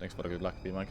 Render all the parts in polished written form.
Thanks for the good luck, B-Mike.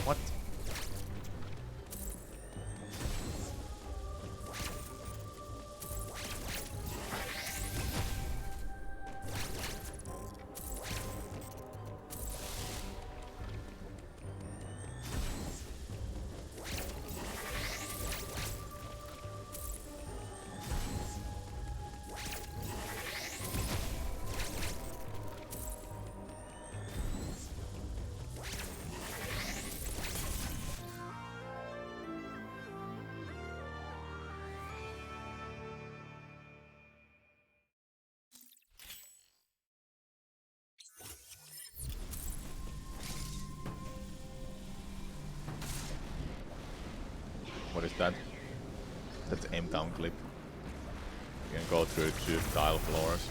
What? What is that? That's M-Town clip. You can go through 2 tile floors.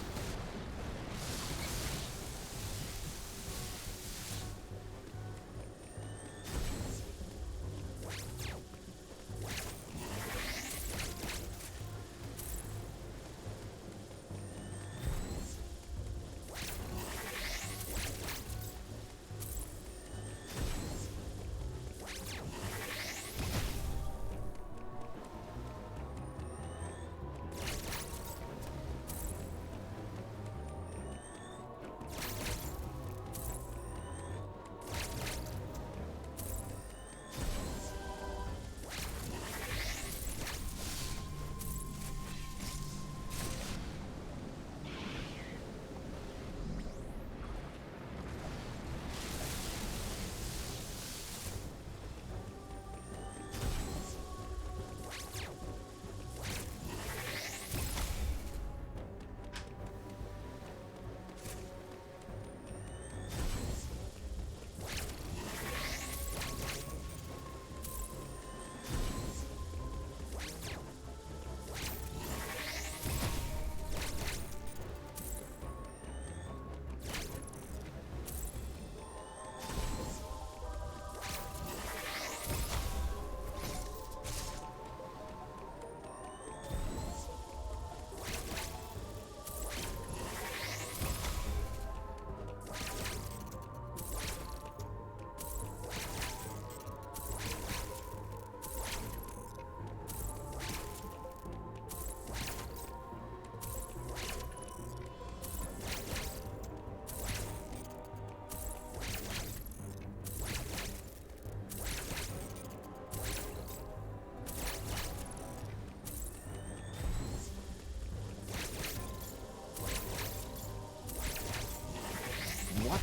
What?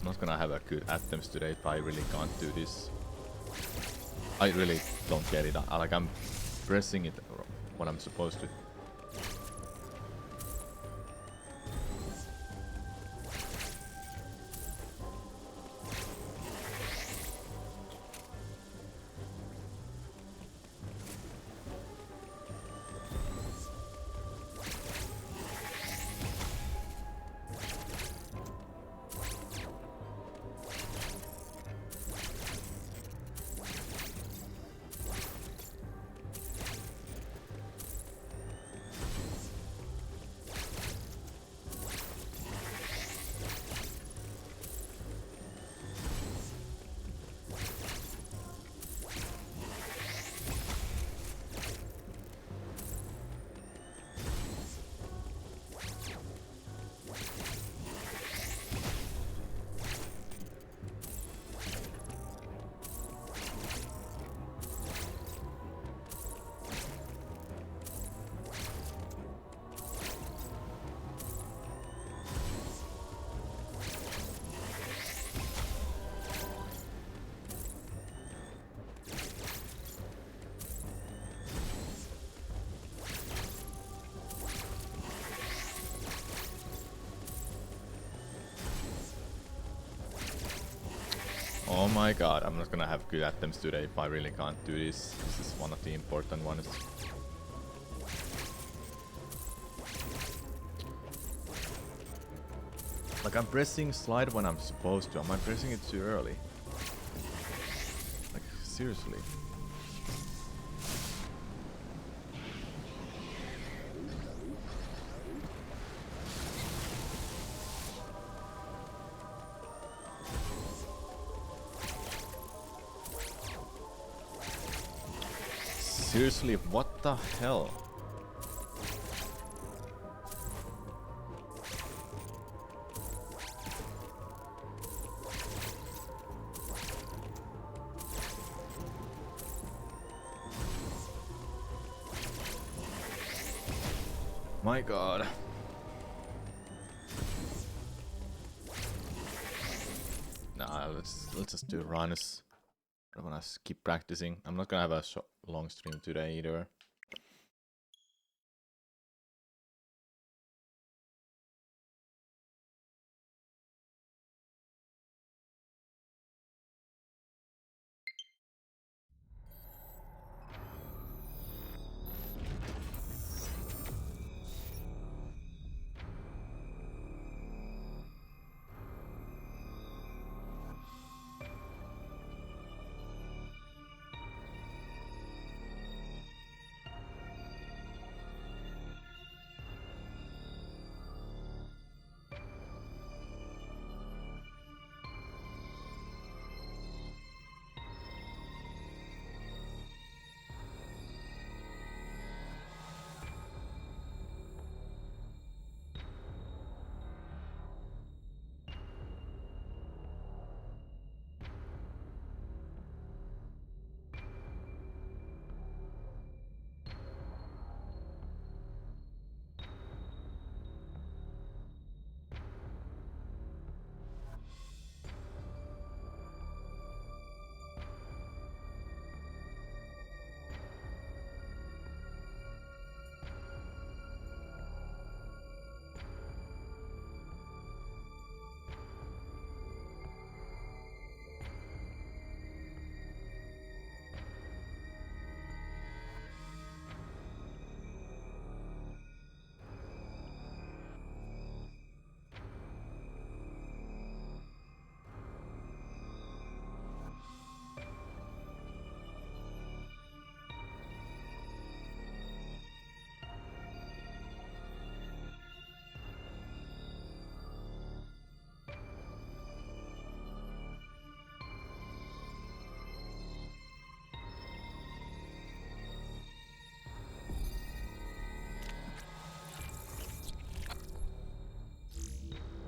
I'm not gonna have a good attempts today if I really can't do this. I really don't get it. I'm pressing it what I'm supposed to. my god, I'm not gonna have good attempts today if I really can't do this. This is one of the important ones. Like, I'm pressing slide when I'm supposed to. Am I pressing it too early? Like, seriously. Seriously, what the hell? My god. Nah, let's just do runs. I don't wanna keep practicing. I'm not gonna have a long stream today either.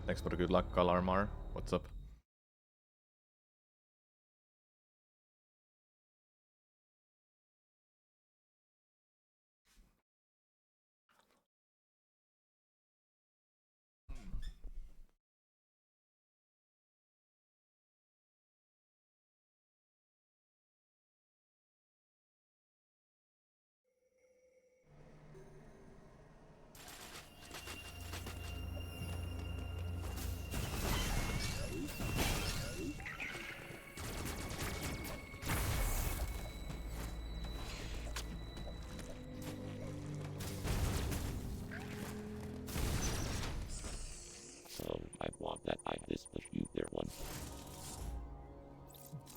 Thanks for the good luck, Kalarmar. What's up?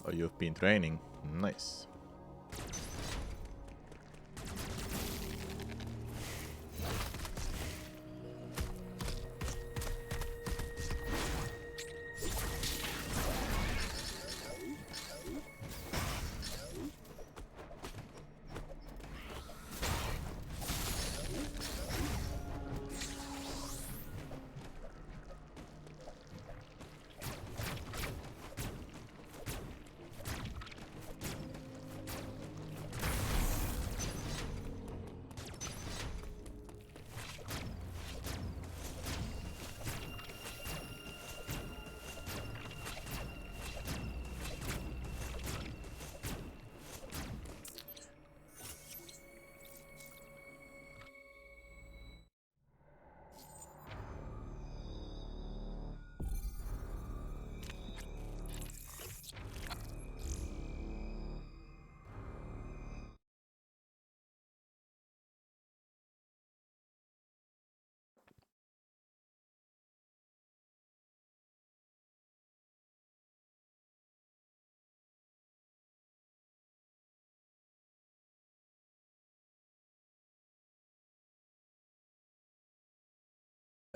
Oh, you've been training. Nice.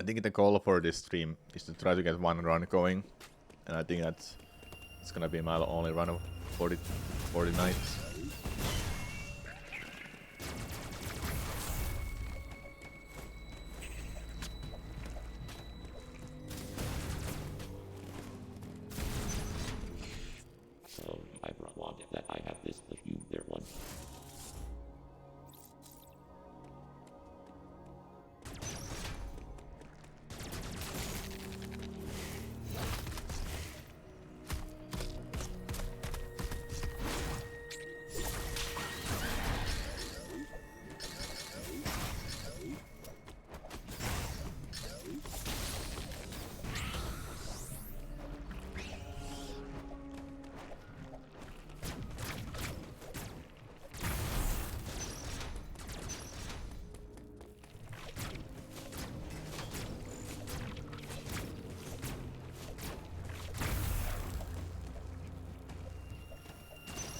I think the goal for this stream is to try to get one run going, and I think it's gonna be my only run of 40 nights. So I wanted that I have this with you there one.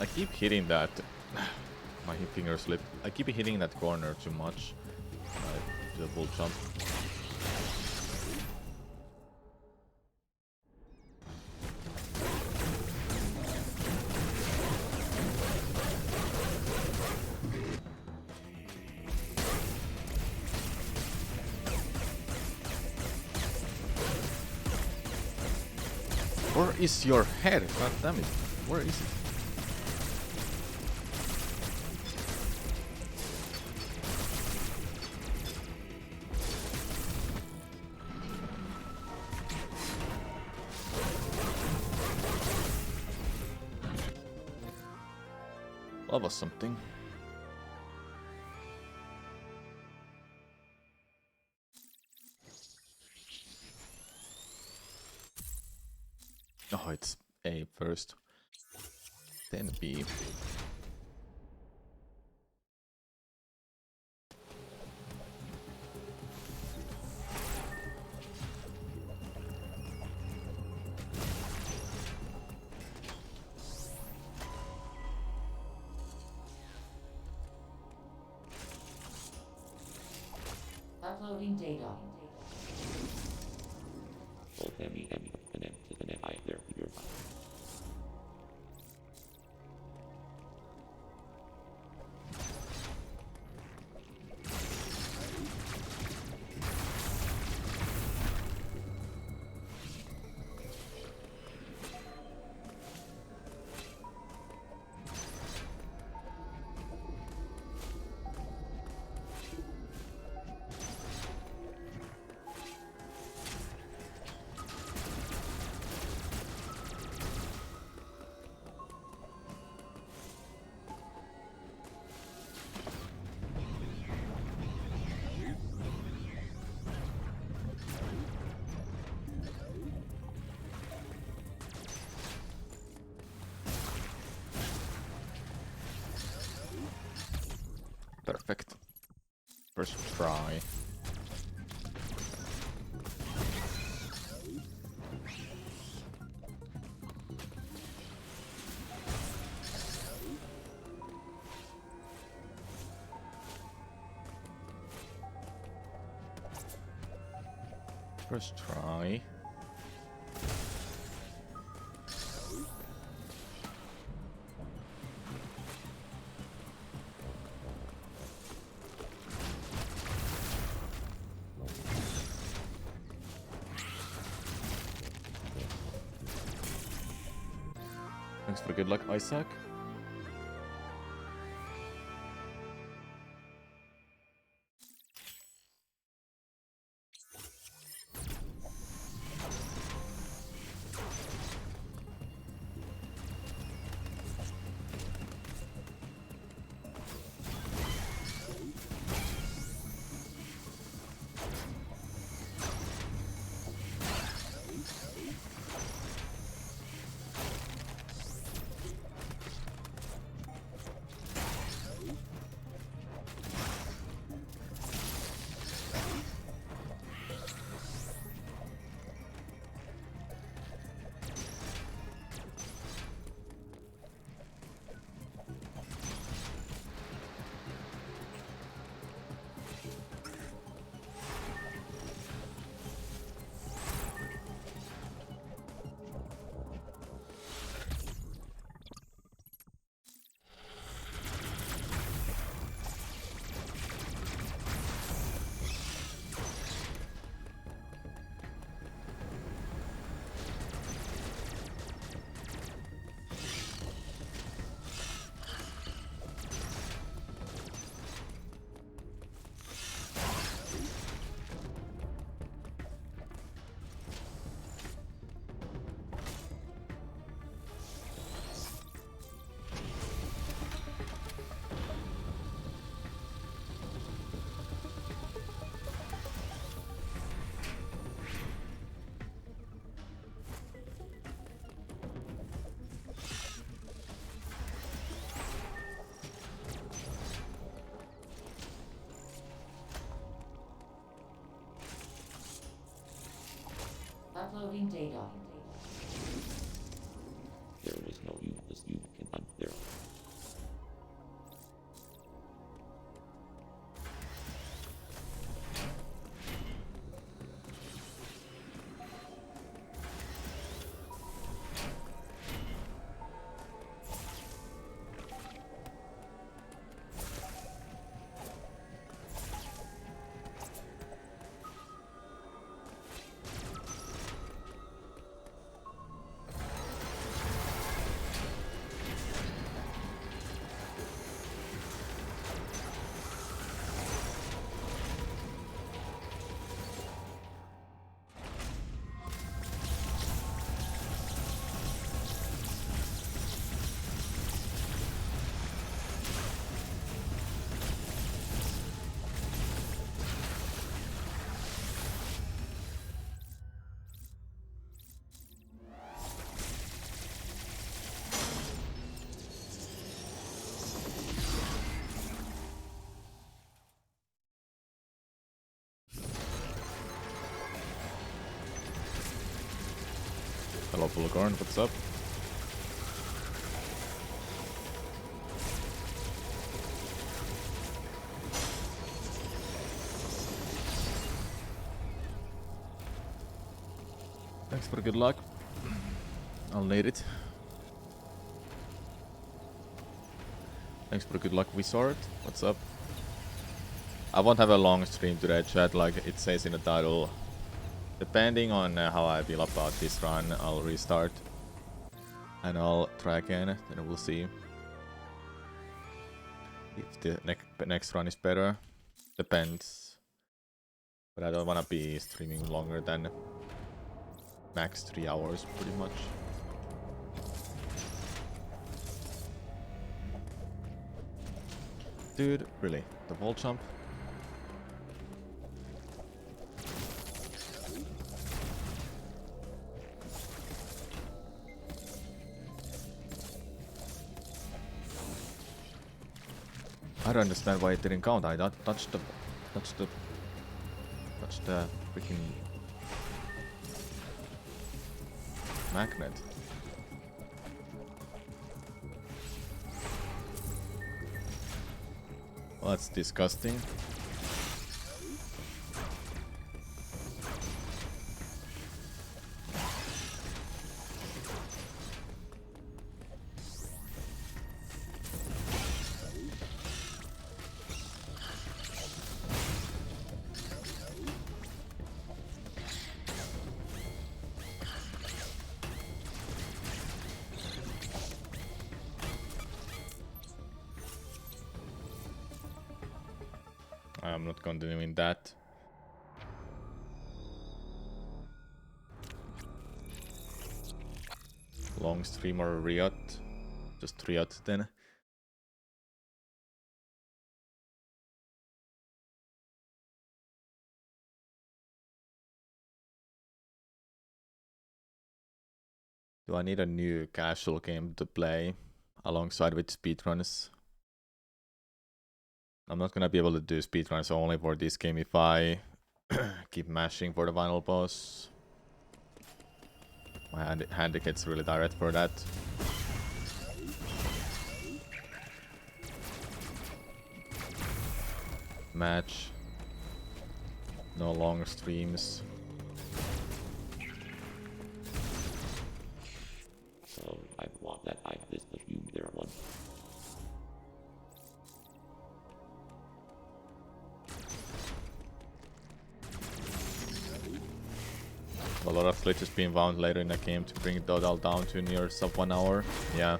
I keep hitting that. My finger slip. I keep hitting that corner too much. I do a bull jump. Where is your head? God damn it. Where is it? That was something. Oh, it's A first. Then B. Uploading data. Okay, connect to the net there your Perfect. First try. First try. Thanks for good luck, Isaac. Uploading data. There was no useless you can hunt there. Hello, Bulgorn, what's up? Thanks for the good luck. I'll need it. Thanks for the good luck, Wizard. What's up? I won't have a long stream today, chat, like it says in the title. Depending on how I feel about this run, I'll restart. And I'll try again, then we'll see. If the next run is better. Depends. But I don't wanna be streaming longer than max 3 hours, pretty much. Dude, really? The wall jump? I don't understand why it didn't count. I touched the freaking magnet. Well, that's disgusting. I'm not continuing that. Long stream or Riot? Just Riot then. Do I need a new casual game to play alongside with speedruns? I'm not gonna be able to do speedruns only for this game if I keep mashing for the final boss. My hand gets really direct for that. Match. No long streams. So I want that I this the you there one. A lot of glitches being found later in the game to bring total down to near sub 1 hour. Yeah,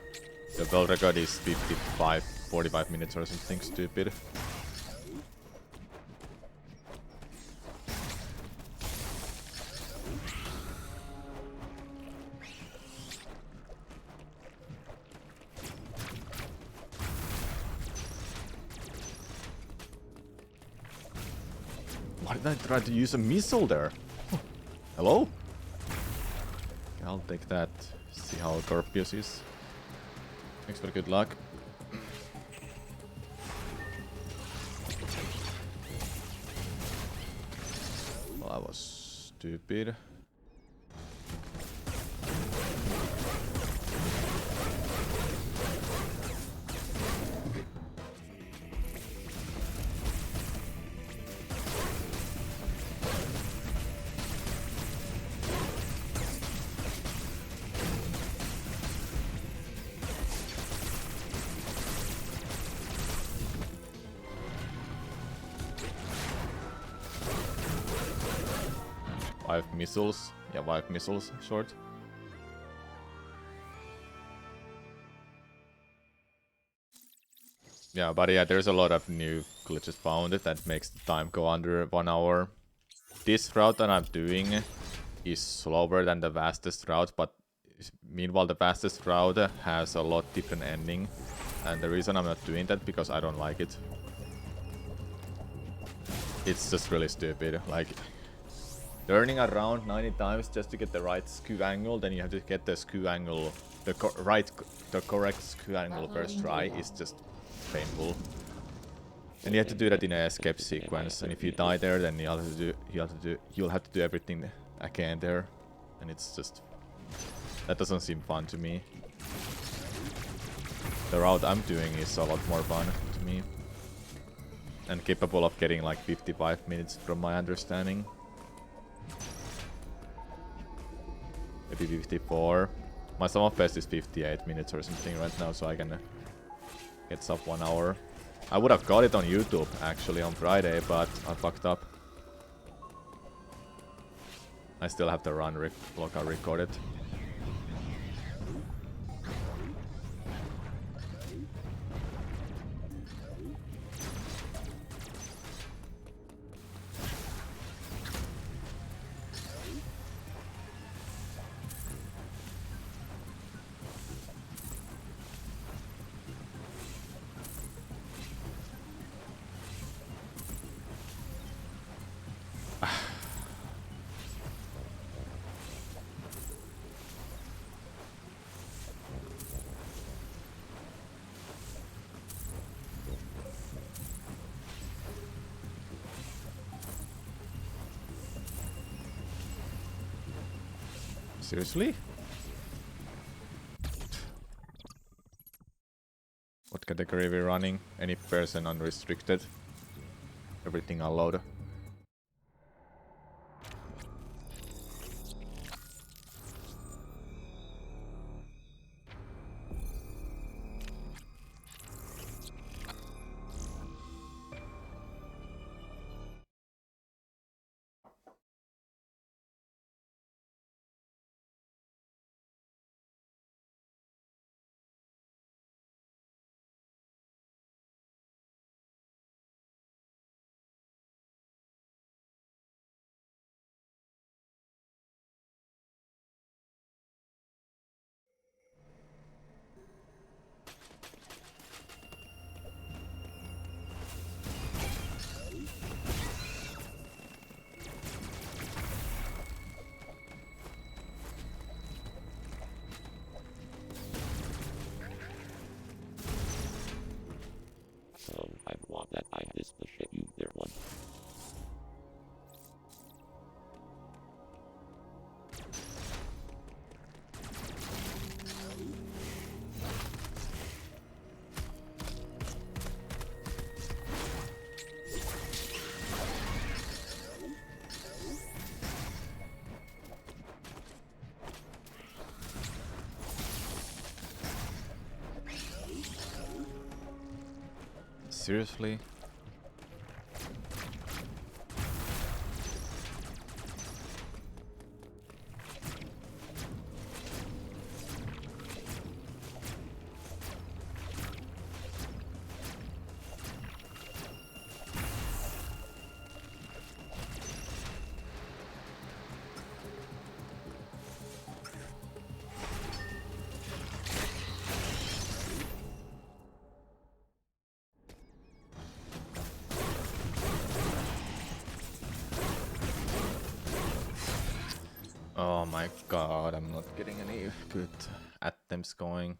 the world record is 45 minutes or something stupid. Why did I try to use a missile there? Hello? Okay, I'll take that. See how Corpius is. Thanks for the good luck. Well, that was stupid. 5 missiles. Yeah, 5 missiles short. Yeah, but yeah, there's a lot of new glitches found that makes the time go under 1 hour. This route that I'm doing is slower than the fastest route, but meanwhile the fastest route has a lot different ending. And the reason I'm not doing that because I don't like it. It's just really stupid. Like, turning around 90 times just to get the right skew angle, then you have to get the skew angle, the correct skew angle first try is just painful. And you have to do that in an escape sequence, and if you die there, then you'll have to do everything again there, and it's just, that doesn't seem fun to me. The route I'm doing is a lot more fun to me, and capable of getting like 55 minutes from my understanding. Maybe 54. My sum of best is 58 minutes or something right now, so I can get sub 1 hour. I would have got it on YouTube actually on Friday, but I fucked up. I still have the run local recorded. Seriously? What category are we running? Any person unrestricted. Everything allowed. I want that I this the shit you there one. Seriously? Oh my god, I'm not getting any good attempts going.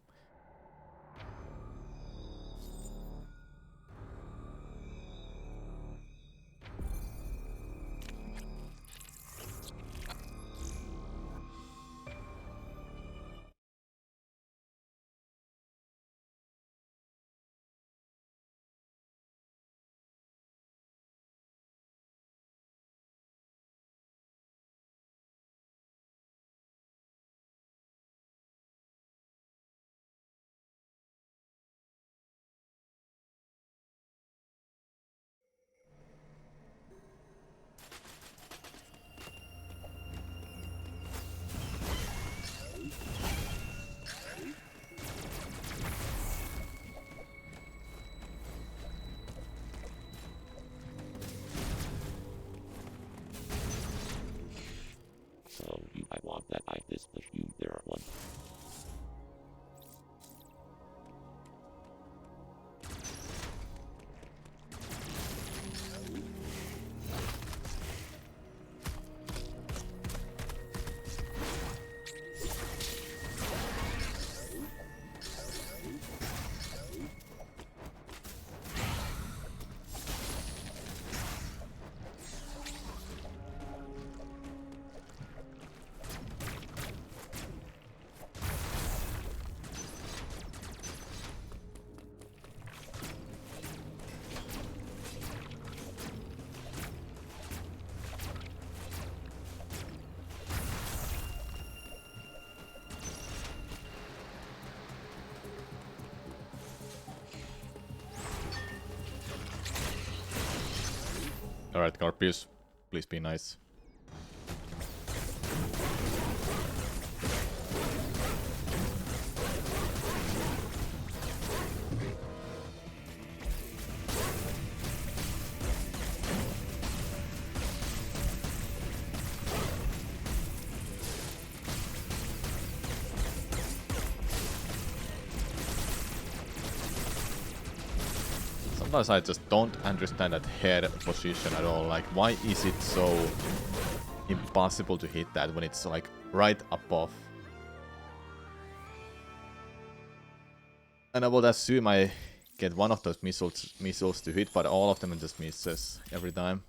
Alright, Carpius, please be nice. Sometimes I just don't understand that head position at all. Like, why is it so impossible to hit that when it's like right above? And I would assume I get one of those missiles to hit, but all of them just misses every time.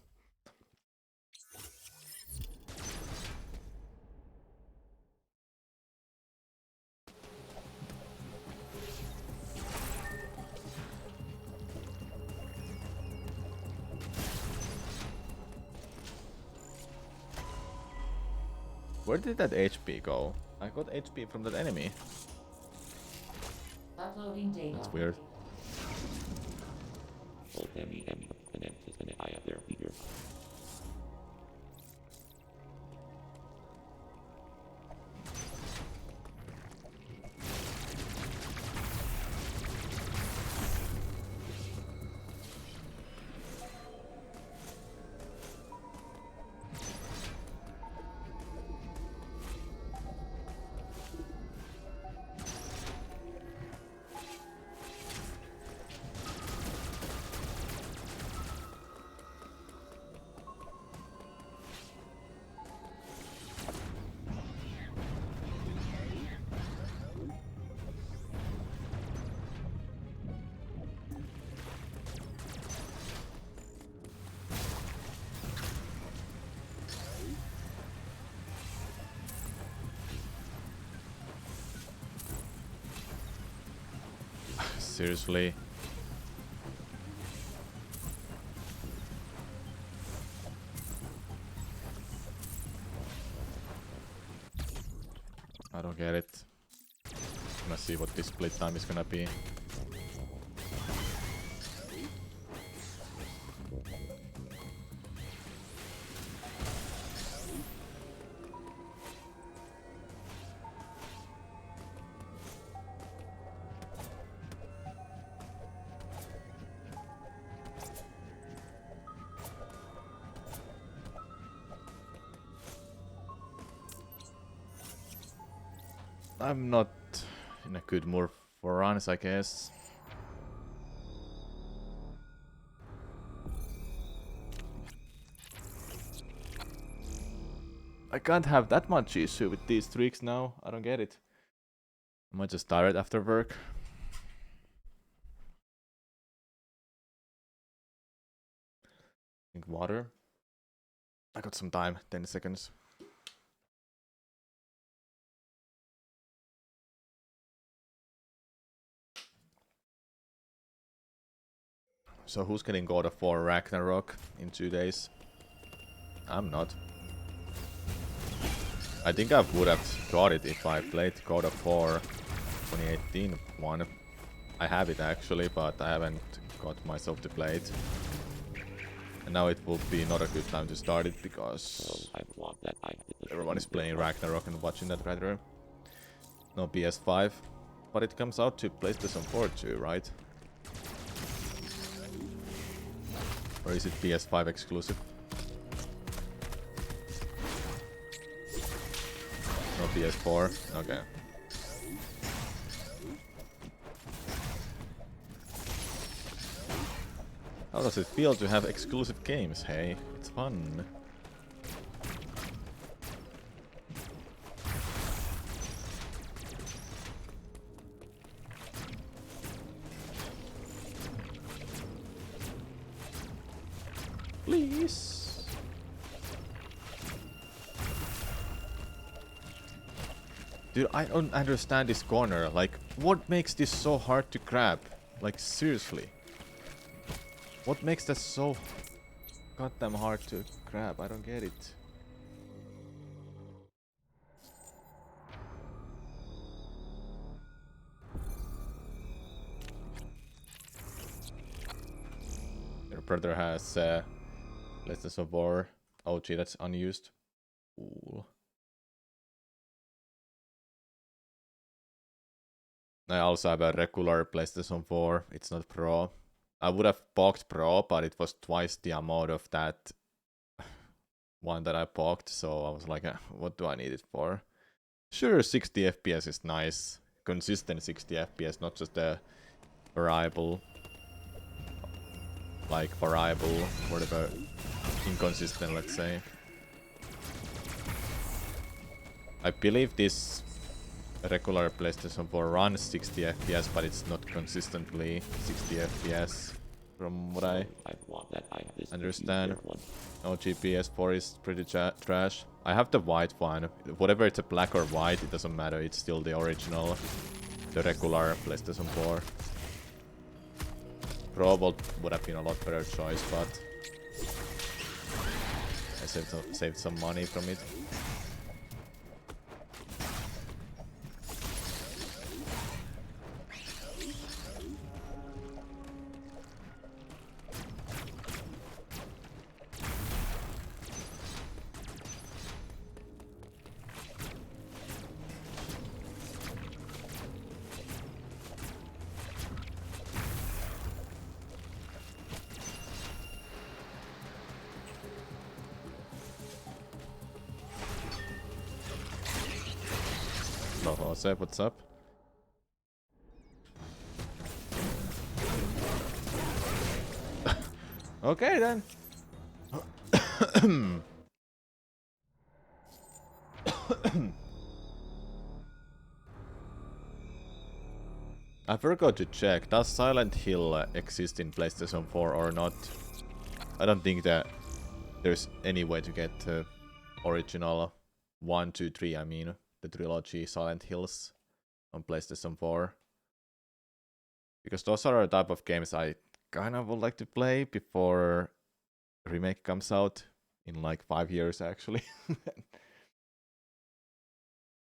Where did that HP go? I got HP from that enemy. Uploading data. That's weird. Old MEM connected and I have their leader. Seriously. I don't get it. Gonna see what this split time is gonna be. I'm not in a good mood for runs, I guess. I can't have that much issue with these streaks now. I don't get it. Am I just tired after work? Drink water. I got some time, 10 seconds. So who's getting God of War Ragnarok in 2 days? I'm not. I think I would have got it if I played God of War 2018 one. I have it actually, but I haven't got myself to play it. And now it will be not a good time to start it because I want that I everyone is playing Ragnarok and watching that rather. No PS5, but it comes out to PlayStation 4 too, right? Or is it PS5 exclusive? No PS4? Okay. How does it feel to have exclusive games, hey? It's fun. Please. Dude, I don't understand this corner. Like, what makes this so hard to grab? Like, seriously. What makes that so goddamn hard to grab? I don't get it. Your brother has PlayStation 4. Oh gee, that's unused. Cool. I also have a regular PlayStation 4. It's not Pro. I would have bought Pro, but it was twice the amount of that one that I bought. So I was like, what do I need it for? Sure, 60 FPS is nice. Consistent 60 FPS, not just a variable. Like variable, whatever. Inconsistent, let's say. I believe this regular PlayStation 4 runs 60 FPS, but it's not consistently 60 FPS, from what I understand. No, GPS 4 is pretty trash. I have the white one. Whatever it's a black or white, it doesn't matter. It's still the original, the regular PlayStation 4. Pro would have been a lot better choice, but I saved some money from it. What's up? Okay then. I forgot to check. Does Silent Hill exist in PlayStation 4 or not? I don't think that there's any way to get original 1, 2, 3, I mean, the trilogy Silent Hills on PlayStation 4. Because those are a type of games I kind of would like to play before remake comes out in like 5 years actually.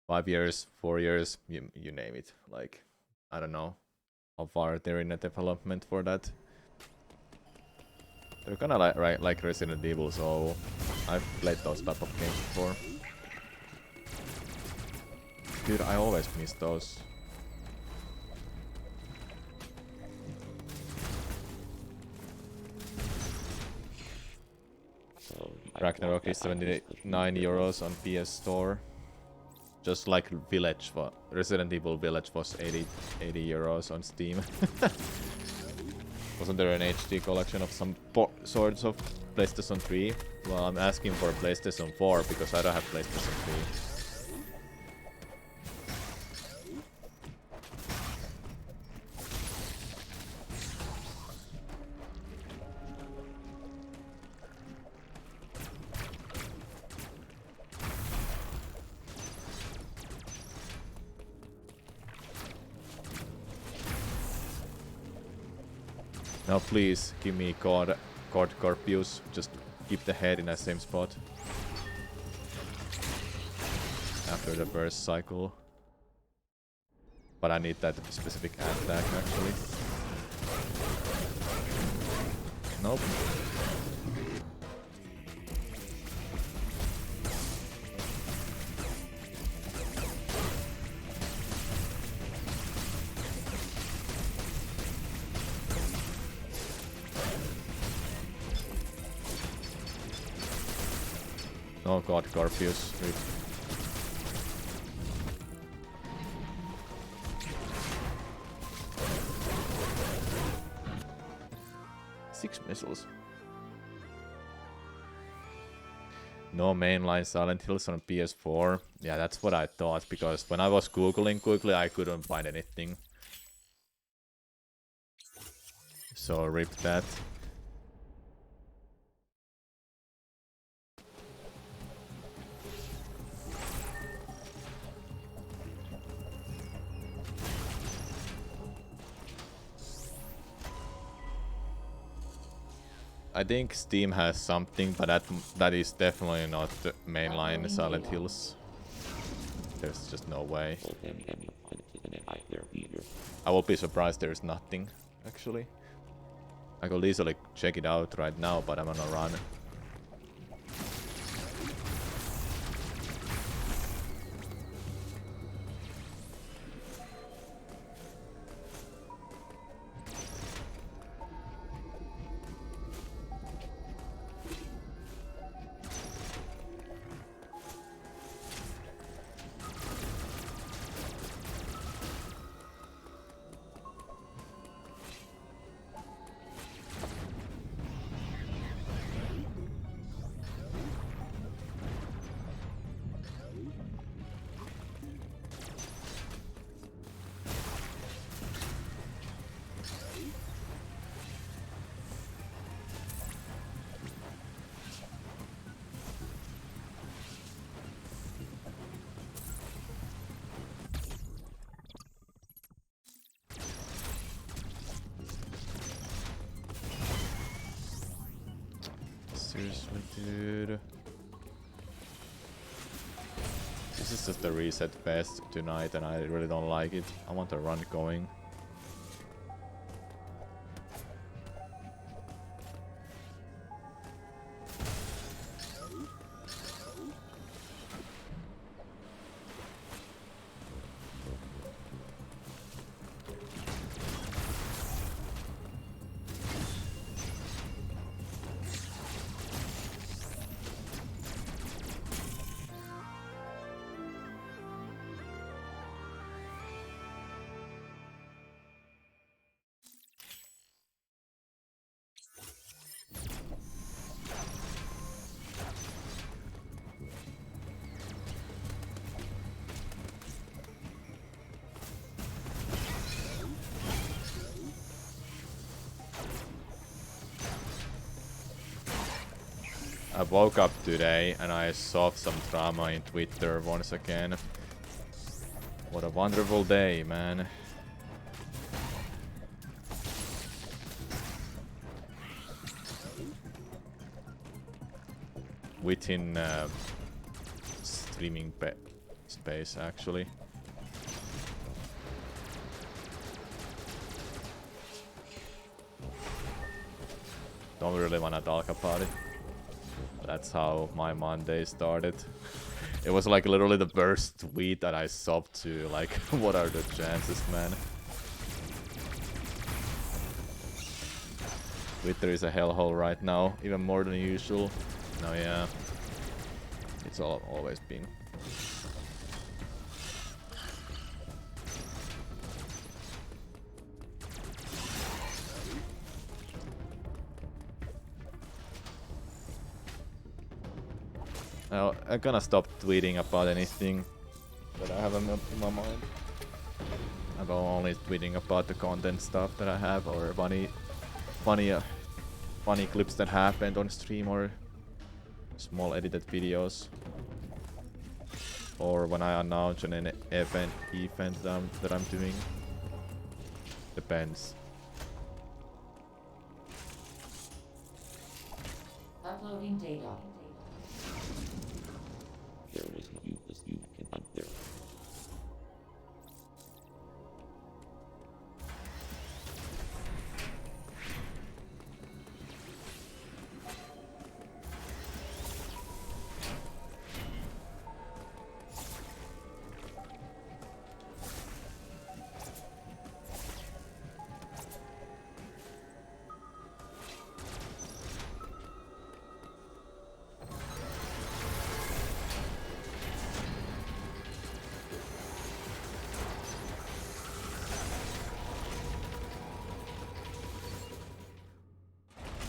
5 years, 4 years, you name it. Like, I don't know how far they're in the development for that. They're kind of like Resident Evil, so I've played those type of games before. Dude, I always miss those. Ragnarok is 79 euros on PS Store. Just like Village, Resident Evil Village was 80 euros on Steam. Wasn't there an HD collection of some sorts of PlayStation 3? Well, I'm asking for PlayStation 4 because I don't have PlayStation 3. Now please give me God Corpius, just keep the head in the same spot. After the burst cycle. But I need that specific attack actually. Nope. Oh god, Garfius. Rip. Six missiles. No mainline Silent Hills on PS4. Yeah, that's what I thought, because when I was googling quickly, I couldn't find anything. So rip that. I think Steam has something, but that is definitely not the mainline Silent Hills. There's just no way. I will be surprised there's nothing, actually. I could easily check it out right now, but I'm on a run. Seriously, dude. This is just a reset fest tonight and I really don't like it. I want a run going. I woke up today and I saw some drama in Twitter once again. What a wonderful day, man. Within streaming space, actually. Don't really wanna talk about it. That's how my Monday started. It was like literally the first tweet that I subbed to, like, what are the chances, man? Twitter is a hellhole right now, even more than usual. No, yeah. It's always been. I'm gonna stop tweeting about anything that I have in my mind. I'm only tweeting about the content stuff that I have, or funny clips that happened on stream, or small edited videos, or when I announce an event that I'm doing. Depends. Uploading data. There is no useless you can hunt there.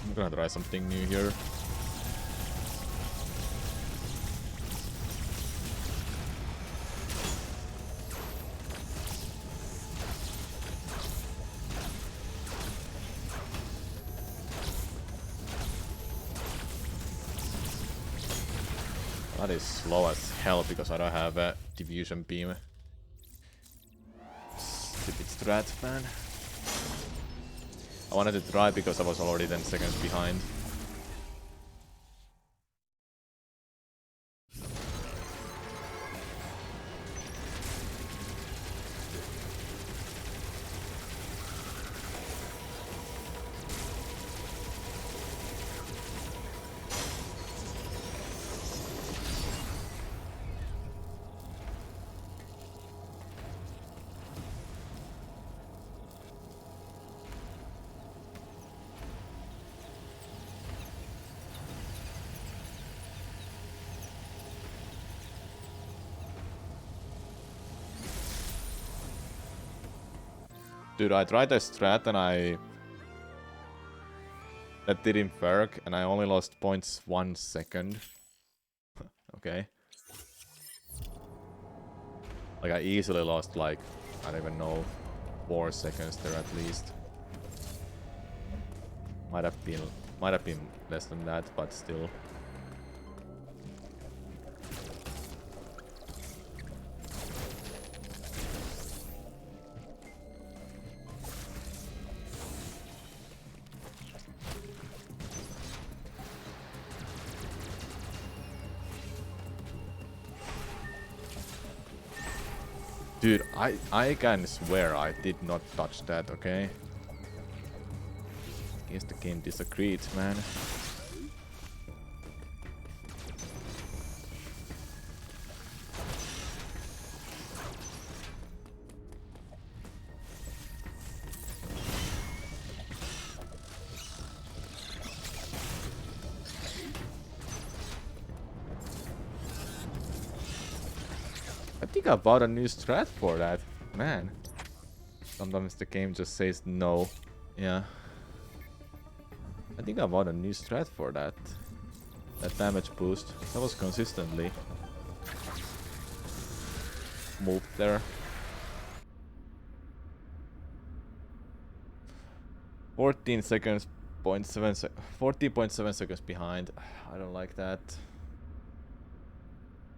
I'm gonna try something new here. That is slow as hell because I don't have a diffusion beam. Stupid strat, man. I wanted to try because I was already 10 seconds behind. Dude, I tried a strat and that didn't work and I only lost points 1 second. Okay. Like I easily lost like, I don't even know, 4 seconds there at least. Might have been less than that, but still. Dude, I can swear I did not touch that, okay? Guess the game disagreed, man. I think I bought a new strat for that. Man. Sometimes the game just says no. Yeah. I think I bought a new strat for that. That damage boost. That was consistently moved there. 14 seconds, 14.7 seconds behind. I don't like that.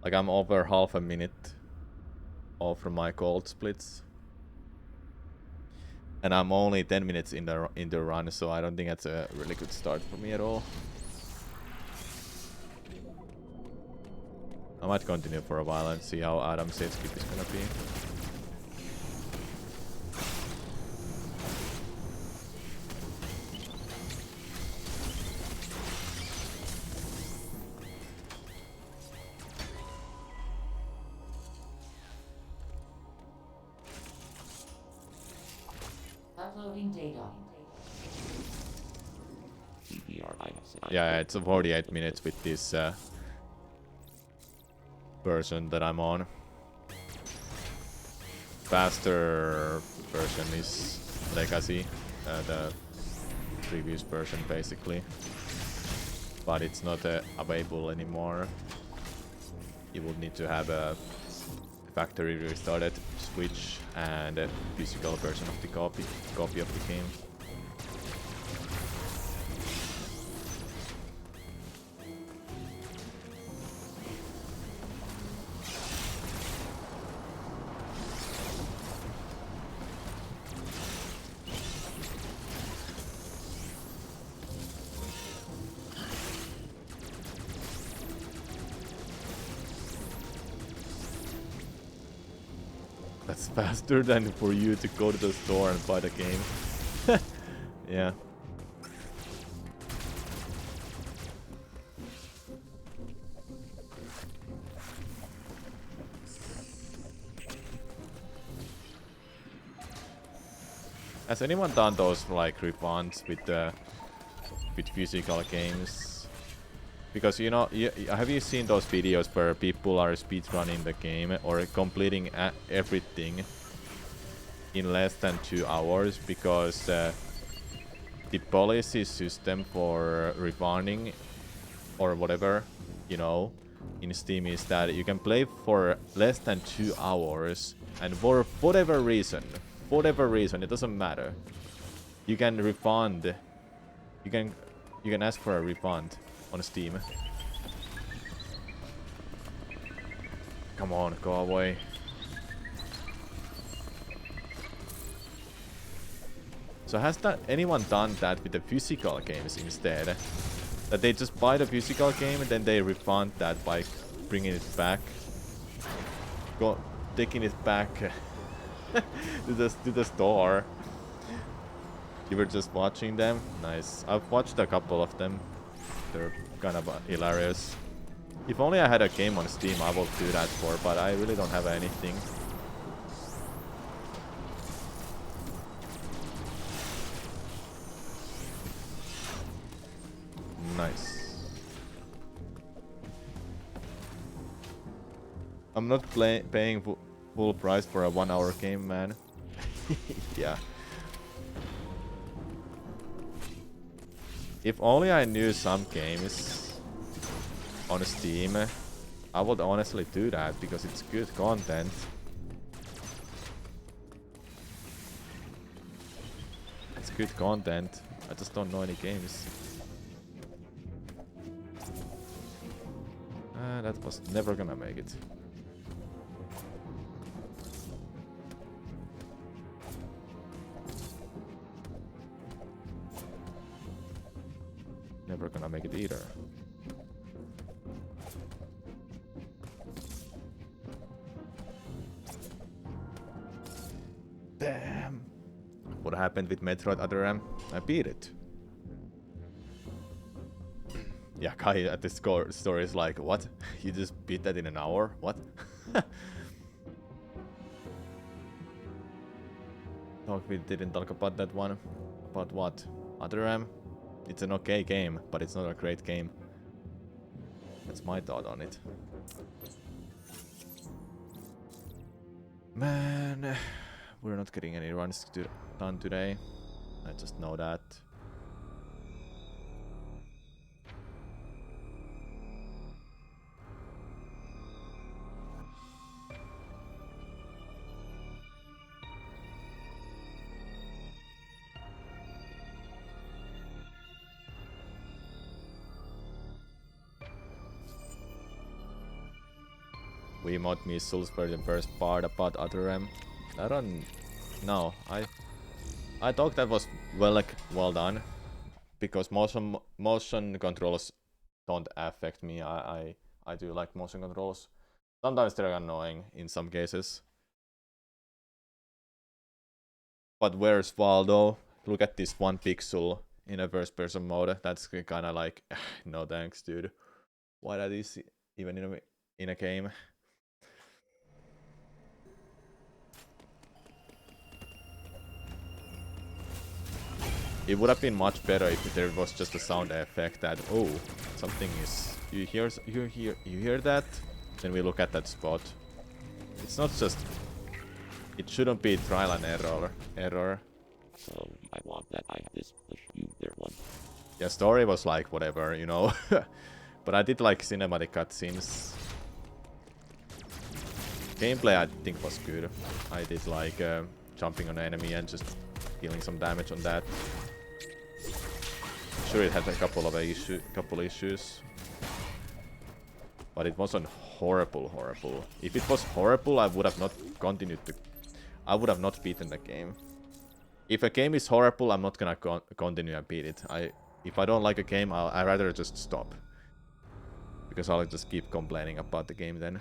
Like I'm over half a minute off from my gold splits. And I'm only 10 minutes in the run, so I don't think that's a really good start for me at all. I might continue for a while and see how Adam's save skip is gonna be. Uploading data. Yeah, Yeah, it's 48 minutes with this version that I'm on. Faster version is Legacy, the previous version basically. But it's not available anymore. You would need to have a factory restarted Switch and a physical version of the copy of the game. That's faster than for you to go to the store and buy the game. Yeah. Has anyone done those like refunds with physical games? Because you know, have you seen those videos where people are speedrunning the game or completing everything in less than 2 hours because the policy system for refunding or whatever, you know, in Steam is that you can play for less than 2 hours and for whatever reason, it doesn't matter. You can refund. You can ask for a refund on Steam. Come on, go away. So has anyone done that with the physical games instead? That they just buy the physical game and then they refund that by bringing it back, taking it back to the store. You were just watching them? Nice. I've watched a couple of them. They're kind of hilarious. If only I had a game on Steam, I would do that for, but I really don't have anything. Nice. I'm not paying full price for a 1 hour game, man. Yeah. If only I knew some games on Steam, I would honestly do that because it's good content. It's good content. I just don't know any games. That was never gonna make it. Never gonna make it either. happened with Metroid Other M. I beat it. Yeah, Kai at the store is like, what? You just beat that in an hour? What? We didn't talk about that one. About what? Other M? It's an okay game, but it's not a great game. That's my thought on it. Man, we're not getting any runs done today. I just know that. We mod missiles for the first part about Other M. I don't know. I thought that was well done because motion controls don't affect me. I do like motion controls. Sometimes they're annoying in some cases. But where's Waldo? Look at this 1 pixel in a first person mode. That's kind of like no thanks, dude. Why that is even in a game? It would have been much better if there was just a sound effect that, oh, something is, you hear that? Then we look at that spot. It's not just, it shouldn't be trial and error. So I want that I have this push you there one. Yeah, story was like whatever, you know. But I did like cinematic cutscenes. Gameplay I think was good. I did like jumping on an enemy and just dealing some damage on that. Sure, it had a couple issues, but it wasn't horrible. If it was horrible, I would have not continued to. I would have not beaten the game. If a game is horrible, I'm not gonna continue and beat it. If I don't like a game, I'd rather just stop, because I'll just keep complaining about the game then.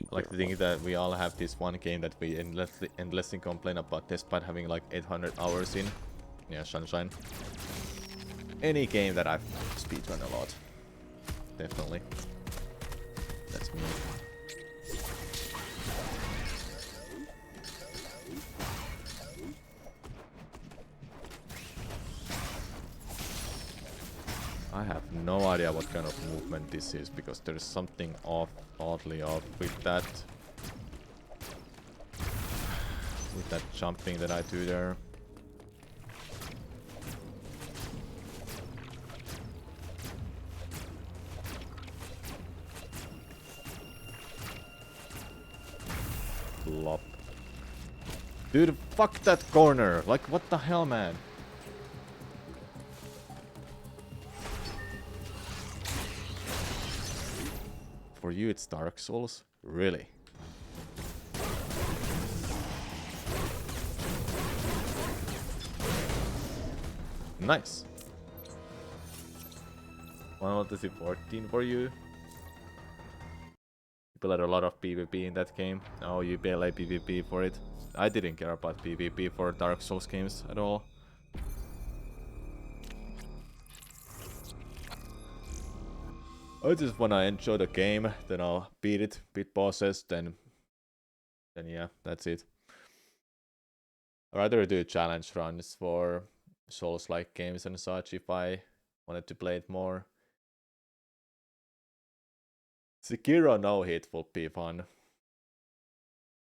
I like to think that we all have this one game that we endlessly complain about despite having like 800 hours in. Yeah, Sunshine. Any game that I've speedrun a lot. Definitely. That's me. I have no idea what kind of movement this is, because there's something oddly off with that. With that jumping that I do there. Flop. Dude, fuck that corner! Like, what the hell, man? For you, it's Dark Souls? Really? Nice. Final Fantasy 14 for you. You played a lot of PvP in that game. Oh, you play PvP for it. I didn't care about PvP for Dark Souls games at all. I just wanna enjoy the game, then I'll beat it, beat bosses, then yeah, that's it. I'd rather do challenge runs for Souls-like games and such if I wanted to play it more. Sekiro no Hateful P1.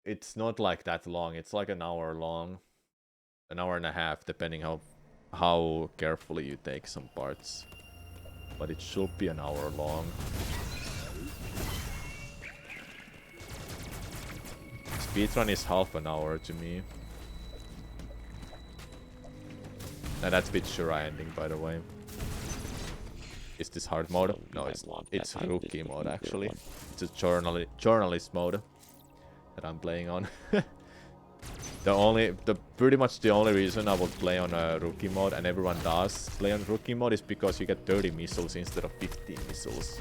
It's not like that long. It's like an hour long. An hour and a half, depending how carefully you take some parts. But it should be an hour long. Speedrun is half an hour to me. And that's with Shura ending, by the way. Is this hard mode? No, it's rookie mode actually. It's a journalist mode that I'm playing on. Pretty much the only reason I would play on a rookie mode, and everyone does play on rookie mode, is because you get 30 missiles instead of 15 missiles.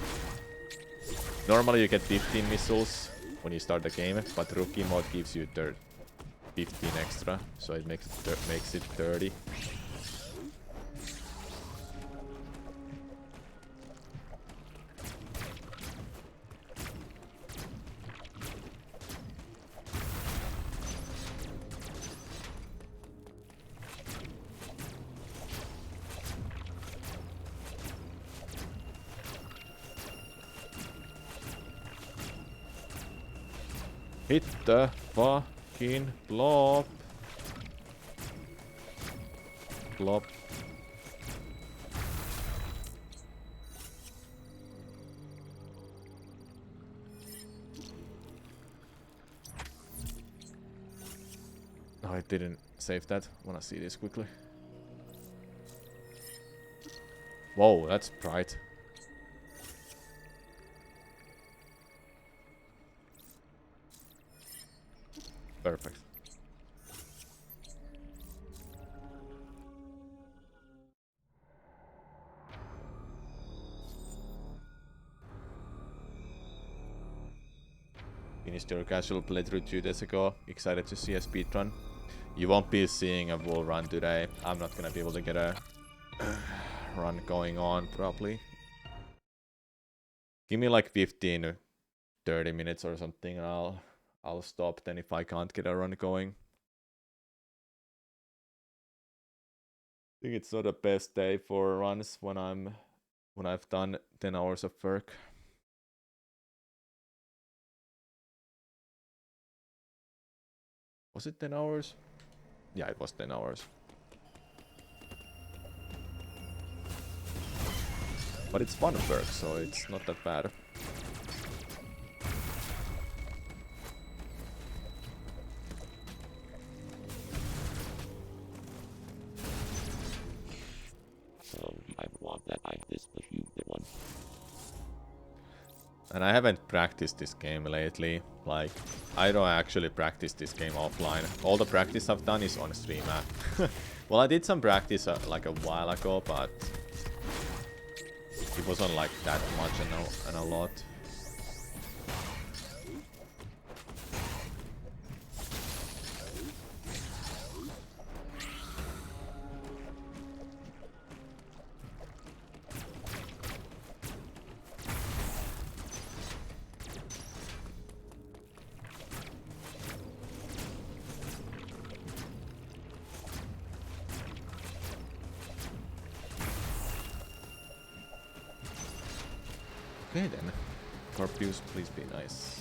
Normally you get 15 missiles when you start the game, but rookie mode gives you 15 extra, so it makes it 30. Hit the fucking blob. Blob. No, I didn't save that. Wanna see this quickly. Whoa, that's bright. Perfect. Finished your casual playthrough 2 days ago. Excited to see a speedrun. You won't be seeing a full run today. I'm not gonna be able to get a run going on probably. Give me like 15 30 minutes or something and I'll stop then if I can't get a run going. I think it's not the best day for runs when I've done 10 hours of work. Was it 10 hours? Yeah, it was 10 hours. But it's fun work, so it's not that bad. I want that I this the one. And I haven't practiced this game lately. Like, I don't actually practice this game offline. All the practice I've done is on stream. Well, I did some practice like a while ago, but it wasn't like that much and a lot. Okay then. Corpus, please be nice.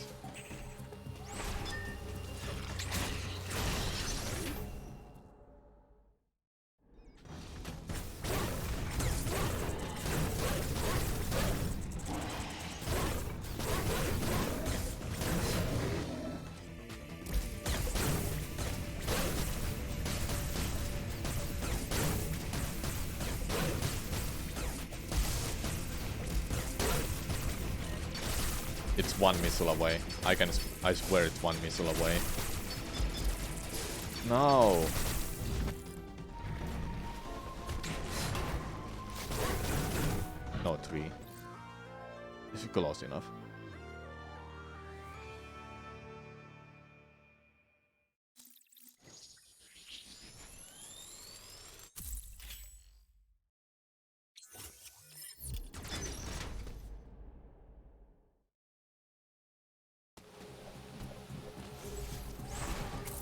It's one missile away. I swear it's one missile away. No. No, 3. Is it close enough?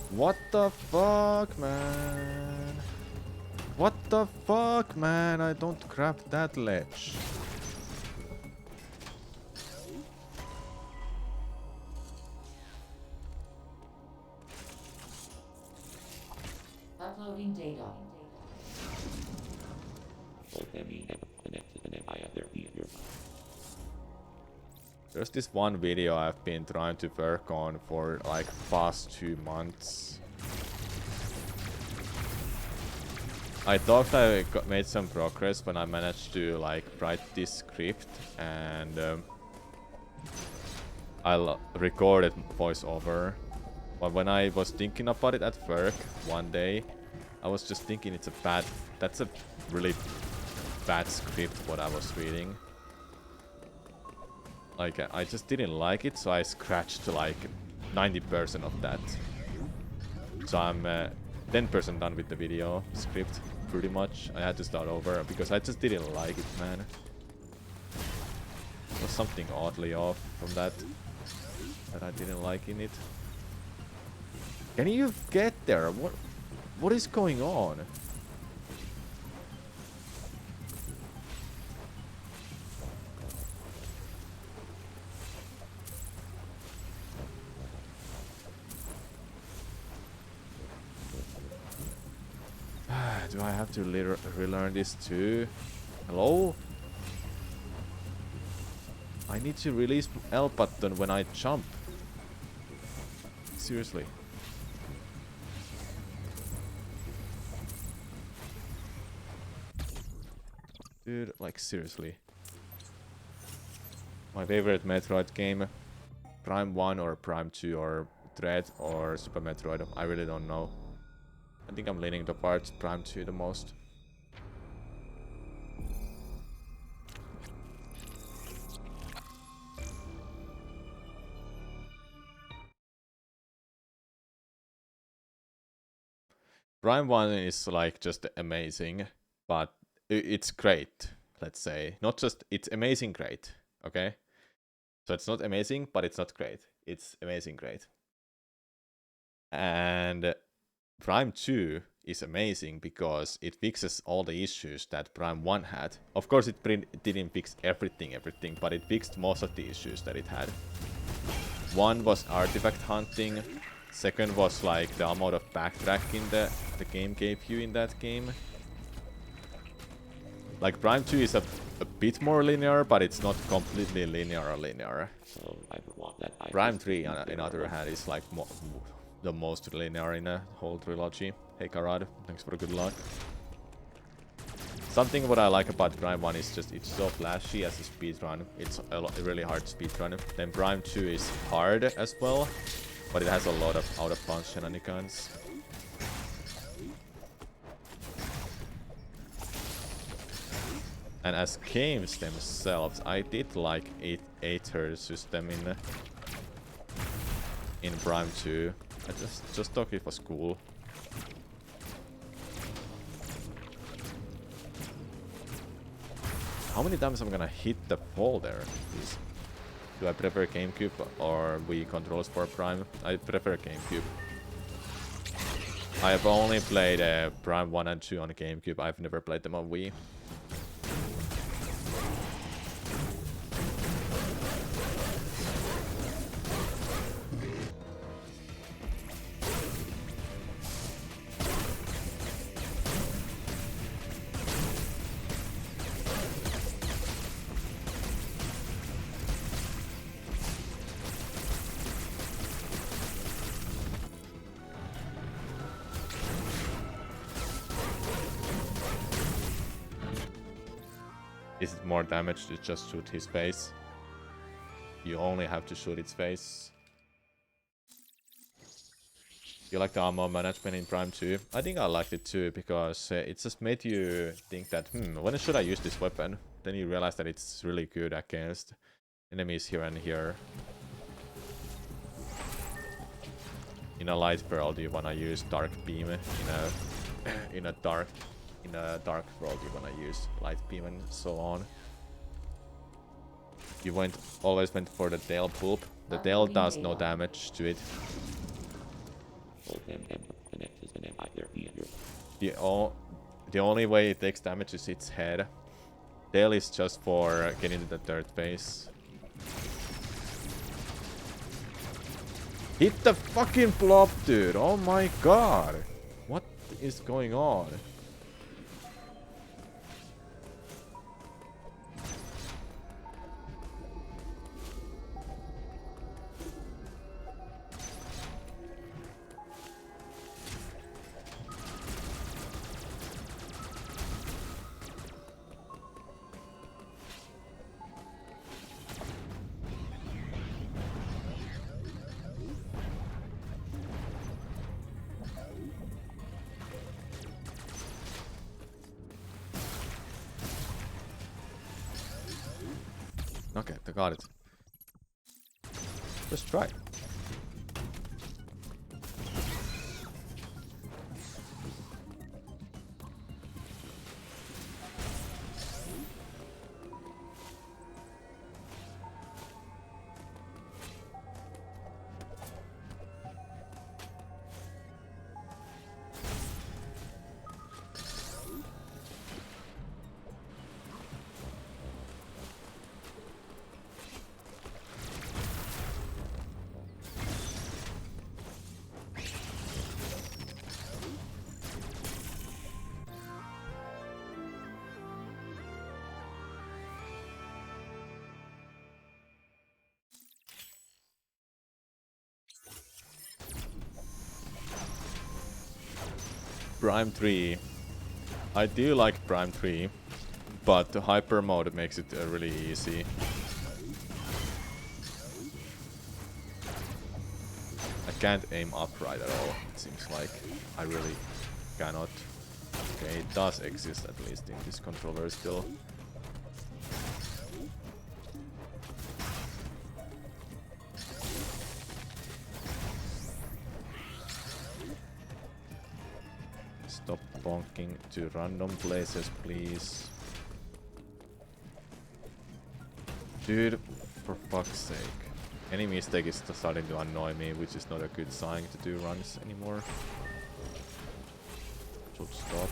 What the fuck, man? What the fuck, man? I don't grab that ledge. Uploading data. There's this one video I've been trying to work on for like past 2 months. I thought I made some progress when I managed to like write this script, and I recorded voiceover. But when I was thinking about it at work one day, I was just thinking that's a really bad script what I was reading. Like, I just didn't like it, so I scratched like 90% of that. So I'm 10% done with the video script, pretty much. I had to start over because I just didn't like it, man. There was something oddly off from that I didn't like in it. Can you get there? What is going on? Do I have to relearn this too? Hello? I need to release L button when I jump. Seriously. Dude, like seriously. My favorite Metroid game, Prime 1 or Prime 2 or Dread or Super Metroid, I really don't know. I think I'm leaning towards Prime 2 the most. Prime 1 is like just amazing, but it's great, let's say. Not just, it's amazing great, okay? So it's not amazing, but it's not great. It's amazing great. And Prime 2 is amazing because it fixes all the issues that Prime 1 had. Of course, it didn't fix everything, but it fixed most of the issues that it had. One was artifact hunting. Second was like the amount of backtracking the game gave you in that game. Like Prime 2 is a bit more linear, but it's not completely linear. So I would want that. Prime 3, on the other hand, is like the most linear in the whole trilogy. Hey Karad, thanks for the good luck. Something what I like about Prime 1 is just it's so flashy as a speedrun. It's a really hard speedrun. Then Prime 2 is hard as well, but it has a lot of out-of-bounds shenanigans. And as games themselves, I did like 8-her system in Prime 2. I just thought it was cool. How many times am I gonna hit the ball there? Please. Do I prefer GameCube or Wii controls for Prime? I prefer GameCube. I have only played Prime 1 and 2 on GameCube. I've never played them on Wii. Is it more damage to just shoot his face? You only have to shoot its face. You like the ammo management in Prime 2? I think I liked it too, because it just made you think that, when should I use this weapon? Then you realize that it's really good against enemies here and here. In a light pearl, do you wanna use dark beam? In a dark world, you wanna use light beam and so on. You always went for the tail pulp. The tail does no damage to it. The only way it takes damage is its head. Tail is just for getting to the third phase. Hit the fucking blob, dude! Oh my god! What is going on? Okay, I got it. Just try. Prime 3. I do like Prime 3, but the hyper mode makes it really easy. I can't aim upright at all, it seems like. I really cannot. Okay, it does exist at least in this controller still. Stop bonking to random places, please. Dude, for fuck's sake. Any mistake is starting to annoy me, which is not a good sign to do runs anymore. Should stop.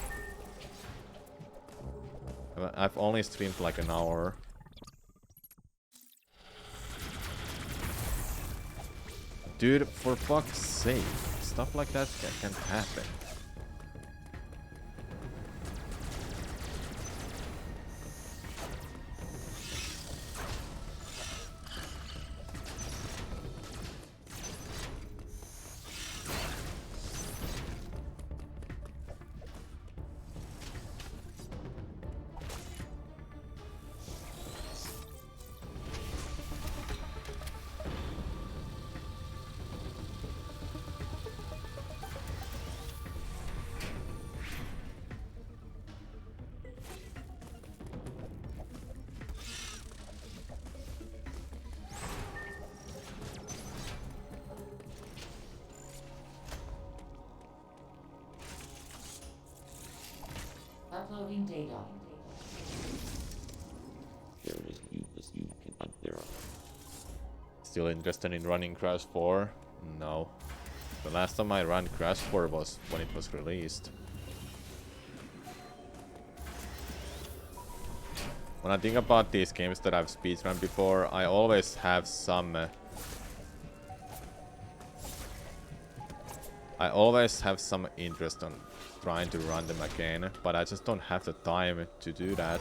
I've only streamed like an hour. Dude, for fuck's sake. Stuff like that can happen. Uploading data. There is useless you cannot verify. Still interested in running Crash 4? No. The last time I ran Crash 4 was when it was released. When I think about these games that I've speedrun before, I always have some... I always have some interest on trying to run them again, but I just don't have the time to do that.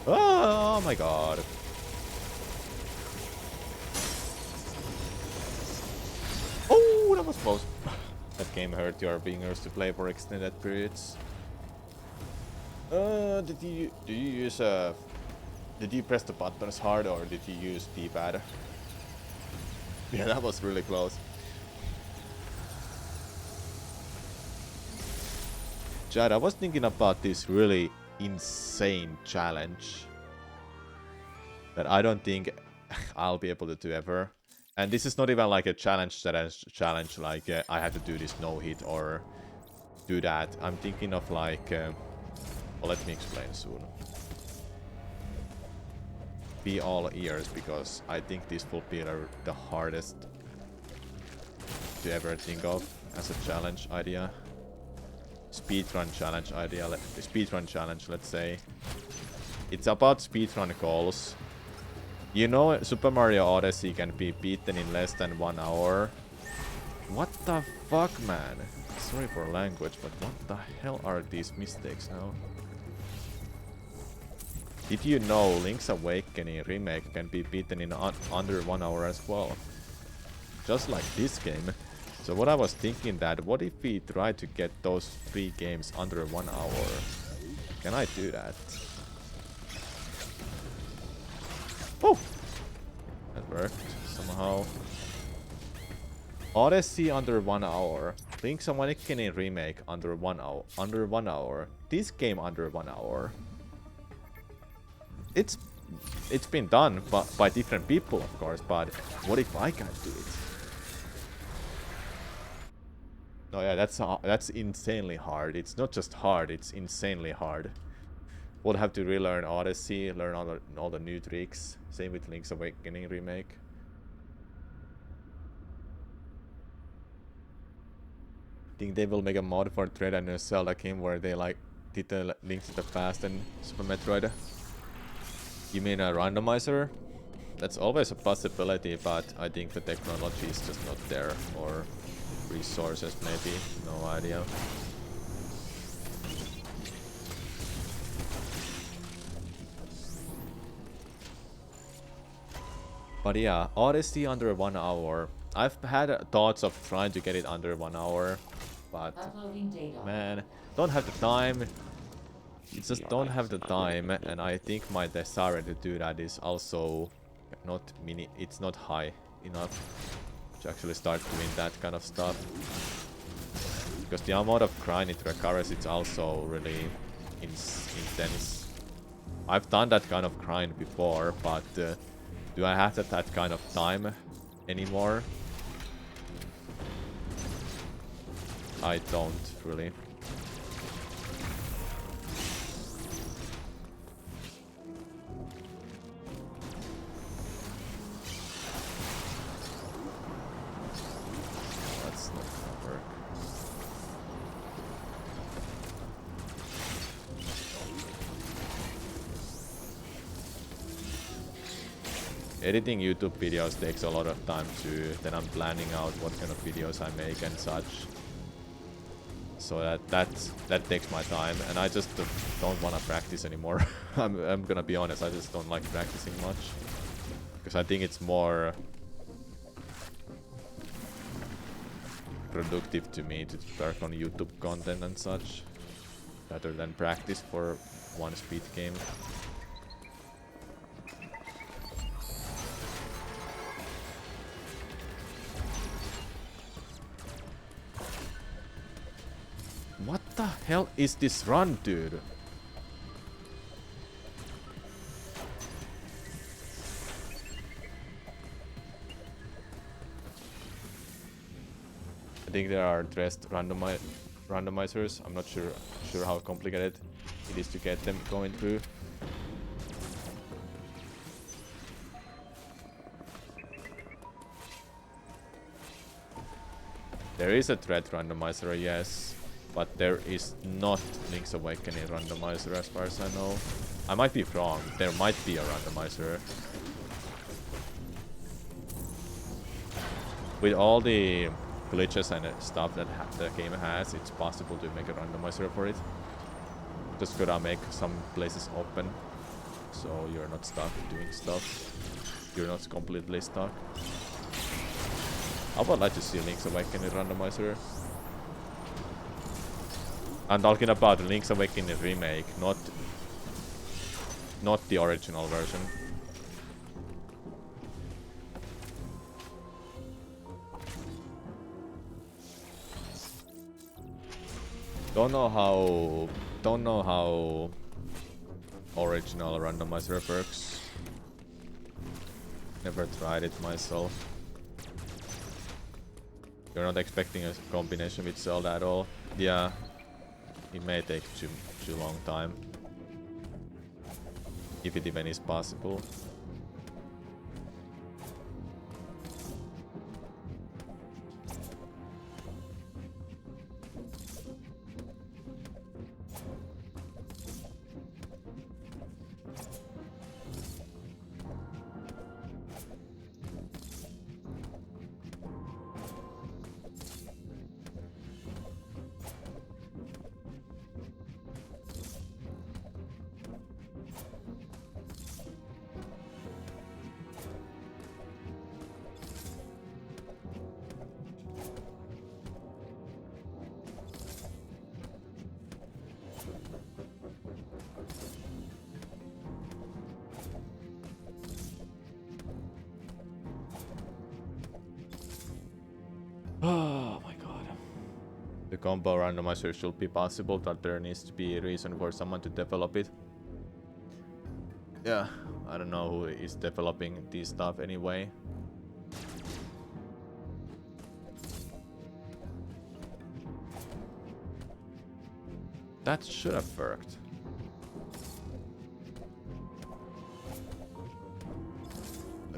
Oh my god. Oh, that was close. That game hurt your fingers to play for extended periods. Did you use did you press the buttons hard or did you use D-pad? Yeah, that was really close. Chad, I was thinking about this really insane challenge that I don't think I'll be able to do ever. And this is not even like a challenge like I had to do this no hit or do that. I'm thinking of like, well, let me explain soon. Be all ears, because I think this will be the hardest to ever think of as a challenge idea. Speedrun challenge idea, speedrun challenge, let's say. It's about speedrun goals. You know, Super Mario Odyssey can be beaten in less than 1 hour. What the fuck, man? Sorry for language, but what the hell are these mistakes now? Did you know Link's Awakening remake can be beaten in under 1 hour as well? Just like this game. So what I was thinking that, what if we try to get those 3 games under 1 hour? Can I do that? Oh! That worked somehow. Odyssey under 1 hour. Link's Awakening remake under 1 hour. Under 1 hour. This game under 1 hour. It's been done by different people, of course, but what if I can't do it? Oh yeah, that's insanely hard. It's not just hard, it's insanely hard. We'll have to relearn Odyssey, learn all the new tricks. Same with Link's Awakening remake. Think they will make a mod for Dread and a Zelda game where they like did the Link to the Past and Super Metroid. You mean a randomizer? That's always a possibility, but I think the technology is just not there, or resources maybe, no idea. But yeah, Odyssey under 1 hour. I've had thoughts of trying to get it under 1 hour, but Uploading data. man, don't have the time. You just don't have the time, and I think my desire to do that is also not it's not high enough to actually start doing that kind of stuff. Because the amount of grind it requires, it's also really intense. I've done that kind of grind before, but do I have that kind of time anymore? I don't really. That's not gonna work. Editing YouTube videos takes a lot of time too. Then I'm planning out what kind of videos I make and such. So that takes my time, and I just don't want to practice anymore. I'm gonna be honest, I just don't like practicing much, because I think it's more productive to me to work on YouTube content and such, rather than practice for one speed game. What the hell is this run, dude? I think there are dressed randomizers. I'm not sure how complicated it is to get them going through. There is a thread randomizer, yes. But there is not Link's Awakening randomizer as far as I know. I might be wrong. There might be a randomizer. With all the glitches and stuff that the game has, it's possible to make a randomizer for it. Just gotta make some places open, so you're not stuck doing stuff. You're not completely stuck. I would like to see Link's Awakening randomizer. I'm talking about Link's Awakening remake, not the original version. Don't know how original randomizer works. Never tried it myself. You're not expecting a combination with Zelda at all? Yeah. It may take too long time. If it even is possible. Oh my god. The combo randomizer should be possible, but there needs to be a reason for someone to develop it. Yeah, I don't know who is developing this stuff anyway. That should have worked.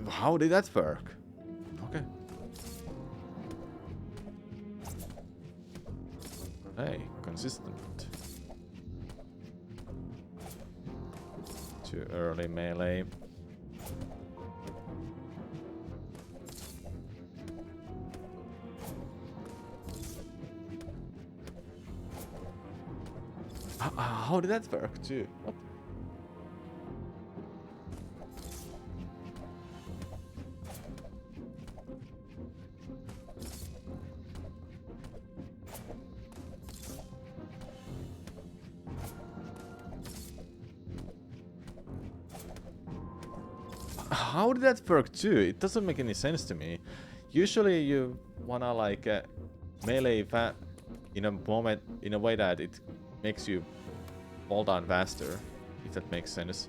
How did that work? Okay. Hey, consistent. Too early melee. How did that work too? What? How did that work too? It doesn't make any sense to me. Usually you wanna like melee in a moment, in a way that it makes you fall down faster, if that makes sense.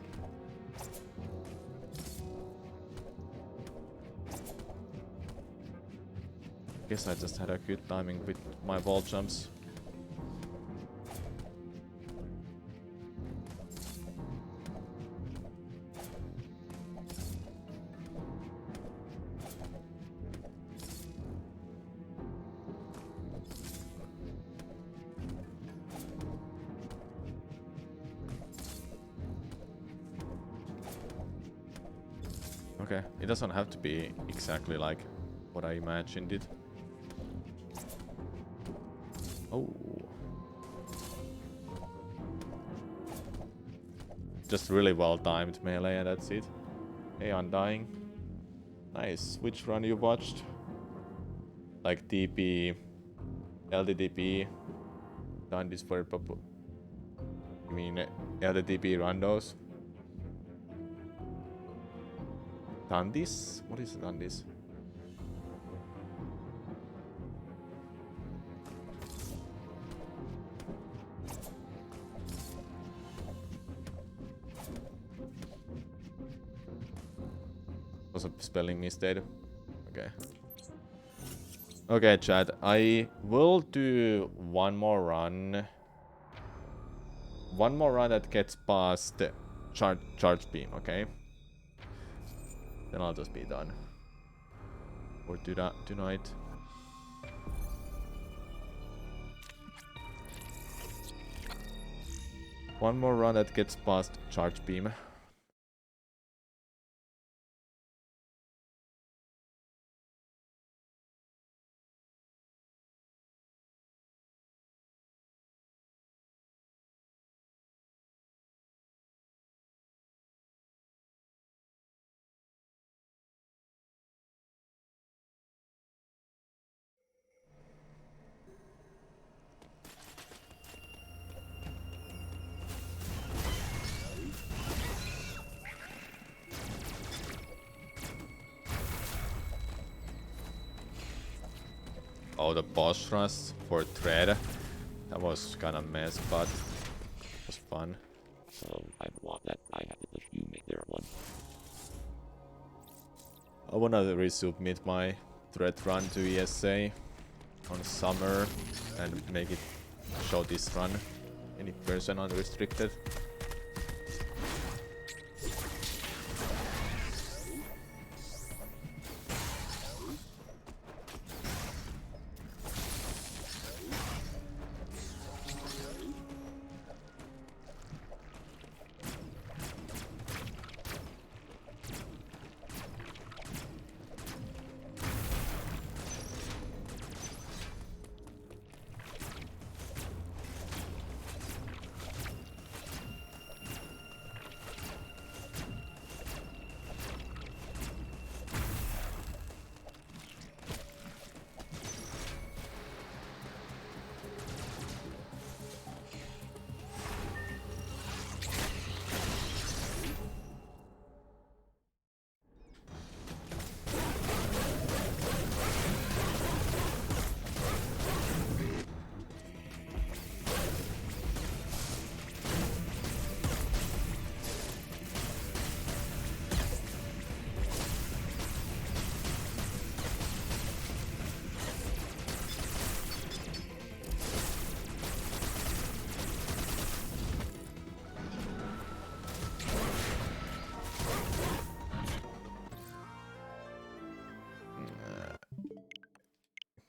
Guess I just had a good timing with my wall jumps. Okay, it doesn't have to be exactly like what I imagined it. Oh. Just really well timed melee and that's it. Hey, Undying. Nice. Which run you watched? Like TP, LDDP. Done this for Papu. You mean LDDP randos? Dandis? What is Dandis? Was a spelling mistake. Okay. Okay, chat. I will do one more run. One more run that gets past charge beam, okay? Then I'll just be done. Or do that tonight. One more run that gets past charge beam. Oh, the boss rush for Dread. That was kind of mess, but it was fun. So I want that I have the you make their one. I wanna resubmit my threat run to ESA on summer and make it show this run any person unrestricted.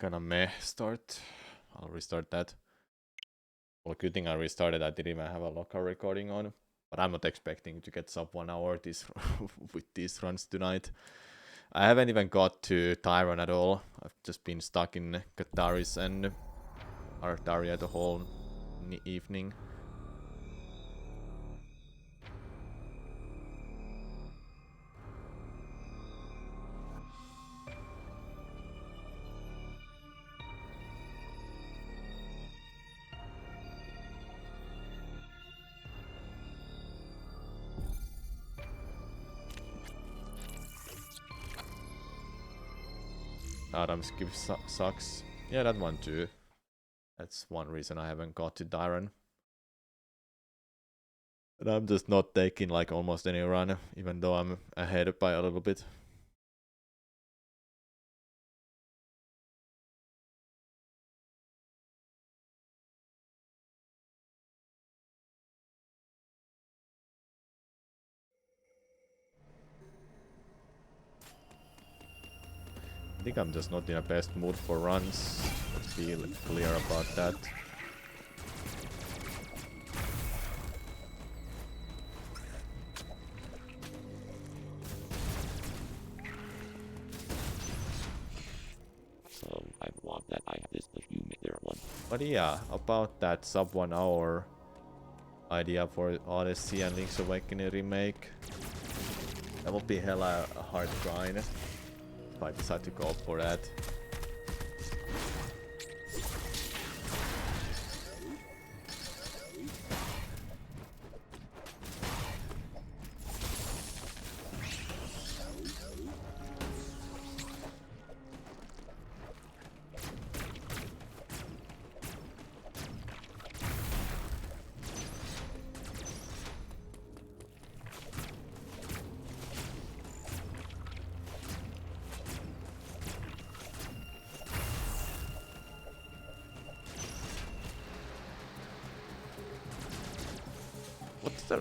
Kinda meh start. I'll restart that. Well, good thing I restarted. I didn't even have a local recording on. But I'm not expecting to get sub 1 hour this with these runs tonight. I haven't even got to Tyron at all. I've just been stuck in Kataris and Artaria the whole evening. Adam's gift sucks. Yeah, that one too. That's one reason I haven't got to Dyron. And I'm just not taking like almost any run, even though I'm ahead by a little bit. I think I'm just not in the best mood for runs. Let's be clear about that. So I want that I have this you make their one. But yeah, about that sub 1 hour idea for Odyssey and Link's Awakening remake. That will be hella a hard grind if I decide to go for that.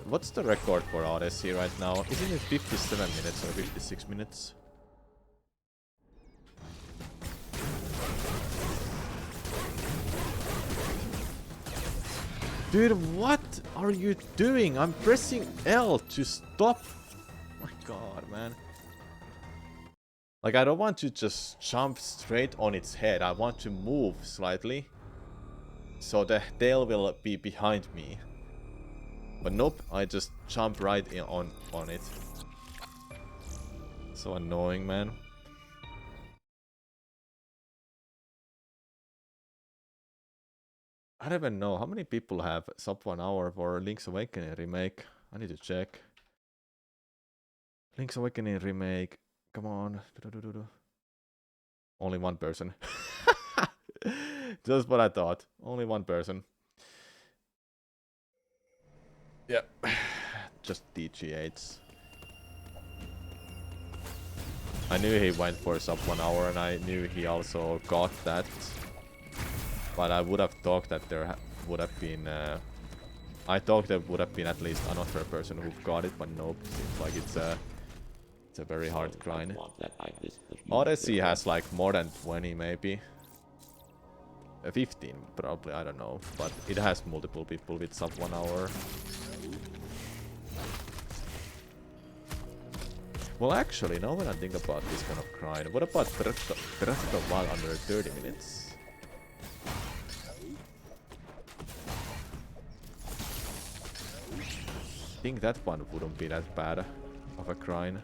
What's the record for Odyssey right now? Isn't it 57 minutes or 56 minutes? Dude, what are you doing? I'm pressing L to stop. Oh my god, man. Like, I don't want to just jump straight on its head. I want to move slightly, so the tail will be behind me. But nope, I just jump right in on it. So annoying, man. I don't even know how many people have sub 1 hour for Link's Awakening remake. I need to check. Link's Awakening remake. Come on. Only one person. Just what I thought. Only one person. Yep. Just DGH. I knew he went for sub 1 hour and I knew he also got that. But I would have thought that there would have been... I thought there would have been at least another person who got it, but nope. Seems like it's a very hard grind. Odyssey has like more than 20 maybe. 15 probably, I don't know. But it has multiple people with sub 1 hour. Well, actually, now when I think about this kind of grind, what about Breath of the Wild under 30 minutes? I think that one wouldn't be that bad of a grind.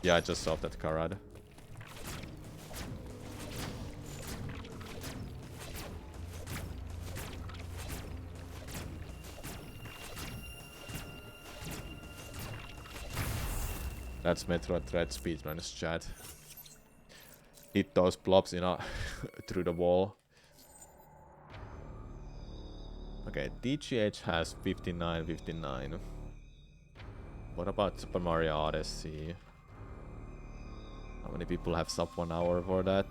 Yeah, I just saw that Karad. That's Metroid Dread speedrunners chat. Hit those blobs in a through the wall. Okay, DGH has 59. What about Super Mario Odyssey? How many people have sub 1 hour for that?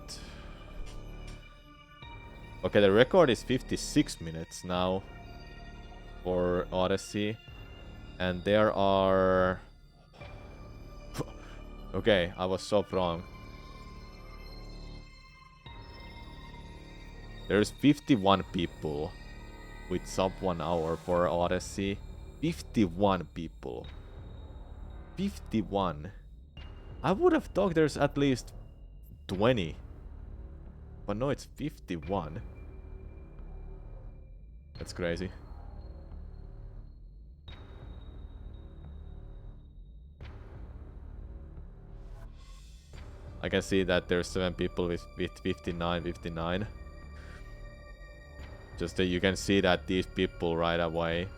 Okay, the record is 56 minutes now for Odyssey. And there are... Okay, I was so wrong. There's 51 people with sub 1 hour for Odyssey. 51 people. 51. I would have thought there's at least 20. But no, it's 51. That's crazy. I can see that there's 7 people with 59. Just that you can see that these people right away.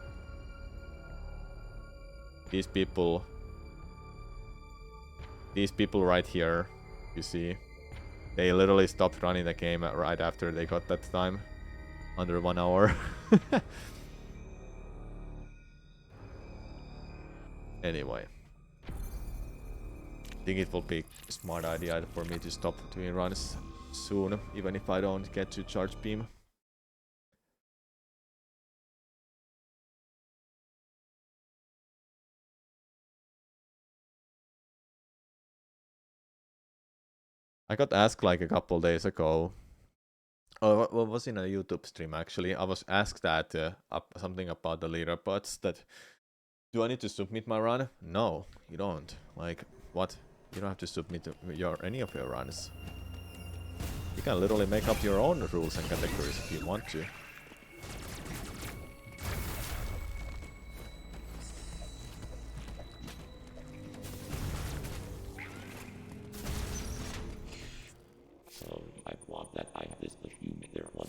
These people right here, you see. They literally stopped running the game right after they got that time. Under 1 hour. Anyway. I think it will be a smart idea for me to stop doing runs soon, even if I don't get to charge beam. I got asked like a couple days ago. Oh, it was in a YouTube stream actually. I was asked that something about the leaderboards. That do I need to submit my run? No, you don't. Like what? You don't have to submit any of your runs. You can literally make up your own rules and categories if you want to. I want that I have this there one.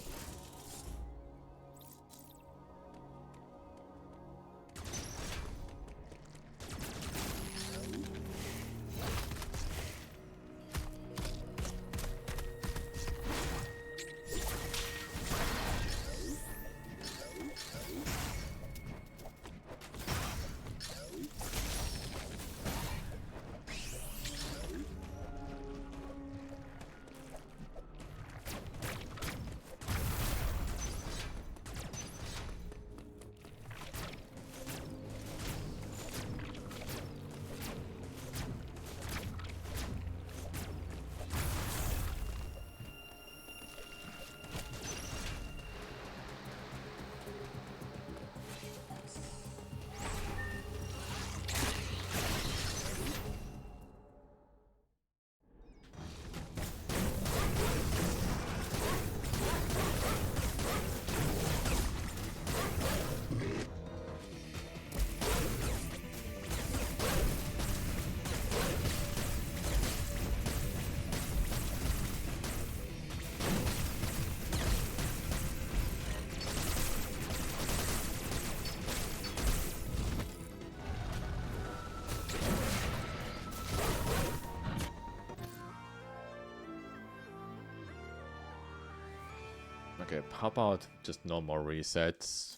Okay, how about just no more resets?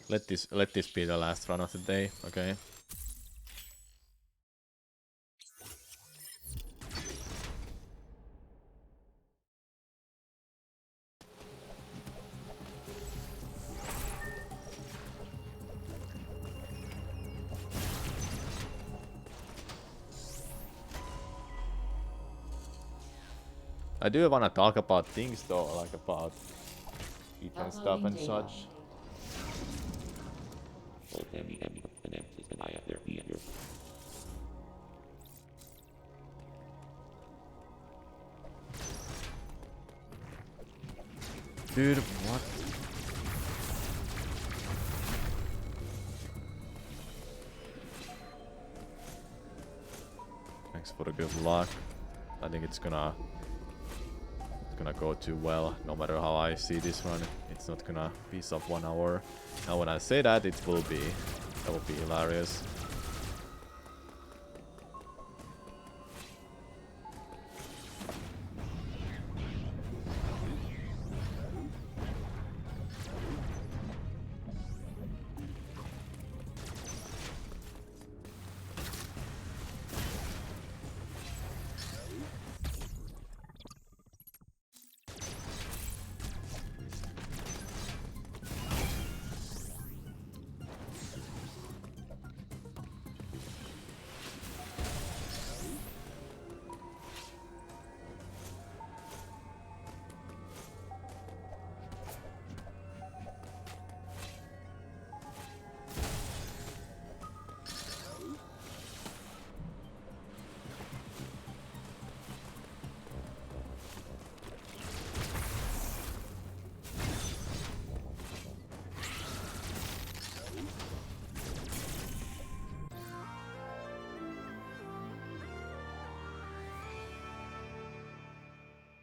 Let this be the last run of the day, okay? I do want to talk about things though, like about and stuff and such. Well, Tammy, the Nemesis and I have their behavior. Dude, what? Thanks for the good luck. I think it's gonna go too well, no matter how I see this run. It's not gonna be sub 1 hour. Now when I say that, it will be. That will be hilarious.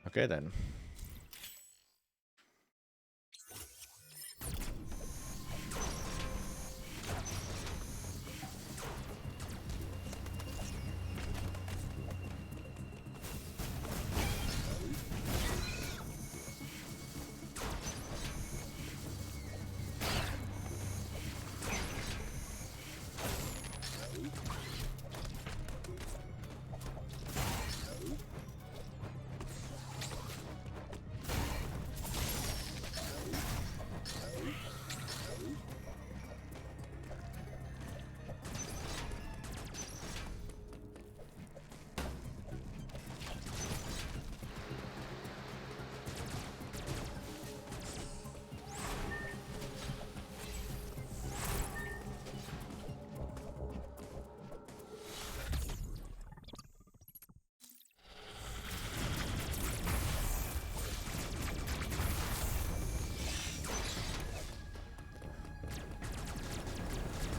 Okay then.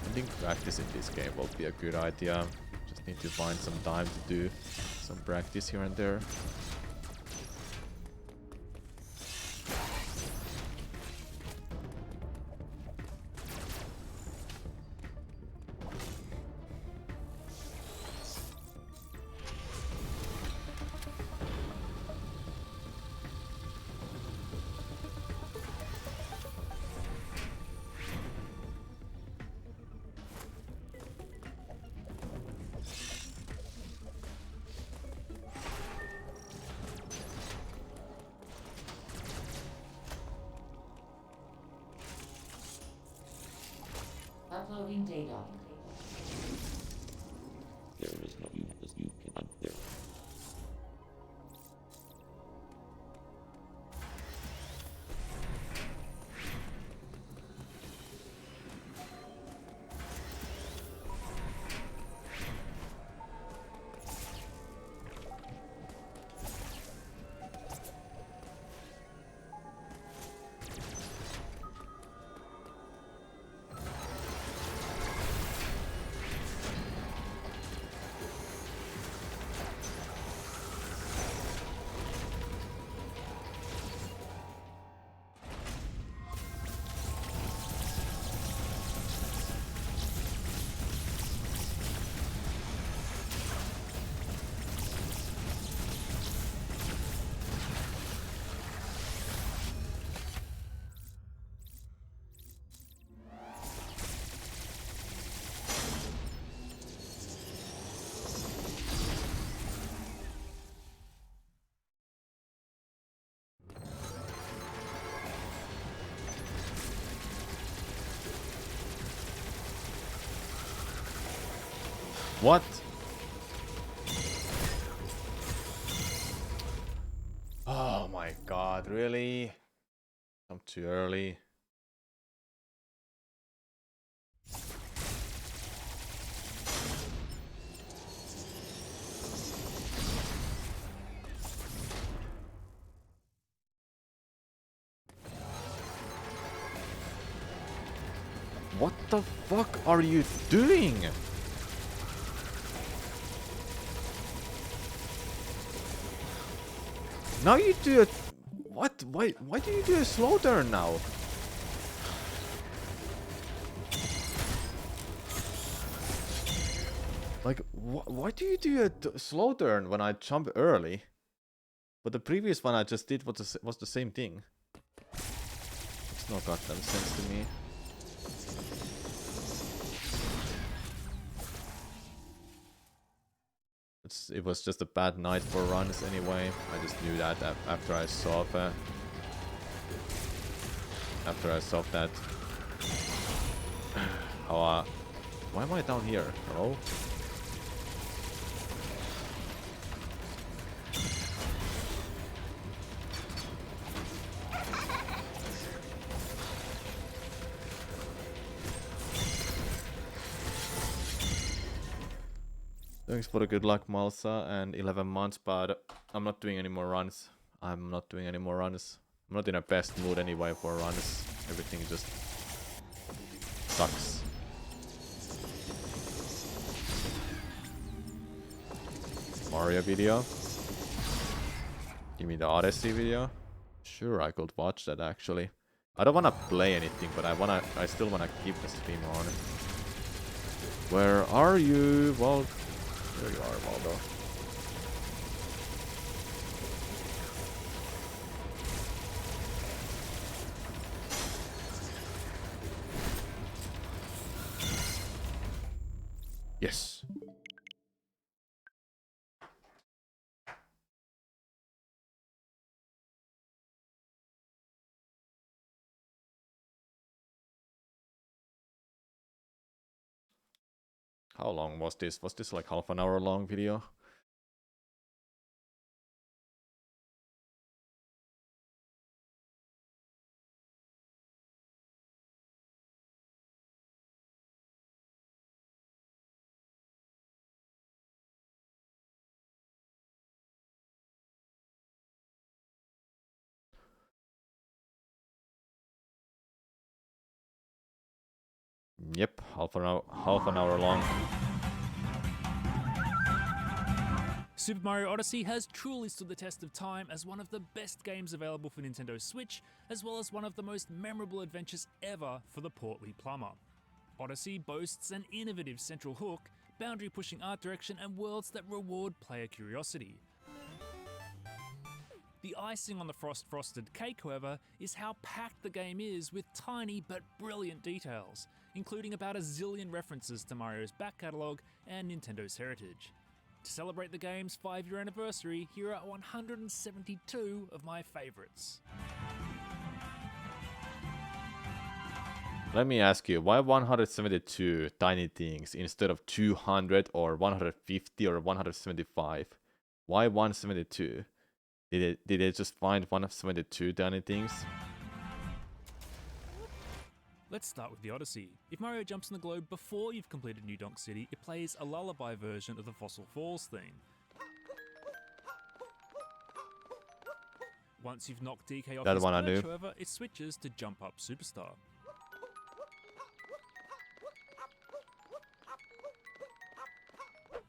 I think practice in this game will be a good idea. Just need to find some time to do some practice here and there. Uploading data. There is no you as you can hunt there. What? Oh my god, really? I'm too early. What the fuck are you doing? Now you do a... What? Why do you do a slow turn now? Like, why do you do a slow turn when I jump early? But the previous one I just did was the same thing. It's no goddamn sense to me. It was just a bad night for runs anyway. I just knew that after I saw that. After I saw that. Oh, why am I down here? Hello? Thanks for the good luck, Malsa, and 11 months, but I'm not doing any more runs. I'm not doing any more runs. I'm not in a best mood anyway for runs. Everything just sucks. Mario video? Give me the Odyssey video? Sure, I could watch that actually. I don't wanna play anything, but I still wanna keep the stream on. Where are you? Well, there you are, Waldo. Yes. How long was this? Was this like half an hour long video? Yep, half an hour long. Super Mario Odyssey has truly stood the test of time as one of the best games available for Nintendo Switch, as well as one of the most memorable adventures ever for the portly plumber. Odyssey boasts an innovative central hook, boundary-pushing art direction, and worlds that reward player curiosity. The icing on the frosted cake, however, is how packed the game is with tiny but brilliant details, including about a zillion references to Mario's back catalogue and Nintendo's heritage. To celebrate the game's 5-year anniversary, here are 172 of my favourites. Let me ask you, why 172 tiny things instead of 200 or 150 or 175? Why 172? Did they just find 172 tiny things? Let's start with the Odyssey. If Mario jumps in the globe before you've completed New Donk City, it plays a lullaby version of the Fossil Falls theme. Once you've knocked DK off That his one I perch, knew. however, it switches to Jump Up Superstar.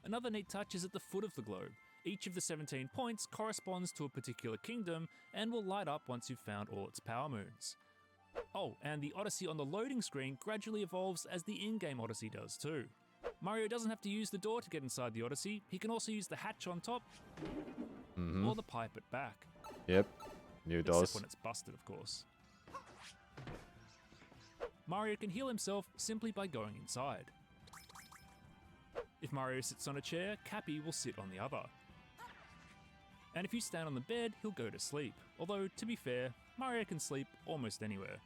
Another neat touch is at the foot of the globe. Each of the 17 points corresponds to a particular kingdom and will light up once you've found all its power moons. Oh, and the Odyssey on the loading screen gradually evolves as the in-game Odyssey does too. Mario doesn't have to use the door to get inside the Odyssey, he can also use the hatch on top, or the pipe at back. Yep, new Except doors. when it's busted, of course. Mario can heal himself simply by going inside. If Mario sits on a chair, Cappy will sit on the other. And if you stand on the bed, he'll go to sleep. Although, to be fair, Mario can sleep almost anywhere.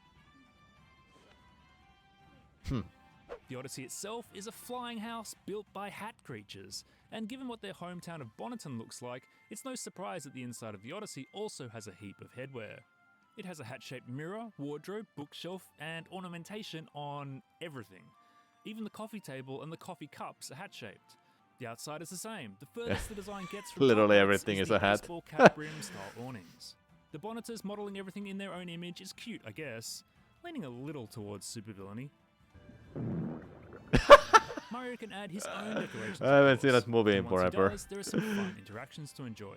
The Odyssey itself is a flying house built by hat creatures, and given what their hometown of Bonneton looks like, it's no surprise that the inside of the Odyssey also has a heap of headwear. It has a hat-shaped mirror, wardrobe, bookshelf, and ornamentation on everything. Even the coffee table and the coffee cups are hat-shaped. The outside is the same. The furthest the design gets from Literally top hats everything is the a hat. baseball cap brim style awnings. The Bonneters modelling everything in their own image is cute, I guess, leaning a little towards supervillainy. Mario can add his own decorations. I haven't seen of course, that movie and in once he forever. does, there are some fun interactions to enjoy.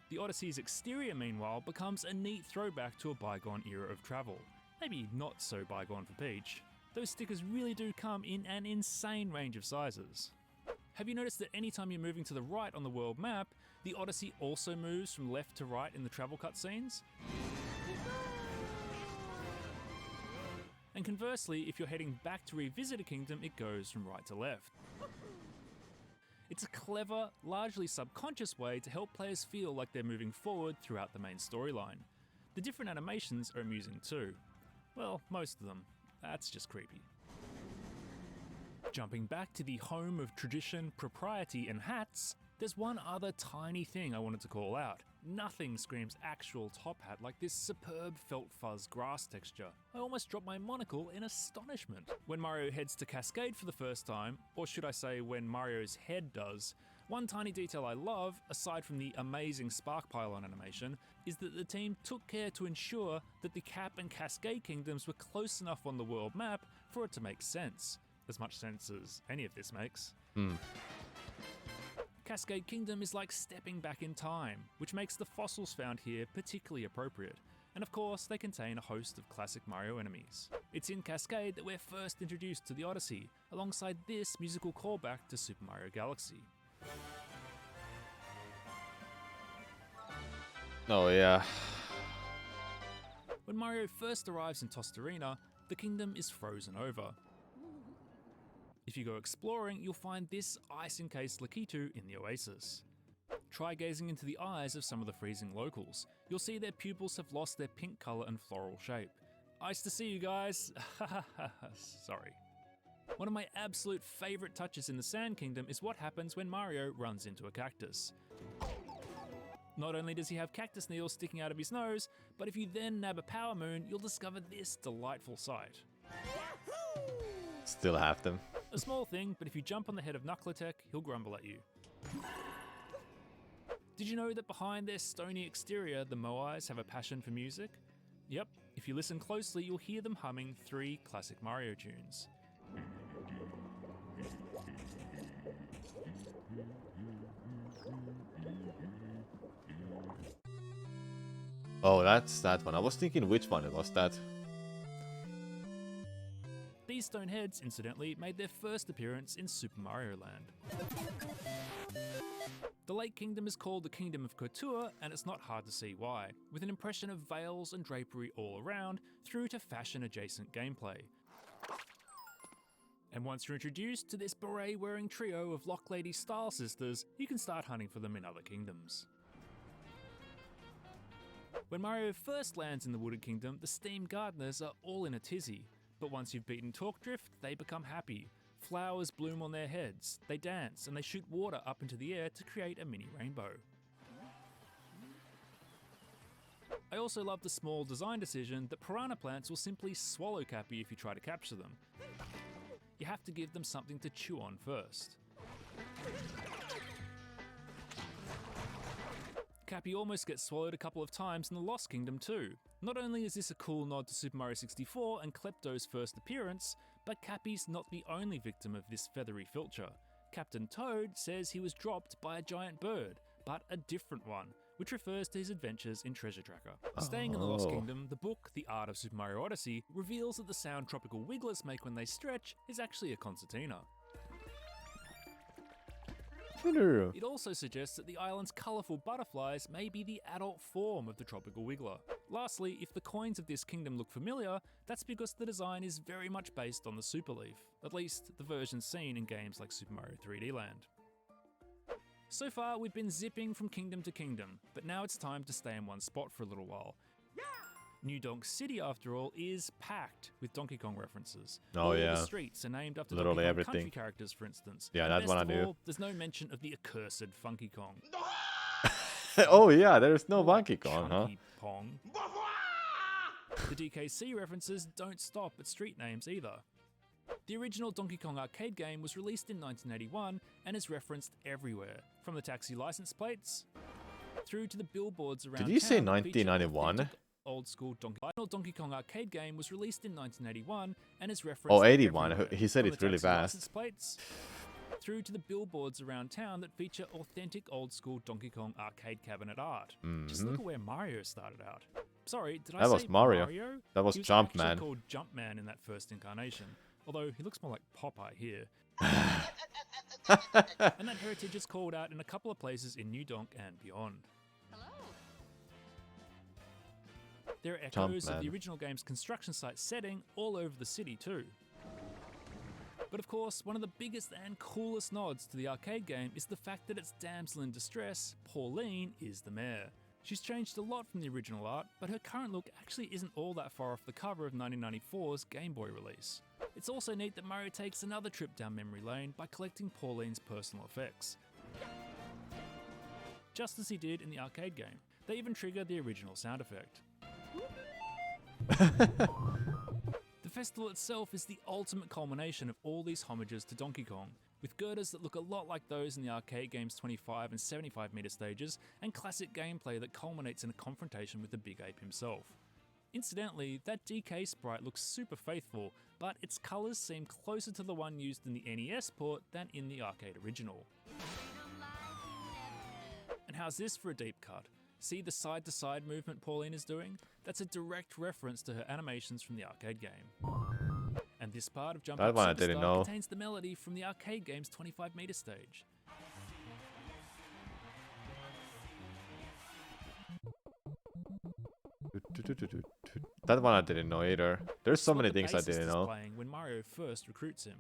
The Odyssey's exterior, meanwhile, becomes a neat throwback to a bygone era of travel. Maybe not so bygone for Peach. Those stickers really do come in an insane range of sizes. Have you noticed that anytime you're moving to the right on the world map, the Odyssey also moves from left to right in the travel cutscenes? And conversely, if you're heading back to revisit a kingdom, it goes from right to left. It's a clever, largely subconscious way to help players feel like they're moving forward throughout the main storyline. The different animations are amusing too. Well, most of them. That's just creepy. Jumping back to the home of tradition, propriety, and hats, there's one other tiny thing I wanted to call out. Nothing screams actual top hat like this superb felt fuzz grass texture. I almost dropped my monocle in astonishment. When Mario heads to Cascade for the first time, or should I say when Mario's head does, one tiny detail I love, aside from the amazing spark pylon animation, is that the team took care to ensure that the Cap and Cascade kingdoms were close enough on the world map for it to make sense. As much sense as any of this makes. Cascade Kingdom is like stepping back in time, which makes the fossils found here particularly appropriate. And of course, they contain a host of classic Mario enemies. It's in Cascade that we're first introduced to the Odyssey, alongside this musical callback to Super Mario Galaxy. Oh yeah. When Mario first arrives in Tostarena, the kingdom is frozen over. If you go exploring, you'll find this ice-encased Lakitu in the oasis. Try gazing into the eyes of some of the freezing locals. You'll see their pupils have lost their pink colour and floral shape. Nice to see you guys. Sorry. One of my absolute favourite touches in the Sand Kingdom is what happens when Mario runs into a cactus. Not only does he have cactus needles sticking out of his nose, but if you then nab a Power Moon, you'll discover this delightful sight. Still have them. A small thing, but if you jump on the head of Knuckletech, he'll grumble at you. Did you know that behind their stony exterior, the Moais have a passion for music? Yep, if you listen closely, you'll hear them humming 3 classic Mario tunes. Oh, that's that one. I was thinking which one it was that. These stone heads, incidentally, made their first appearance in Super Mario Land. The Lake Kingdom is called the Kingdom of Couture, and it's not hard to see why, with an impression of veils and drapery all around, through to fashion-adjacent gameplay. And once you're introduced to this beret-wearing trio of Locklady style sisters, you can start hunting for them in other kingdoms. When Mario first lands in the Wooded Kingdom, the Steam Gardeners are all in a tizzy. But once you've beaten Torque-Drift, they become happy. Flowers bloom on their heads, they dance, and they shoot water up into the air to create a mini rainbow. I also love the small design decision that piranha plants will simply swallow Cappy if you try to capture them. You have to give them something to chew on first. Cappy almost gets swallowed a couple of times in the Lost Kingdom too. Not only is this a cool nod to Super Mario 64 and Klepto's first appearance, but Cappy's not the only victim of this feathery filcher. Captain Toad says he was dropped by a giant bird, but a different one, which refers to his adventures in Treasure Tracker. Staying in the Lost Kingdom, the book, The Art of Super Mario Odyssey, reveals that the sound tropical wigglers make when they stretch is actually a concertina. It also suggests that the island's colourful butterflies may be the adult form of the tropical wiggler. Lastly, if the coins of this kingdom look familiar, that's because the design is very much based on the Super Leaf, at least the version seen in games like Super Mario 3D Land. So far, we've been zipping from kingdom to kingdom, but now it's time to stay in one spot for a little while. New Donk City, after all, is packed with Donkey Kong references. Oh, All yeah. the streets are named after Literally Donkey Kong everything. country characters, for instance. Yeah, And that best one I of knew. all, there's no mention of the accursed Funky Kong. Oh yeah, there's no Or Donkey Kong, huh? Chunky Pong. The DKC references don't stop at street names either. The original Donkey Kong arcade game was released in 1981 and is referenced everywhere, from the taxi license plates through to the billboards around Did you say town that feature 1991? authentic old school Donkey. The original Donkey Kong arcade game was released in 1981 and is referenced Oh, 81. everywhere, He said from it the really taxi fast. license plates through to the billboards around town that feature authentic old school Donkey Kong arcade cabinet art. Just look at where Mario started out. Sorry, did I That say was Mario. Mario? That was He was Jumpman. actually called Jumpman in that first incarnation, although he looks more like Popeye here. And that heritage is called out in a couple of places in New Donk and beyond. There are echoes of Jumpman. the original game's construction site setting all over the city too. But of course, one of the biggest and coolest nods to the arcade game is the fact that its damsel in distress, Pauline, is the mayor. She's changed a lot from the original art, but her current look actually isn't all that far off the cover of 1994's Game Boy release. It's also neat that Mario takes another trip down memory lane by collecting Pauline's personal effects, just as he did in the arcade game. They even trigger the original sound effect. The festival itself is the ultimate culmination of all these homages to Donkey Kong, with girders that look a lot like those in the arcade game's 25 and 75 meter stages, and classic gameplay that culminates in a confrontation with the Big Ape himself. Incidentally, that DK sprite looks super faithful, but its colours seem closer to the one used in the NES port than in the arcade original. And how's this for a deep cut? See the side-to-side movement Pauline is doing? That's a direct reference to her animations from the arcade game. And this part of Jump That Up one I didn't Superstar know. contains the melody from the arcade game's 25 meter stage. That one I didn't know either. There's so It's what many the things I bassist didn't is know. playing when Mario first recruits him.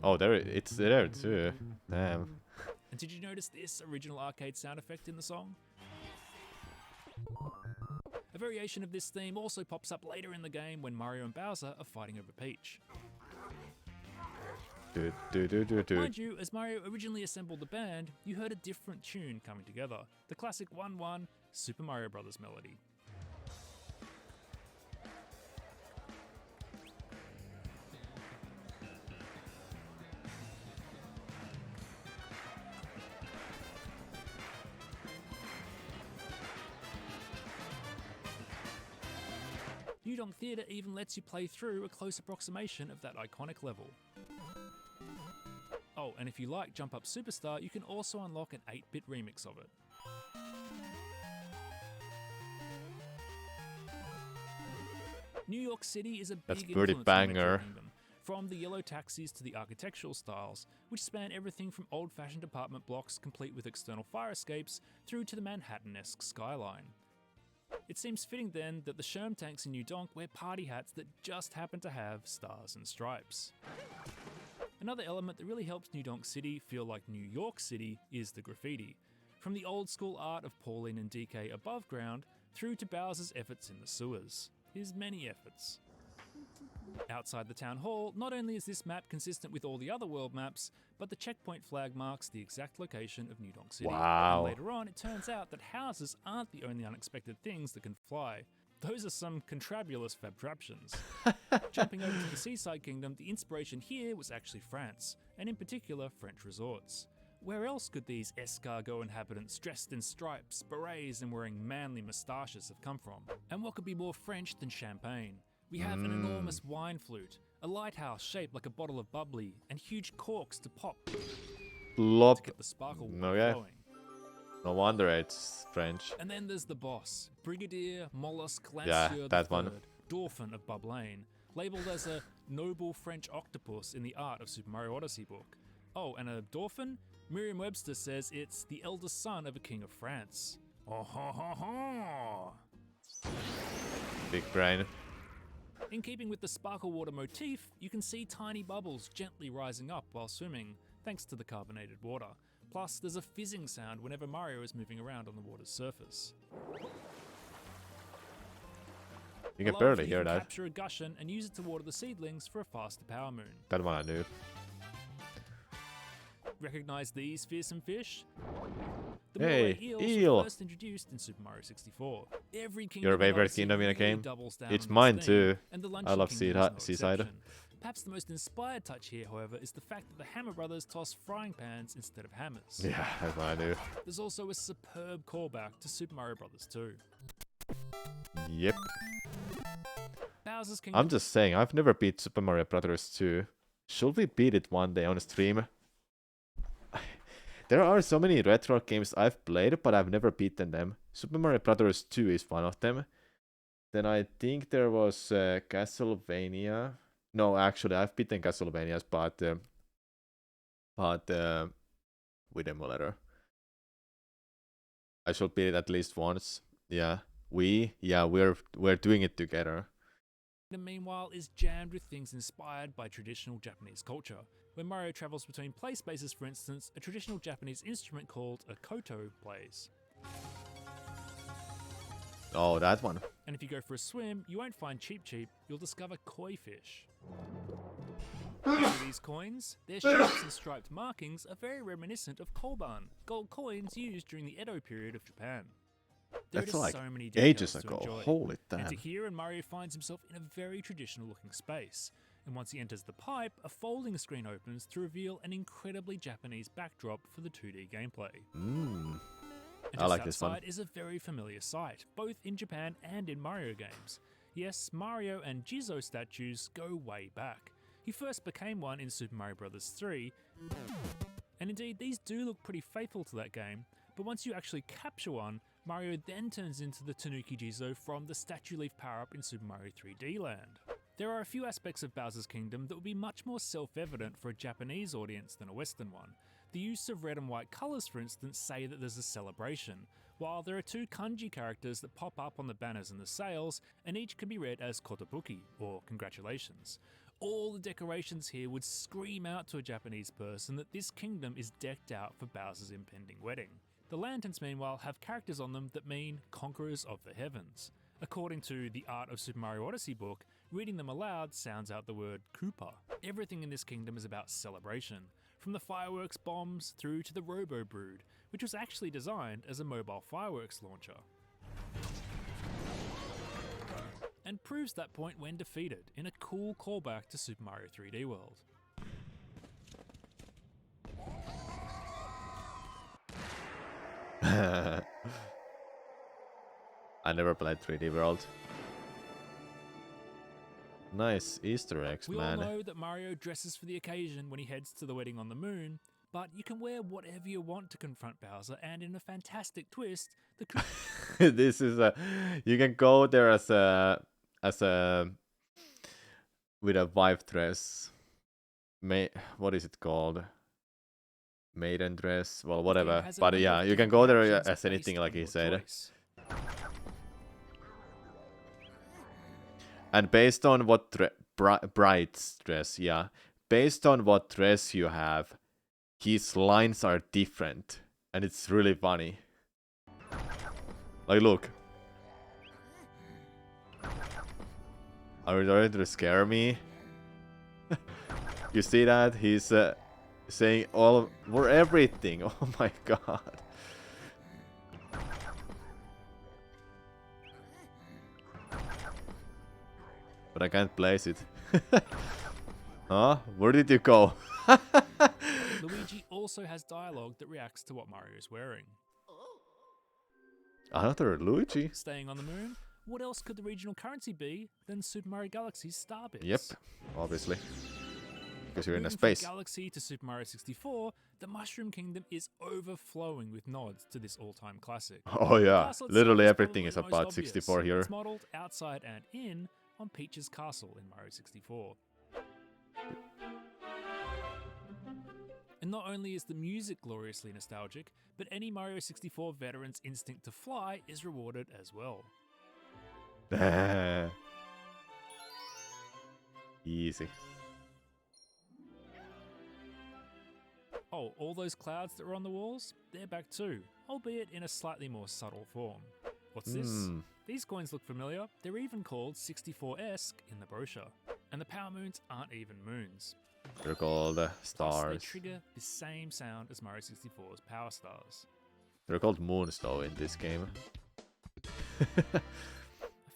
Oh, it's there too. Damn. And did you notice this original arcade sound effect in the song? A variation of this theme also pops up later in the game when Mario and Bowser are fighting over Peach. Mind you, as Mario originally assembled the band, you heard a different tune coming together, the classic 1-1 Super Mario Bros. Melody. New Donk Theatre even lets you play through a close approximation of that iconic level. Oh, and if you like Jump Up Superstar, you can also unlock an 8-bit remix of it. New York City is a That's big pretty influence on the Metro banger. Kingdom, from the yellow taxis to the architectural styles, which span everything from old-fashioned apartment blocks complete with external fire escapes through to the Manhattan-esque skyline. It seems fitting then that the Sherm tanks in New Donk wear party hats that just happen to have stars and stripes. Another element that really helps New Donk City feel like New York City is the graffiti. From the old school art of Pauline and DK above ground, through to Bowser's efforts in the sewers. His many efforts. Outside the town hall, not only is this map consistent with all the other world maps, but the checkpoint flag marks the exact location of New Donk City. Wow. And later on, it turns out that houses aren't the only unexpected things that can fly. Those are some contrabulous fabtraptions. Jumping over to the Seaside Kingdom, the inspiration here was actually France, and in particular French resorts. Where else could these escargot inhabitants dressed in stripes, berets, and wearing manly moustaches have come from? And what could be more French than champagne? We have an enormous wine flute, a lighthouse shaped like a bottle of bubbly, and huge corks to pop to Plop. get the sparkle water Okay. flowing. No wonder it's French. And then there's the boss, Brigadier Mollusk Yeah, Lancier that III, one. Dauphin of Bublane, labelled as a noble French octopus in the Art of Super Mario Odyssey book. Oh, and a Dauphin? Merriam-Webster says it's the eldest son of a king of France. Oh ho ho ho! Big brain. In keeping with the sparkle water motif, you can see tiny bubbles gently rising up while swimming, thanks to the carbonated water. Plus, there's a fizzing sound whenever Mario is moving around on the water's surface. You can Aloft, barely you hear can that. capture a Gushen and use it to water the seedlings for a faster power moon. That one I knew. Recognize these fearsome fish? The Hey, moray eels eel. were first introduced in Super Mario 64. Every kingdom Your in favorite Odyssey kingdom in a really game? doubles down It's on mine this theme, too. and the I Luncheon love Kingdom is no Seaside. exception. Perhaps the most inspired touch here, however, is the fact that the Hammer Brothers toss frying pans instead of hammers. Yeah, that's what I knew. There's also a superb callback to Super Mario Bros. 2. Yep. Bowser's Kingdom. I'm just saying, I've never beat Super Mario Brothers 2. Should we beat it one day on stream? There are so many retro games I've played, but I've never beaten them. Super Mario Brothers 2 is one of them. Then I think there was Castlevania. No, actually, I've beaten Castlevanias, but with emulator. I should beat it at least once. Yeah, we're doing it together. Meanwhile, is jammed with things inspired by traditional Japanese culture. When Mario travels between play spaces, for instance, a traditional Japanese instrument called a koto plays. Oh, that one. And if you go for a swim, you won't find Cheep Cheep, you'll discover koi fish. These coins, their shapes and striped markings are very reminiscent of koban, gold coins used during the Edo period of Japan. There are That's just like so many ages details to ago. enjoy. Holy And damn. to here, and Mario finds himself in a very traditional looking space. And once he enters the pipe, a folding screen opens to reveal an incredibly Japanese backdrop for the 2D gameplay. Mm. And I just like this one. outside is a very familiar sight, both in Japan and in Mario games. Yes, Mario and Jizo statues go way back. He first became one in Super Mario Bros. 3, and indeed these do look pretty faithful to that game, but once you actually capture one, Mario then turns into the Tanuki Jizo from the Statue Leaf power-up in Super Mario 3D Land. There are a few aspects of Bowser's Kingdom that would be much more self-evident for a Japanese audience than a Western one. The use of red and white colours, for instance, say that there's a celebration, while there are two kanji characters that pop up on the banners and the sails, and each can be read as kotobuki, or congratulations. All the decorations here would scream out to a Japanese person that this kingdom is decked out for Bowser's impending wedding. The lanterns, meanwhile, have characters on them that mean conquerors of the heavens. According to the Art of Super Mario Odyssey book, reading them aloud sounds out the word Koopa. Everything in this kingdom is about celebration, from the fireworks bombs through to the Robo Brood, which was actually designed as a mobile fireworks launcher. And proves that point when defeated in a cool callback to Super Mario 3D World. I never played 3D World. Nice Easter eggs, We man. all know that Mario dresses for the occasion when he heads to the wedding on the moon, but you can wear whatever you want to confront Bowser, and in a fantastic twist, the This is a. You can go there as a with a wife dress. What is it called? Maiden dress. Well, whatever. has a But number yeah, of you can different go there reactions as anything, based like on he your said. choice. And based on what bride's dress, yeah, based on what dress you have, his lines are different, and it's really funny. Like, look. Are you trying to scare me? You see that? He's saying for everything. Oh my god. But I can't place it. Huh? Where did you go? Luigi also has dialogue that reacts to what Mario is wearing. Another Luigi? Staying on the moon, what else could the regional currency be than Super Mario Galaxy's Star Bits? Yep, obviously. Because you're in a Moving space. From Galaxy to Super Mario 64, the Mushroom Kingdom is overflowing with nods to this all-time classic. Oh The yeah, castle itself literally is everything probably is the most about obvious. 64 here. It's modelled outside and in on Peach's castle in Mario 64. And not only is the music gloriously nostalgic, but any Mario 64 veteran's instinct to fly is rewarded as well. Easy. Oh, all those clouds that were on the walls? They're back too, albeit in a slightly more subtle form. What's this? These coins look familiar, they're even called 64-esque in the brochure. And the power moons aren't even moons. They're called Plus, they stars. trigger the same sound as Mario 64's power stars. They're called moons though in this game. I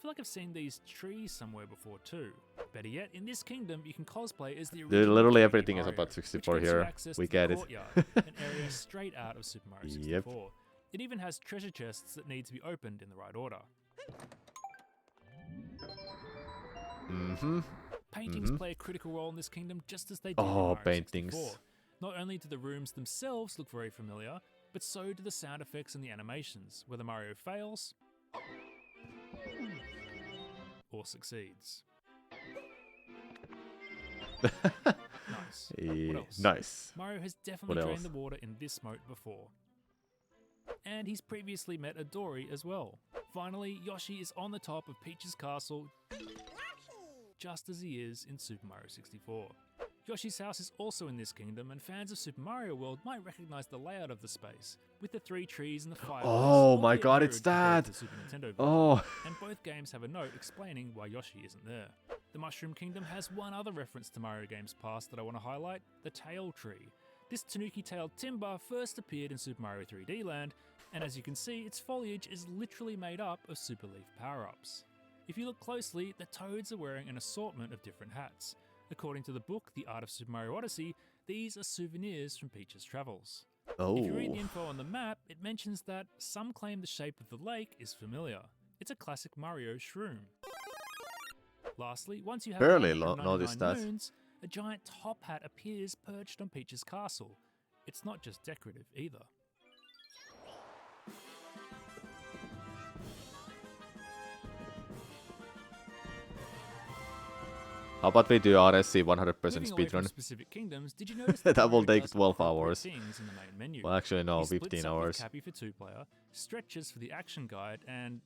feel like I've seen these trees somewhere before too. Better yet, in this kingdom, you can cosplay as the original Literally 3D everything is Mario, about which 64 gives you here. access We to get the it. courtyard, an area straight out of Super Mario 64. Yep. It even has treasure chests that need to be opened in the right order. Mm-hmm. Paintings play a critical role in this kingdom just as they did in Oh, Mario paintings. 64. Not only do the rooms themselves look very familiar, but so do the sound effects and the animations, whether Mario fails or succeeds. Nice. What else? Nice. Mario has definitely What drained else? the water in this moat before. And he's previously met a Dory as well. Finally, Yoshi is on the top of Peach's castle, just as he is in Super Mario 64. Yoshi's house is also in this kingdom, and fans of Super Mario World might recognize the layout of the space, with the 3 trees and the fireplace. Oh my albeit god, mirrored it's compared to that! the Super Nintendo version. Oh, And both games have a note explaining why Yoshi isn't there. The Mushroom Kingdom has one other reference to Mario games past that I want to highlight, the Tail Tree. This tanuki-tailed timber first appeared in Super Mario 3D Land, and as you can see, its foliage is literally made up of Super Leaf power-ups. If you look closely, the Toads are wearing an assortment of different hats. According to the book, The Art of Super Mario Odyssey, these are souvenirs from Peach's travels. oh. If you read the info on the map, it mentions that some claim the shape of the lake is familiar. It's a classic Mario shroom. Lastly, once you have Barely 199 noticed that. moons, a giant top hat appears perched on Peach's castle. It's not just decorative either. How about we do RSC 100% Moving away from speedrun? specific kingdoms, did you notice That will Mario take does 12 appropriate hours. things in the main menu? Well, actually, no, He splits 15 up with hours. Cappy for 2-player, stretches for the action guide, and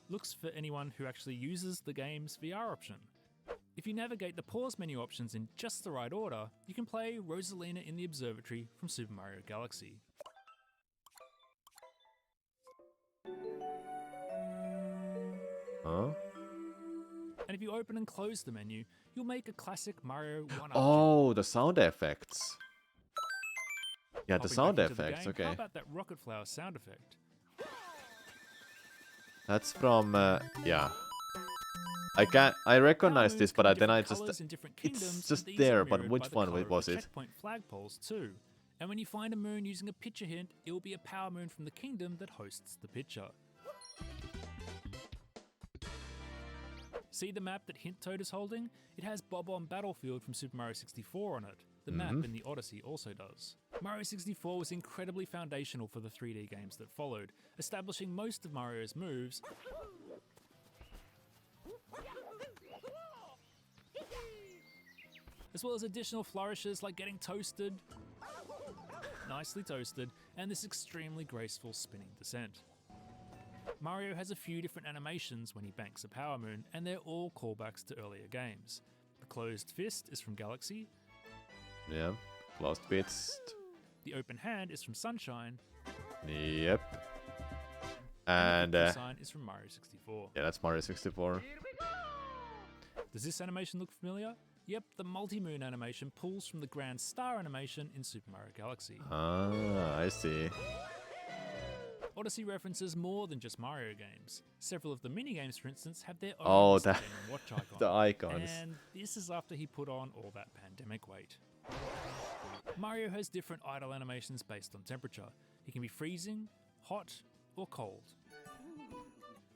looks for anyone who actually uses the game's VR option. If you navigate the pause menu options in just the right order, you can play Rosalina in the Observatory from Super Mario Galaxy. Huh? And if you open and close the menu, you'll make a classic Mario 1-up. Oh, the sound effects. Yeah, the Hopping sound back into the effects, game, okay. How about that Rocket Flower sound effect? That's from, yeah. I recognize Power this, moons but come in then I different just, colours in different it's kingdoms, just and these are there, but mirrored which by the one colour of was the it? checkpoint flagpoles too. And when you find a moon using a picture hint, it will be a power moon from the kingdom that hosts the picture. See the map that Hint Toad is holding? It has Bob-omb Battlefield from Super Mario 64 on it. The map in the Odyssey also does. Mario 64 was incredibly foundational for the 3D games that followed, establishing most of Mario's moves as well as additional flourishes like getting toasted, nicely toasted, and this extremely graceful spinning descent. Mario has a few different animations when he banks a power moon, and they're all callbacks to earlier games. The closed fist is from Galaxy, Yeah, closed bits. the open hand is from Sunshine, Yep. and And, the victory sign is from Mario 64. yeah, that's Mario 64. Does this animation look familiar? Yep, the multi-moon animation pulls from the Grand Star animation in Super Mario Galaxy. Ah, I see. Odyssey references more than just Mario games. Several of the minigames, for instance, have their own Oh, Mr. that- Game & Watch icon. The icons. And this is after he put on all that pandemic weight. Mario has different idle animations based on temperature. He can be freezing, hot, or cold.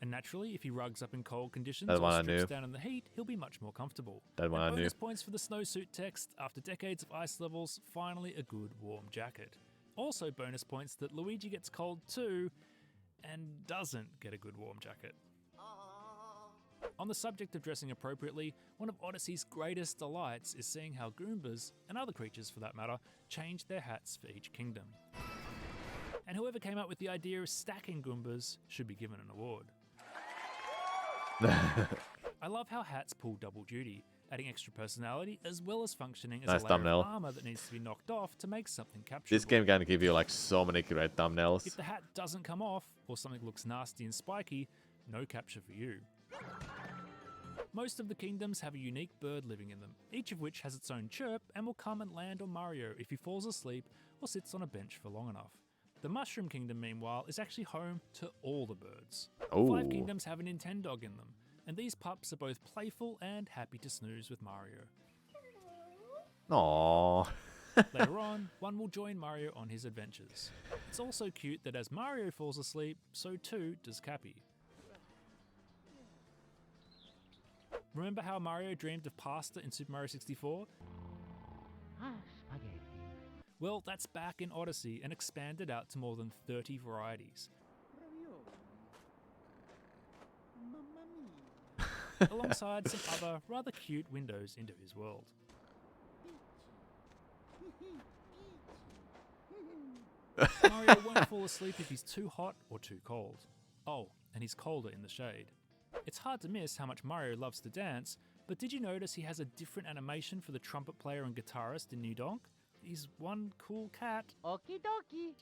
And naturally, if he rugs up in cold conditions That one or I knew. strips down in the heat, he'll be much more comfortable. That one And I knew. bonus points for the snowsuit text. After decades of ice levels, finally a good warm jacket. Also bonus points that Luigi gets cold too, and doesn't get a good warm jacket. On the subject of dressing appropriately, one of Odyssey's greatest delights is seeing how Goombas, and other creatures for that matter, change their hats for each kingdom. And whoever came up with the idea of stacking Goombas should be given an award. I love how hats pull double duty, adding extra personality as well as functioning as Nice a layer thumbnail. of armor that needs to be knocked off to make something capturable. This game can give you like so many great thumbnails. If the hat doesn't come off, or something looks nasty and spiky, no capture for you. Most of the kingdoms have a unique bird living in them, each of which has its own chirp and will come and land on Mario if he falls asleep or sits on a bench for long enough. The Mushroom Kingdom, meanwhile, is actually home to all the birds. Oh. 5 kingdoms have a Nintendog in them, and these pups are both playful and happy to snooze with Mario. Aww. Later on, one will join Mario on his adventures. It's also cute that as Mario falls asleep, so too does Cappy. Remember how Mario dreamed of pasta in Super Mario 64? Well, that's back in Odyssey and expanded out to more than 30 varieties. Alongside some other rather cute windows into his world. Mario won't fall asleep if he's too hot or too cold. Oh, and he's colder in the shade. It's hard to miss how much Mario loves to dance, but did you notice he has a different animation for the trumpet player and guitarist in New Donk? He's one cool cat. Okie dokie.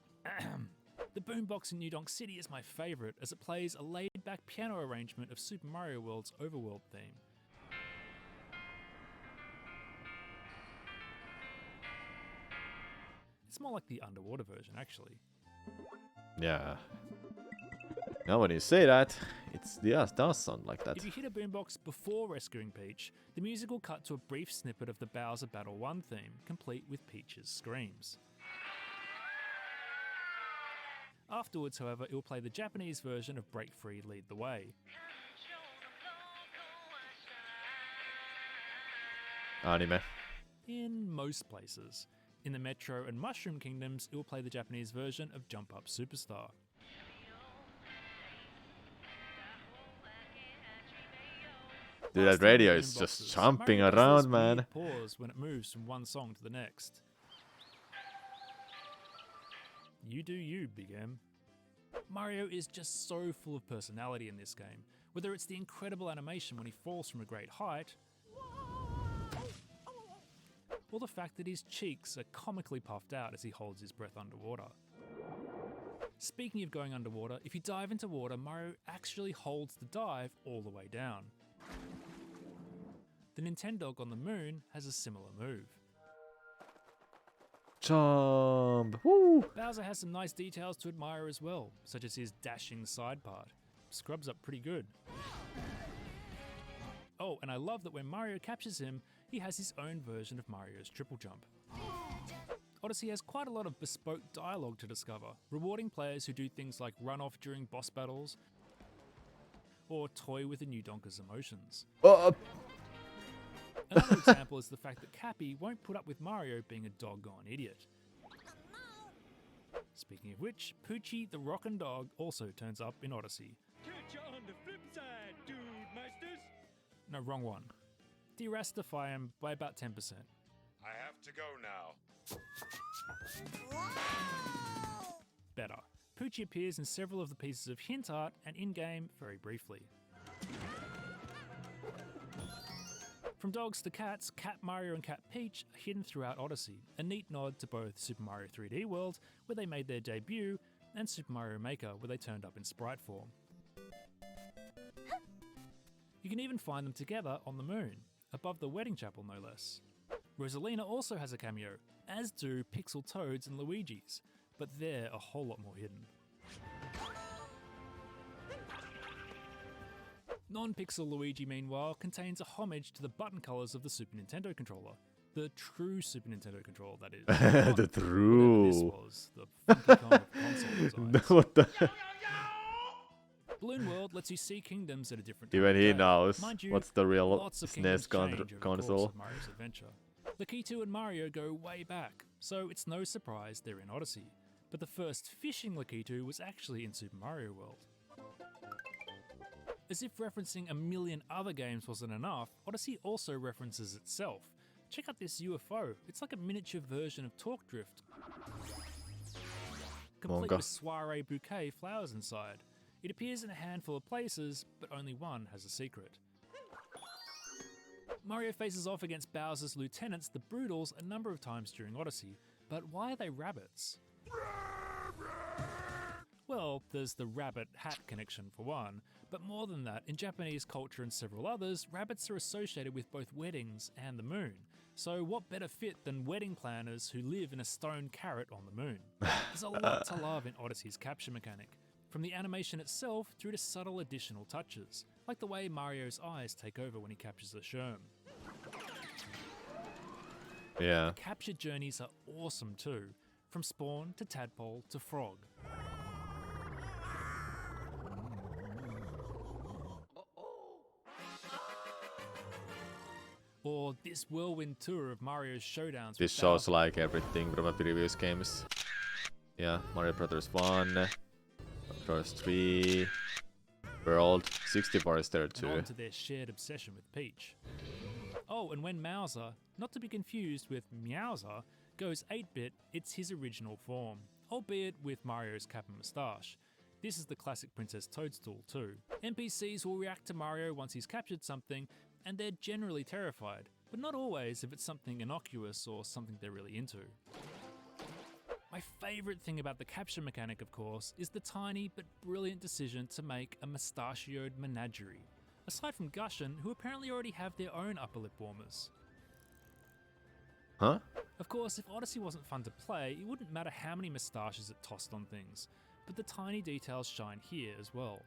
The boombox in New Donk City is my favourite as it plays a laid-back piano arrangement of Super Mario World's overworld theme. It's more like the underwater version, actually. Yeah. Now when you say that, does sound like that. If you hit a boombox before rescuing Peach, the music will cut to a brief snippet of the Bowser Battle 1 theme, complete with Peach's screams. Afterwards, however, it will play the Japanese version of Break Free Lead the Way. Anime. In most places. In the Metro and Mushroom Kingdoms, it will play the Japanese version of Jump Up Superstar. Dude, that radio is just jumping around, man. Pause when it moves from one song to the next. You do you, Big M. Mario is just so full of personality in this game, whether it's the incredible animation when he falls from a great height, or the fact that his cheeks are comically puffed out as he holds his breath underwater. Speaking of going underwater, if you dive into water, Mario actually holds the dive all the way down. The Nintendog on the moon has a similar move. Jump! Woo! Bowser has some nice details to admire as well, such as his dashing side part. Scrubs up pretty good. Oh, and I love that when Mario captures him, he has his own version of Mario's triple jump. Odyssey has quite a lot of bespoke dialogue to discover, rewarding players who do things like run off during boss battles, or toy with the new Donker's emotions. Another example is the fact that Cappy won't put up with Mario being a doggone idiot. Speaking of which, Poochie the Rockin' Dog also turns up in Odyssey. Catch you on the flip side, dude, masters. No, wrong one. De-rastify him by about 10%. I have to go now. Better. Poochie appears in several of the pieces of hint art and in-game very briefly. From dogs to cats, Cat Mario and Cat Peach are hidden throughout Odyssey, a neat nod to both Super Mario 3D World, where they made their debut, and Super Mario Maker, where they turned up in sprite form. You can even find them together on the moon, above the wedding chapel no less. Rosalina also has a cameo, as do Pixel Toads and Luigi's, but they're a whole lot more hidden. Non-Pixel Luigi, meanwhile, contains a homage to the button colours of the Super Nintendo controller. The true Super Nintendo controller, that is. Not The true. whatever this was, the funky kind of console designs. What the? Balloon World lets you see kingdoms at a different Even time of he day. knows Mind you, what's the real lots of kingdoms SNES change over the course console. of Mario's adventure. Lakitu and Mario go way back, so it's no surprise they're in Odyssey. But the first fishing Lakitu was actually in Super Mario World. As if referencing a million other games wasn't enough, Odyssey also references itself. Check out this UFO, it's like a miniature version of Talk Drift. Complete Monka. with soiree bouquet flowers inside. It appears in a handful of places, but only one has a secret. Mario faces off against Bowser's lieutenants, the Broodals, a number of times during Odyssey, but why are they rabbits? Well, there's the rabbit hat connection for one, but more than that, in Japanese culture and several others, rabbits are associated with both weddings and the moon. So what better fit than wedding planners who live in a stone carrot on the moon? There's a lot to love in Odyssey's capture mechanic, from the animation itself through to subtle additional touches, like the way Mario's eyes take over when he captures a Sherm. Yeah. Capture journeys are awesome too, from spawn to tadpole to frog. Or this whirlwind tour of Mario's showdowns. This with shows Bowser. like everything from the previous games. Yeah, Mario Brothers 1, Mario Bros 3, World 64 is there And too. on to their shared obsession with Peach. Oh, and when Mauser, not to be confused with Meowser, goes 8-bit, it's his original form, albeit with Mario's cap and moustache. This is the classic Princess Toadstool too. NPCs will react to Mario once he's captured something, and they're generally terrified, but not always if it's something innocuous or something they're really into. My favourite thing about the capture mechanic, of course, is the tiny but brilliant decision to make a mustachioed menagerie. Aside from Gushin, who apparently already have their own upper lip warmers. Huh? Of course, if Odyssey wasn't fun to play, it wouldn't matter how many moustaches it tossed on things, but the tiny details shine here as well.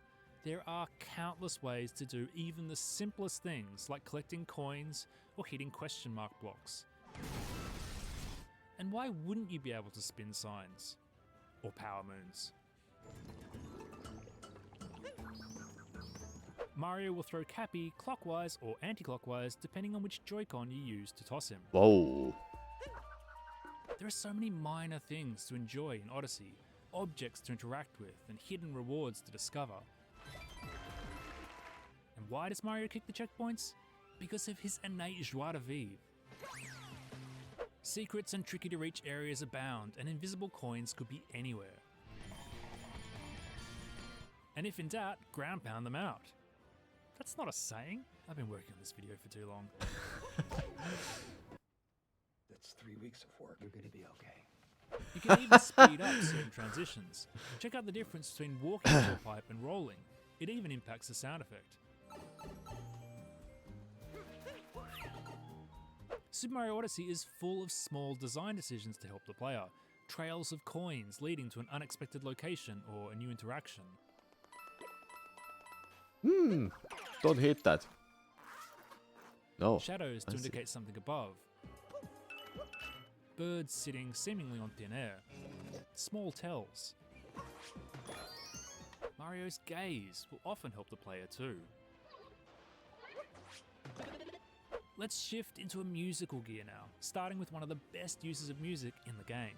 There are countless ways to do even the simplest things, like collecting coins or hitting question mark blocks. And why wouldn't you be able to spin signs? Or power moons? Mario will throw Cappy clockwise or anti-clockwise depending on which Joy-Con you use to toss him. Whoa. There are so many minor things to enjoy in Odyssey, objects to interact with, and hidden rewards to discover. And why does Mario kick the checkpoints? Because of his innate joie de vivre. Secrets and tricky to reach areas abound, and invisible coins could be anywhere. And if in doubt, ground pound them out. That's not a saying. I've been working on this video for too long. That's 3 weeks of work. You're gonna be okay. You can even speed up certain transitions. Check out the difference between walking to a pipe and rolling. It even impacts the sound effect. Super Mario Odyssey is full of small design decisions to help the player. Trails of coins leading to an unexpected location or a new interaction. Don't hit that. No. Shadows to I see. indicate something above. Birds sitting seemingly on thin air. Small tells. Mario's gaze will often help the player too. Let's shift into a musical gear now, starting with one of the best uses of music in the game.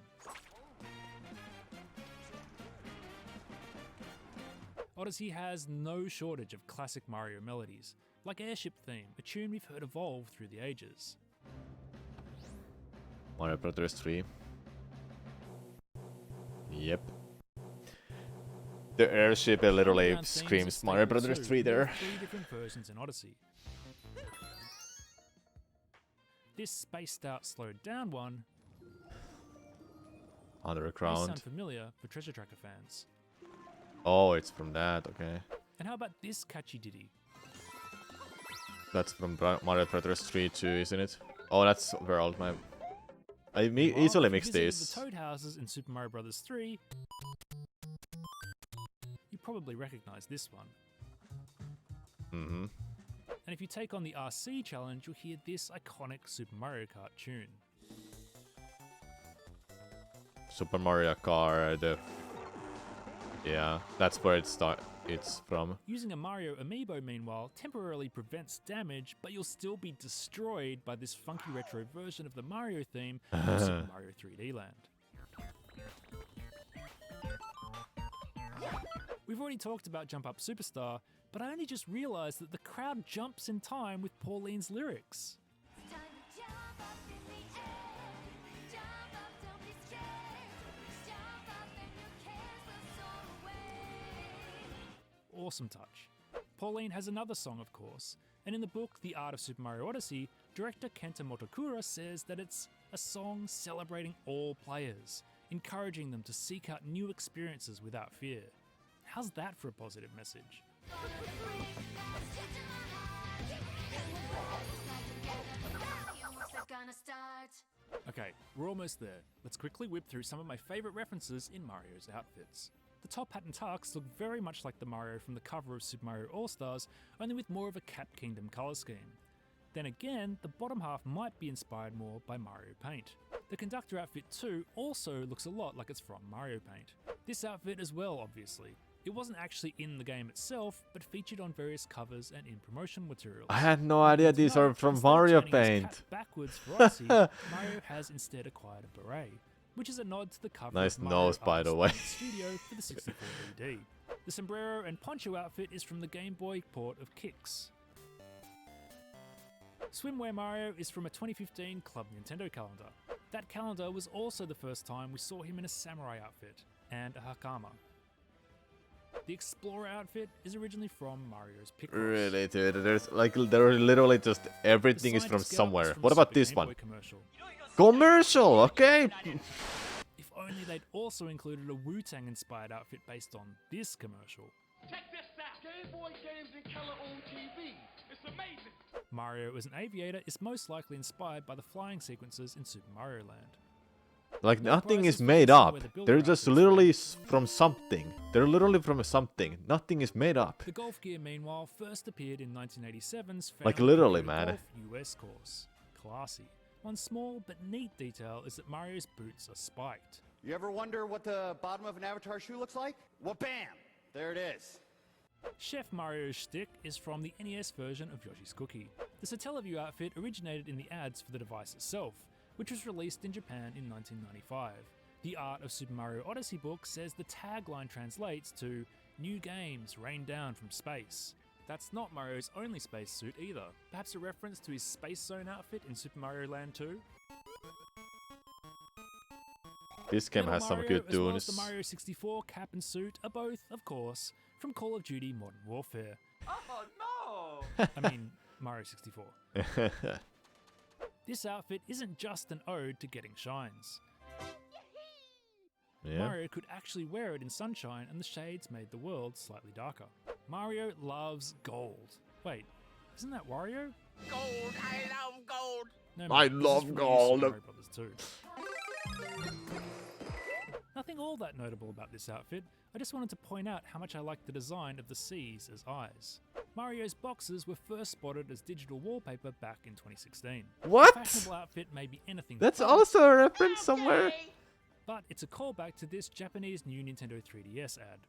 Odyssey has no shortage of classic Mario melodies, like Airship Theme, a tune we've heard evolve through the ages. Mario Brothers 3. Yep. The airship literally Background themes are screams Mario stable Brothers too. 3 There are there. 3 different versions in Odyssey. This spaced out, slowed down one may Underground. sound familiar for Treasure Tracker fans. Oh, it's from that, okay. And how about this catchy ditty? That's from Mario Brothers 3 too, isn't it? Oh, that's World, man. I Well, easily if you mix visited this. the Toad houses in Super Mario Bros. 3, you probably recognize this one. Mm-hmm. And if you take on the RC challenge, you'll hear this iconic Super Mario Kart tune. Super Mario Kart. Yeah, that's where it's from. Using a Mario amiibo, meanwhile, temporarily prevents damage, but you'll still be destroyed by this funky retro version of the Mario theme from Super Mario 3D Land. We've already talked about Jump Up Superstar, but I only just realised that the crowd jumps in time with Pauline's lyrics. Awesome touch. Pauline has another song, of course, and in the book The Art of Super Mario Odyssey, director Kenta Motokura says that it's a song celebrating all players. encouraging them to seek out new experiences without fear. How's that for a positive message? Okay, we're almost there. Let's quickly whip through some of my favourite references in Mario's outfits. The top hat and tux look very much like the Mario from the cover of Super Mario All-Stars, only with more of a Cat Kingdom colour scheme. Then again, the bottom half might be inspired more by Mario Paint. The conductor outfit too also looks a lot like it's from Mario Paint. This outfit as well, obviously. It wasn't actually in the game itself, but featured on various covers and in promotional materials. I had no idea these are from Instead of Mario turning his Paint. cap backwards for Odyssey, Mario has instead acquired a beret, which is a nod to the cover Nice of Mario nose, by the Artist way. Paint Studio for the 64 BD. The sombrero and poncho outfit is from the Game Boy port of Kicks. Swimwear Mario is from a 2015 Club Nintendo calendar. That calendar was also the first time we saw him in a samurai outfit and a hakama. The Explorer outfit is originally from Mario's Picross. Really, dude. There are literally just everything is from Scientist Scout somewhere. is from What a about Super this Game Boy one? Commercial. Commercial, okay. If only they'd also included a Wu-Tang inspired outfit based on this commercial. Check this out. Game Boy games in color on TV. It's amazing. Mario as an aviator is most likely inspired by the flying sequences in Super Mario Land. Like No nothing prizes is for made guessing up. where the builder They're just outfits literally from. from something. They're literally from something. Nothing is made up. The Golf Gear, meanwhile, first appeared in 1987's Like Found literally, Computer man. Golf US course. Classy. One small but neat detail is that Mario's boots are spiked. You ever wonder what the bottom of an Avatar shoe looks like? Well, bam! There it is. Chef Mario's shtick is from the NES version of Yoshi's Cookie. The Satellaview outfit originated in the ads for the device itself, which was released in Japan in 1995. The Art of Super Mario Odyssey book says the tagline translates to "New games rain down from space." That's not Mario's only spacesuit either. Perhaps a reference to his Space Zone outfit in Super Mario Land 2? This game Metal has some Mario, good as well as tunes. the Mario 64 cap and suit are both, of course, from Call of Duty Modern Warfare. Oh no! I mean, Mario 64. This outfit isn't just an ode to getting shines. Yeah. Mario could actually wear it in sunshine, and the shades made the world slightly darker. Mario loves gold. Wait, isn't that Wario? Gold, I love gold. No, I mate, this is love from the new gold. Super Mario Brothers 2. Nothing all that notable about this outfit. I just wanted to point out how much I like the design of the C's as eyes. Mario's boxes were first spotted as digital wallpaper back in 2016. What? The fashionable outfit may be anything That's but, also a reference somewhere. but it's a callback to this Japanese new Nintendo 3DS ad.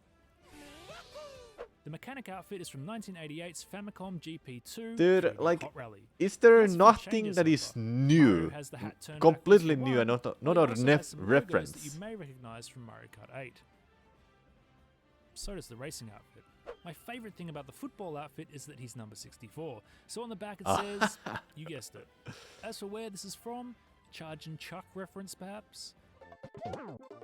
The mechanic outfit is from 1988's Famicom GP2 Dude, 3D like, Hot Rally. Is there As for nothing changes that is offer, Mario new? has the hat turned Completely backwards for new and one, not but a it also has some logos reference. that you may recognize from Mario Kart 8. So does the racing outfit. My favorite thing about the football outfit is that he's number 64. So on the back it says, you guessed it. As for where this is from, Charge and Chuck reference perhaps?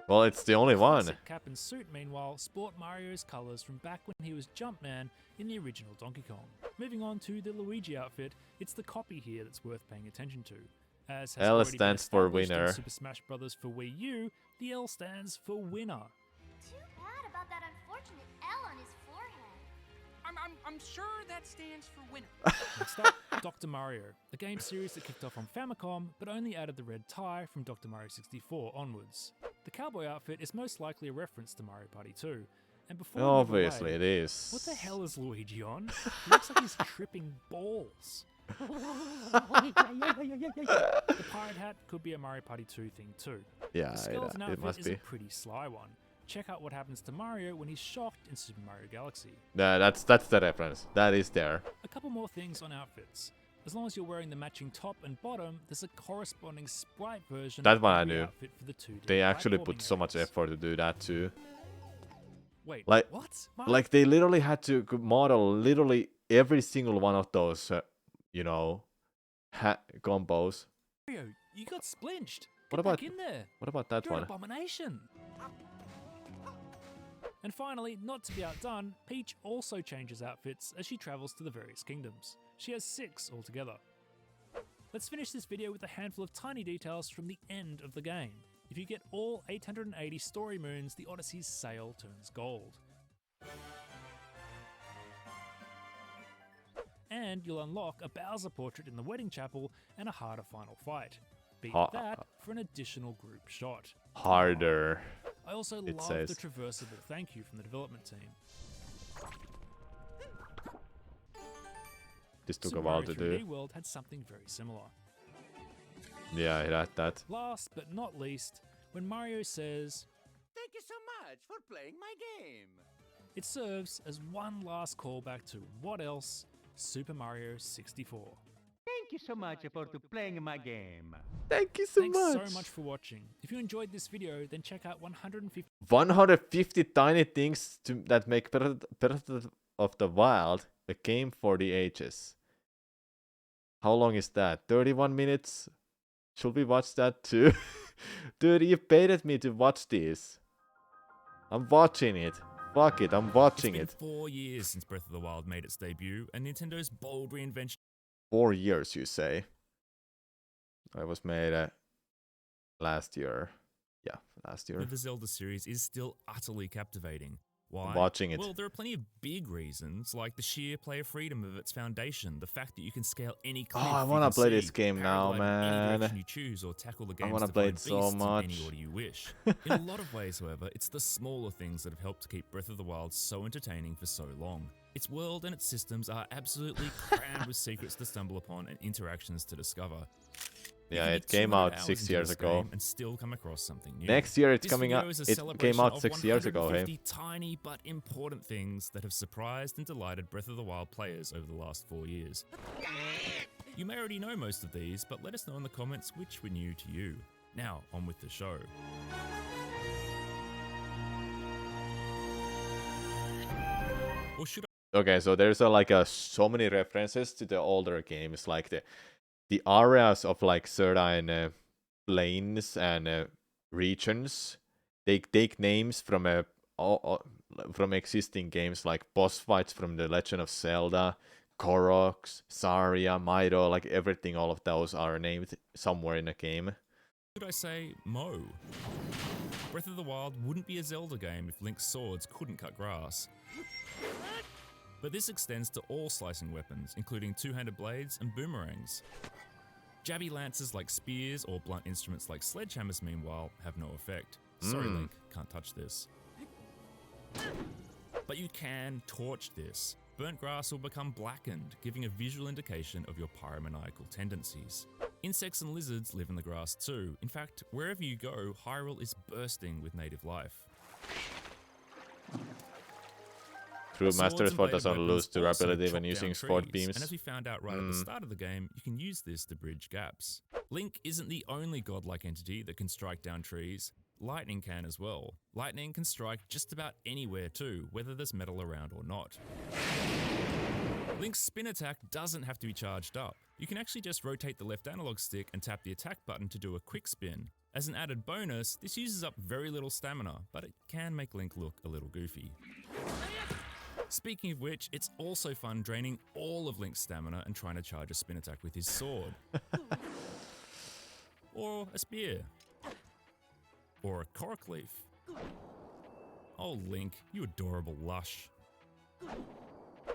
Well, it's the only one. Classic cap and suit, meanwhile, sport Mario's colours from back when he was Jumpman in the original Donkey Kong. Moving on to the Luigi outfit, it's the copy here that's worth paying attention to. As has L already been stands for established in winner. Super Smash Bros. For Wii U, the L stands for winner. Too bad about that unfortunate L on his forehead. I'm sure that stands for winner. Next up, Dr. Mario, a game series that kicked off on Famicom, but only added the red tie from Dr. Mario 64 onwards. The cowboy outfit is most likely a reference to Mario Party 2. And before we move Obviously, away, it is. what the hell is Luigi on? He looks like he's tripping balls. The pirate hat could be a Mario Party 2 thing too. Yeah, The skeleton it outfit must is be. a pretty sly one. Check out what happens to Mario when he's shocked in Super Mario Galaxy. Yeah, that's the reference. That is there. A couple more things on outfits. As long as you're wearing the matching top and bottom, there's a corresponding sprite version That of one I every knew. outfit for the 2D They actually platforming put so much areas. effort to do that too. Wait, Like- what? Mario? Like they literally had to model literally every single one of those, combos. Mario, you got splinched. What Get about- back in there? What about that You're an one? abomination. And finally, not to be outdone, Peach also changes outfits as she travels to the various kingdoms. She has 6 altogether. Let's finish this video with a handful of tiny details from the end of the game. If you get all 880 story moons, the Odyssey's sail turns gold. And you'll unlock a Bowser portrait in the wedding chapel and a harder final fight. Beat that for an additional group shot. Harder. I also It love says. the traversable thank you from the development team. This took Super a while Mario to 3D do. World had something very similar. Yeah, I had that. Last but not least, when Mario says, Thank you so much for playing my game. it serves as one last callback to what else? Super Mario 64. Thank you so much for playing my game. Thank you so Thanks much. so much for watching. If you enjoyed this video, then check out 150 150 tiny things that make Breath of the Wild a game for the ages. How long is that? 31 minutes? Should we watch that too? Dude, you baited me to watch this. I'm watching it. Fuck it, I'm watching It's it. been 4 years since Breath of the Wild made its debut, and Nintendo's bold reinvention 4 years, you say? It was made last year. Yeah, last year. of the Zelda series is still utterly captivating. Why? I'm watching it. Well, there are plenty of big reasons, like the sheer player freedom of its foundation, the fact that you can scale any cliff I you wanna can play see, this game now, paraglide in any man. direction you choose, or tackle the games wanna to play find it so beasts in much. any order you wish. In a lot of ways, however, it's the smaller things that have helped to keep Breath of the Wild so entertaining for so long. Its world and its systems are absolutely crammed with secrets to stumble upon and interactions to discover. You Yeah, can it be came 200 out hours 6 into years this ago. game and still come across something new. Next year it's This coming video out. is a It came celebration out of 6 years ago, hey? 150 tiny but important things that have surprised and delighted Breath of the Wild players over the last 4 years. You may already know most of these, but let us know in the comments which were new to you. Now, on with the show. Or should Okay, so there's so many references to the older games, like the areas of like certain planes and regions. They take names from from existing games, like boss fights from The Legend of Zelda, Koroks, Saria, Mido, like everything. All of those are named somewhere in a game. I say Mo? Breath of the Wild wouldn't be a Zelda game if Link's swords couldn't cut grass. But this extends to all slicing weapons, including two-handed blades and boomerangs. Jabby lances like spears or blunt instruments like sledgehammers, meanwhile, have no effect. Sorry, Link, can't touch this. But you can torch this. Burnt grass will become blackened, giving a visual indication of your pyromaniacal tendencies. Insects and lizards live in the grass too. In fact, wherever you go, Hyrule is bursting with native life. True, Swords Master and Sword bladed doesn't weapons lose also durability chop when down using sword trees, beams. And as we found out right at the start of the game, you can use this to bridge gaps. Link isn't the only godlike entity that can strike down trees. Lightning can as well. Lightning can strike just about anywhere too, whether there's metal around or not. Link's spin attack doesn't have to be charged up. You can actually just rotate the left analog stick and tap the attack button to do a quick spin. As an added bonus, this uses up very little stamina, but it can make Link look a little goofy. Speaking of which, it's also fun draining all of Link's stamina and trying to charge a spin attack with his sword. Or a spear. Or a cork leaf. Oh Link, you adorable lush.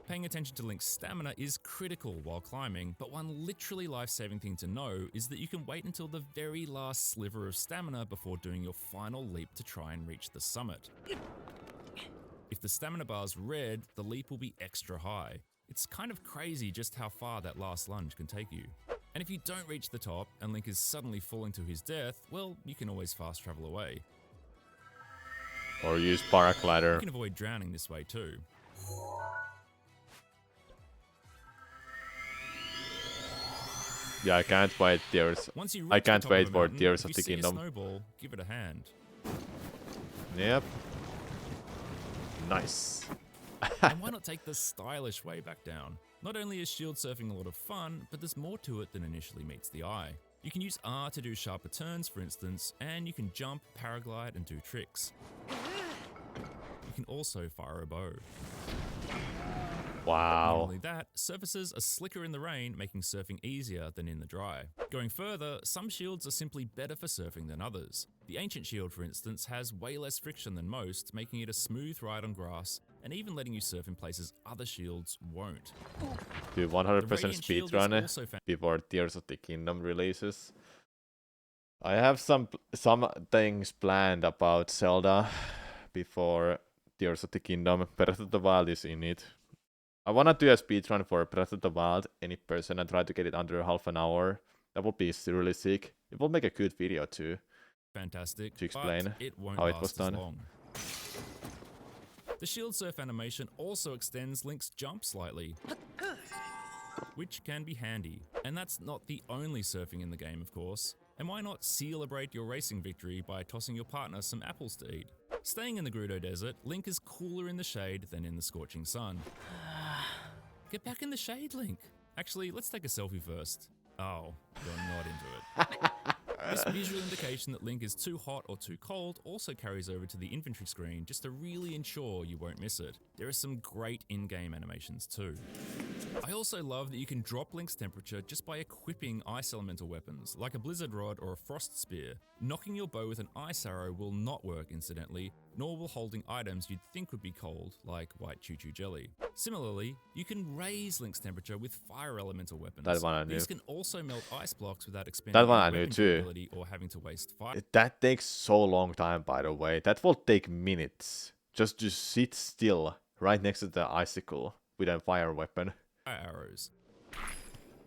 Paying attention to Link's stamina is critical while climbing, but one literally life-saving thing to know is that you can wait until the very last sliver of stamina before doing your final leap to try and reach the summit. If the stamina bar's red, the leap will be extra high. It's kind of crazy just how far that last lunge can take you. And if you don't reach the top and Link is suddenly falling to his death, well, you can always fast travel away. Or use You paraglider. can avoid drowning this way too. Yeah, I can't wait. Tears. Once you I reach the can't top wait of a for mountain, Tears if of you the see a Kingdom. snowball, give it a hand. Yep. Nice. And why not take the stylish way back down? Not only is shield surfing a lot of fun, but there's more to it than initially meets the eye. You can use R to do sharper turns, for instance, and you can jump, paraglide, and do tricks. You can also fire a bow. Not Wow. only that, surfaces are slicker in the rain, making surfing easier than in the dry. Going further, some shields are simply better for surfing than others. The Ancient Shield, for instance, has way less friction than most, making it a smooth ride on grass, and even letting you surf in places other shields won't. Do The 100% Radiant Shield is speedrun also before Tears of the Kingdom releases. I have some things planned about Zelda before Tears of the Kingdom. Breath of the Wild is in it. I wanna do a speedrun for Breath of the Wild, any person, and try to get it under half an hour. That would be really sick. It will make a good video too. Fantastic, To explain but it won't how it last was as done. long. The shield surf animation also extends Link's jump slightly, which can be handy. And that's not the only surfing in the game, of course. And why not celebrate your racing victory by tossing your partner some apples to eat? Staying in the Gerudo Desert, Link is cooler in the shade than in the scorching sun. Get back in the shade, Link. Actually, let's take a selfie first. Oh, you're not into it. This visual indication that Link is too hot or too cold also carries over to the inventory screen just to really ensure you won't miss it. There are some great in-game animations too. I also love that you can drop Link's temperature just by equipping ice elemental weapons, like a blizzard rod or a frost spear. Knocking your bow with an ice arrow will not work, incidentally, nor will holding items you'd think would be cold, like white choo-choo jelly. Similarly, you can raise Link's temperature with fire elemental weapons. That one I knew. These can also melt ice blocks without expending That one any I knew weapon too. capability or having to waste fire That takes so long time, by the way. That will take minutes. Just to sit still right next to the icicle with a fire weapon. arrows.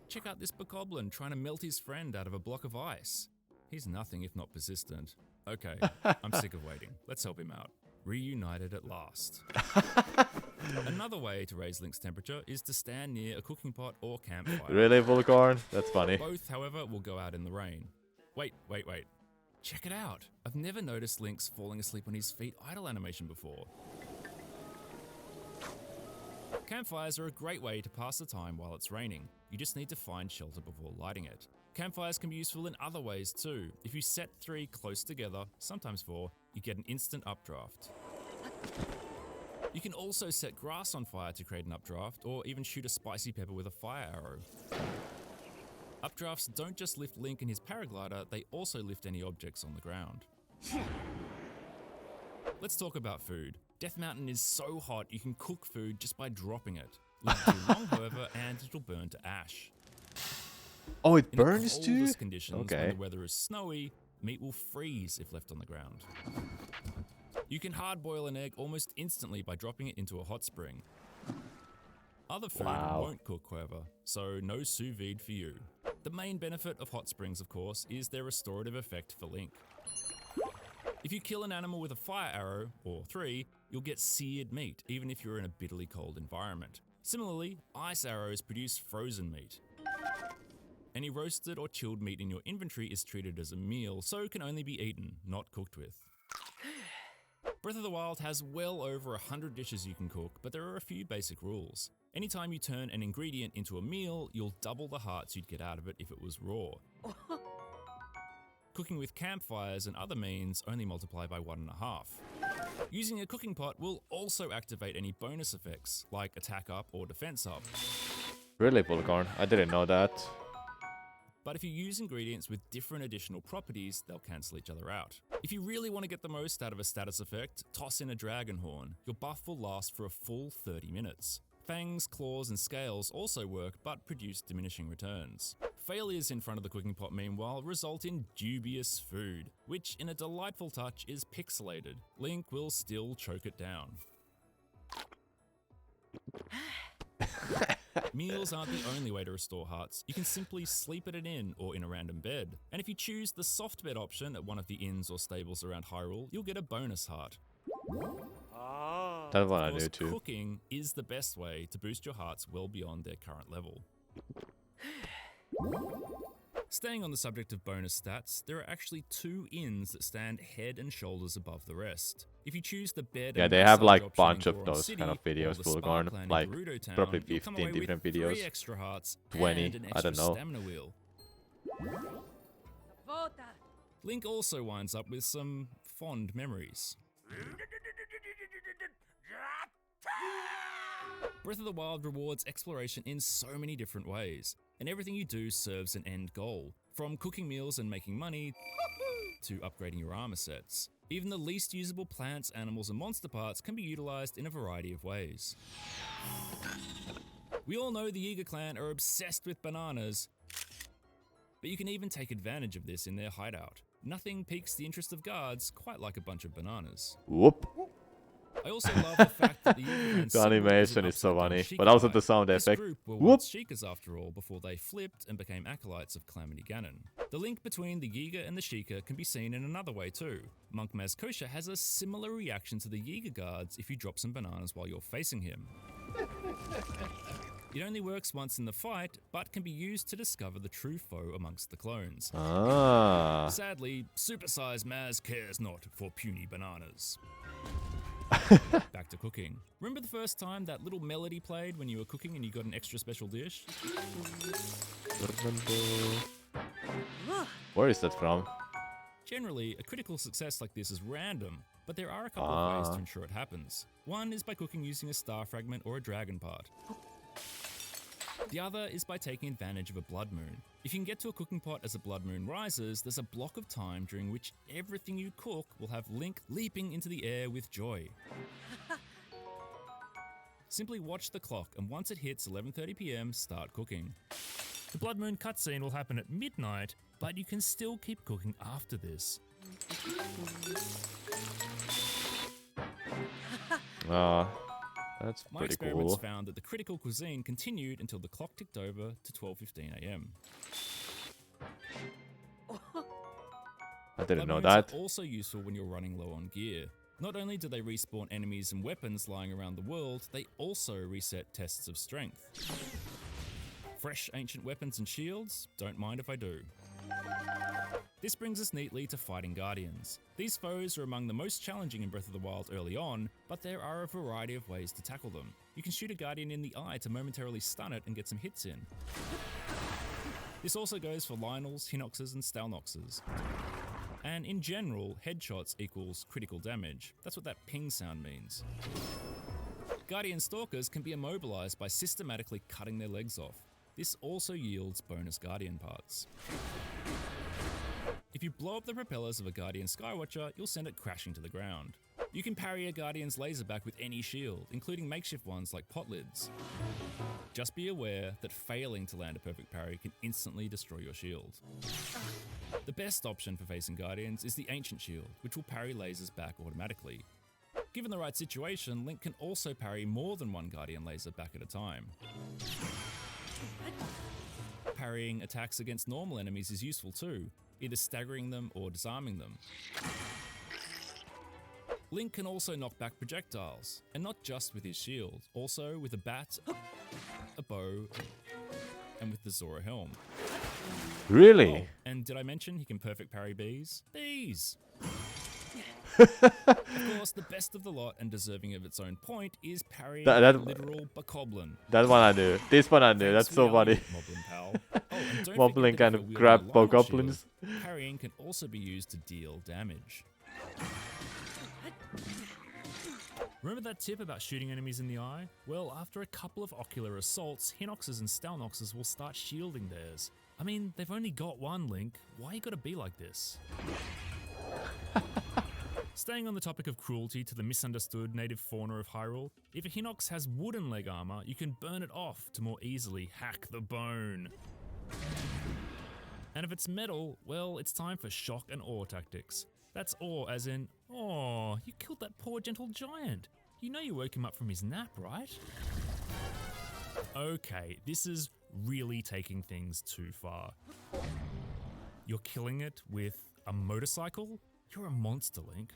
Check out this bokoblin trying to melt his friend out of a block of ice. He's nothing if not persistent. Okay, I'm sick of waiting. Let's help him out. Reunited at last. Another way to raise Link's temperature is to stand near a cooking pot or campfire. Really, Vulgarn? That's funny. Both, however, will go out in the rain. Wait. Check it out. I've never noticed Link's falling asleep on his feet idle animation before. Campfires are a great way to pass the time while it's raining. You just need to find shelter before lighting it. Campfires can be useful in other ways too. If you set 3 close together, sometimes 4, you get an instant updraft. You can also set grass on fire to create an updraft, or even shoot a spicy pepper with a fire arrow. Updrafts don't just lift Link and his paraglider, they also lift any objects on the ground. Let's talk about food. Death Mountain is so hot you can cook food just by dropping it. Leave it too long, however, and it'll burn to ash. Oh, it In the burns too? coldest conditions, Okay. when the weather is snowy, meat will freeze if left on the ground. You can hard boil an egg almost instantly by dropping it into a hot spring. Other food Wow. won't cook, however, so no sous vide for you. The main benefit of hot springs, of course, is their restorative effect for Link. If you kill an animal with a fire arrow, or 3, you'll get seared meat, even if you're in a bitterly cold environment. Similarly, ice arrows produce frozen meat. Any roasted or chilled meat in your inventory is treated as a meal, so can only be eaten, not cooked with. Breath of the Wild has well over 100 dishes you can cook, but there are a few basic rules. Anytime you turn an ingredient into a meal, you'll double the hearts you'd get out of it if it was raw. Cooking with campfires and other means only multiply by 1.5. Using a cooking pot will also activate any bonus effects, like attack up or defense up. Really, Vulgarn? I didn't know that. But if you use ingredients with different additional properties, they'll cancel each other out. If you really want to get the most out of a status effect, toss in a dragon horn. Your buff will last for a full 30 minutes. Fangs, claws, and scales also work, but produce diminishing returns. Failures in front of the cooking pot, meanwhile, result in dubious food, which, in a delightful touch, is pixelated. Link will still choke it down. Meals aren't the only way to restore hearts. You can simply sleep at an inn or in a random bed. And if you choose the soft bed option at one of the inns or stables around Hyrule, you'll get a bonus heart. That one I Of course, knew too. cooking is the best way to boost your hearts well beyond their current level. Staying on the subject of bonus stats, there are actually 2 inns that stand head and shoulders above the rest. If you choose the bed Yeah, and they have massage like option bunch in of Goron those City kind of or videos, the Spa Vulgarn. Clan in Like Gerudo Town, probably you'll come away 15 different with videos. 3 extra hearts 20, and an I don't extra know. stamina wheel. Link also winds up with some fond memories. Breath of the Wild rewards exploration in so many different ways, and everything you do serves an end goal, from cooking meals and making money to upgrading your armor sets. Even the least usable plants, animals, and monster parts can be utilized in a variety of ways. We all know the Yiga clan are obsessed with bananas, but you can even take advantage of this in their hideout. Nothing piques the interest of guards quite like a bunch of bananas. Whoop. I also love the fact that the The animation is so funny, but also the sound This effect. group were Whoop. once Sheikahs after all before they flipped and became acolytes of Calamity Ganon. The link between the Yiga and the Sheikah can be seen in another way too. Monk Maz Koshia has a similar reaction to the Yiga guards if you drop some bananas while you're facing him. It only works once in the fight, but can be used to discover the true foe amongst the clones. Ah. Sadly, supersized Maz cares not for puny bananas. Back to cooking. Remember the first time that little melody played when you were cooking and you got an extra special dish? Where is that from? Generally, a critical success like this is random, but there are a couple of ways to ensure it happens. One is by cooking using a star fragment or a dragon part. The other is by taking advantage of a blood moon. If you can get to a cooking pot as a blood moon rises, there's a block of time during which everything you cook will have Link leaping into the air with joy. Simply watch the clock, and once it hits 11:30 PM, start cooking. The blood moon cutscene will happen at midnight, but you can still keep cooking after this. That's My pretty experiments cool. found that the critical cuisine continued until the clock ticked over to 12:15 AM. I didn't Blood know moons that. are also useful when you're running low on gear. Not only do they respawn enemies and weapons lying around the world, they also reset tests of strength. Fresh ancient weapons and shields? Don't mind if I do. This brings us neatly to fighting Guardians. These foes are among the most challenging in Breath of the Wild early on, but there are a variety of ways to tackle them. You can shoot a Guardian in the eye to momentarily stun it and get some hits in. This also goes for Lionels, Hinoxes, and Stalnoxes. And in general, headshots equals critical damage. That's what that ping sound means. Guardian Stalkers can be immobilized by systematically cutting their legs off. This also yields bonus Guardian parts. If you blow up the propellers of a Guardian Skywatcher, you'll send it crashing to the ground. You can parry a Guardian's laser back with any shield, including makeshift ones like pot lids. Just be aware that failing to land a perfect parry can instantly destroy your shield. The best option for facing Guardians is the Ancient Shield, which will parry lasers back automatically. Given the right situation, Link can also parry more than one Guardian laser back at a time. Parrying attacks against normal enemies is useful too, either staggering them or disarming them. Link can also knock back projectiles, and not just with his shield, also with a bat, a bow, and with the Zora helm. Really? Oh, and did I mention he can perfect parry bees? Bees! Of course, the best of the lot and deserving of its own point is parrying That- literal Bokoblin. That one I knew. This one I knew. That's so funny. Moblin, pal. Oh, and don't Moblin forget that kind if of you're grab wielding a Lionel Bokoblins. shield, parrying can also be used to deal damage. Remember that tip about shooting enemies in the eye? Well, after a couple of ocular assaults, Hinoxes and Stalnoxes will start shielding theirs. I mean, they've only got one, Link. Why you gotta be like this? Staying on the topic of cruelty to the misunderstood native fauna of Hyrule, if a Hinox has wooden leg armor, you can burn it off to more easily hack the bone. And if it's metal, well, it's time for shock and awe tactics. That's awe as in, oh, you killed that poor gentle giant. You know you woke him up from his nap, right? Okay, this is really taking things too far. You're killing it with a motorcycle? You're a monster, Link.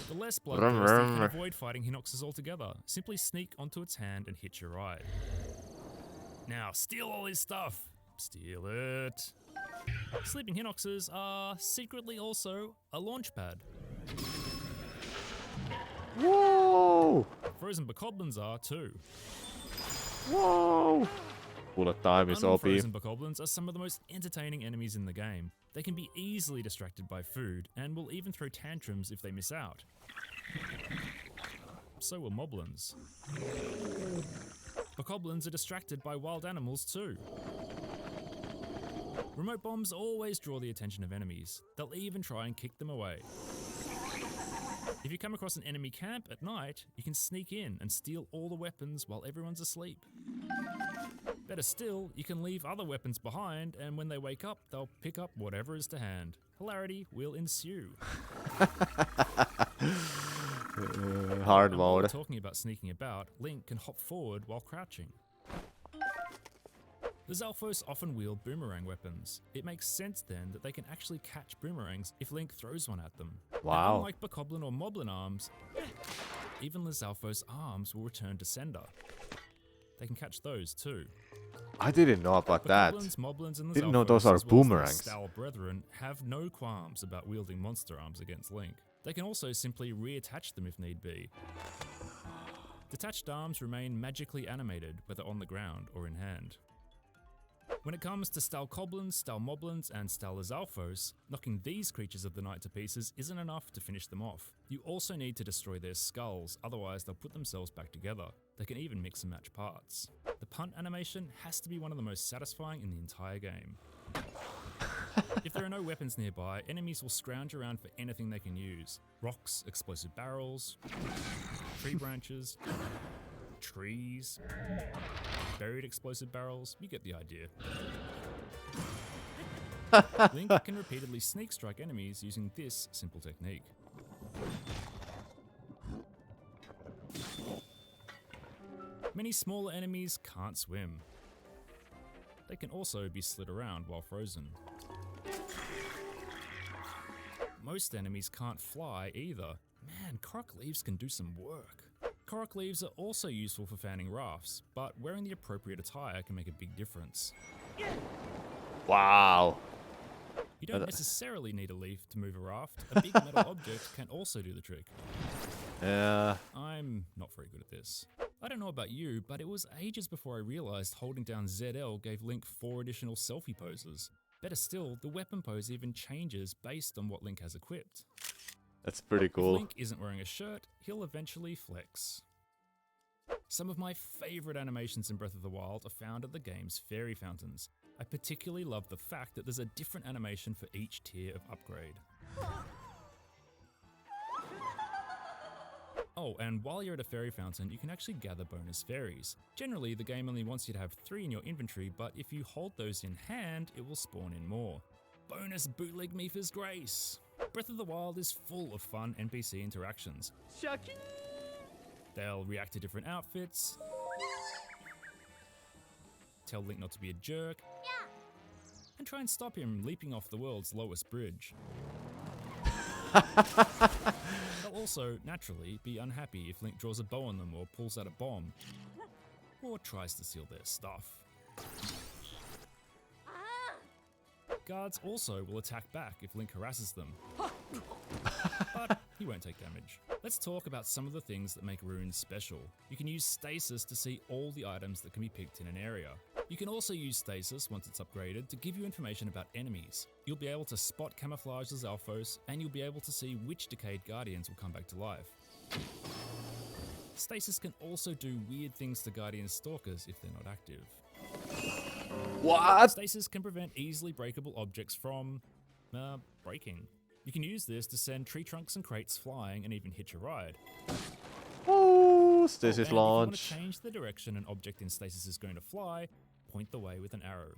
The less bloodthirsty can avoid fighting Hinoxes altogether. Simply sneak onto its hand and hitch your ride. Now, steal all his stuff. Steal it. Sleeping Hinoxes are secretly also a launch pad. Whoa! Frozen Bokoblins are too. Whoa! Bullet time is OP. Unfrozen bokoblins are some of the most entertaining enemies in the game. They can be easily distracted by food, and will even throw tantrums if they miss out. So will moblins. Bokoblins are distracted by wild animals too. Remote bombs always draw the attention of enemies. They'll even try and kick them away. If you come across an enemy camp at night, you can sneak in and steal all the weapons while everyone's asleep. Better still, you can leave other weapons behind, and when they wake up, they'll pick up whatever is to hand. Hilarity will ensue. Hard And while we're mode. talking about sneaking about, Link can hop forward while crouching. The Zalfos often wield boomerang weapons. It makes sense then that they can actually catch boomerangs if Link throws one at them. Wow. And unlike Bokoblin or Moblin arms, even the Zalfos arms will return to sender. They can catch those too. I didn't know about that. Bokoblins, Moblins, and the Didn't know Zalfos, those are as well as their boomerangs. Stal brethren, have no qualms about wielding monster arms against Link. They can also simply reattach them if need be. Detached arms remain magically animated, whether on the ground or in hand. When it comes to Stalkoblins, Stalmoblins, and Stalazalfos, knocking these creatures of the night to pieces isn't enough to finish them off. You also need to destroy their skulls, otherwise they'll put themselves back together. They can even mix and match parts. The punt animation has to be one of the most satisfying in the entire game. If there are no weapons nearby, enemies will scrounge around for anything they can use. Rocks, explosive barrels, tree branches, trees, buried explosive barrels, you get the idea. Link can repeatedly sneak strike enemies using this simple technique. Many smaller enemies can't swim. They can also be slid around while frozen. Most enemies can't fly either. Man, Korok leaves can do some work. Korok leaves are also useful for fanning rafts, but wearing the appropriate attire can make a big difference. Wow. You don't necessarily need a leaf to move a raft. A big metal object can also do the trick. Yeah. I'm not very good at this. I don't know about you, but it was ages before I realized holding down ZL gave Link 4 additional selfie poses. Better still, the weapon pose even changes based on what Link has equipped. That's pretty If cool. Link isn't wearing a shirt, he'll eventually flex. Some of my favorite animations in Breath of the Wild are found at the game's fairy fountains. I particularly love the fact that there's a different animation for each tier of upgrade. Oh, and while you're at a fairy fountain, you can actually gather bonus fairies. Generally, the game only wants you to have 3 in your inventory, but if you hold those in hand, it will spawn in more. Bonus bootleg Mipha's Grace! Breath of the Wild is full of fun NPC interactions. They'll react to different outfits, tell Link not to be a jerk, and try and stop him leaping off the world's lowest bridge. They'll also, naturally, be unhappy if Link draws a bow on them or pulls out a bomb, or tries to steal their stuff. Guards also will attack back if Link harasses them, but he won't take damage. Let's talk about some of the things that make runes special. You can use stasis to see all the items that can be picked in an area. You can also use stasis, once it's upgraded, to give you information about enemies. You'll be able to spot camouflage as Alphos, and you'll be able to see which decayed guardians will come back to life. Stasis can also do weird things to guardian stalkers if they're not active. What? Stasis can prevent easily breakable objects from, breaking. You can use this to send tree trunks and crates flying and even hitch a ride. Oh, stasis And if you want launch. to change the direction an object in stasis is going to fly, point the way with an arrow.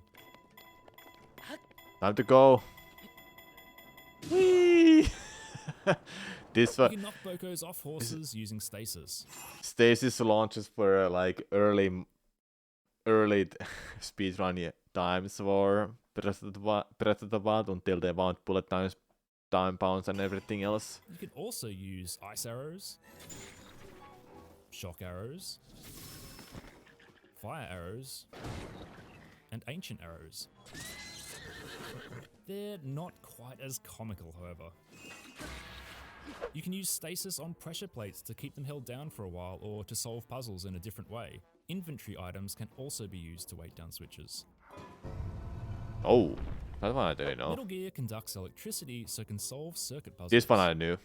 Time to go. Whee! This You can knock Bokos off horses using stasis. stasis launches for like early speedrun times for Breath of the Wild until they want bullet times, time bounce, and everything else. You can also use ice arrows, shock arrows, fire arrows, and ancient arrows. They're not quite as comical, however. You can use stasis on pressure plates to keep them held down for a while or to solve puzzles in a different way. Inventory items can also be used to weight down switches. Oh, that one I didn't know. Metal Gear conducts electricity so can solve circuit puzzles. This one I knew.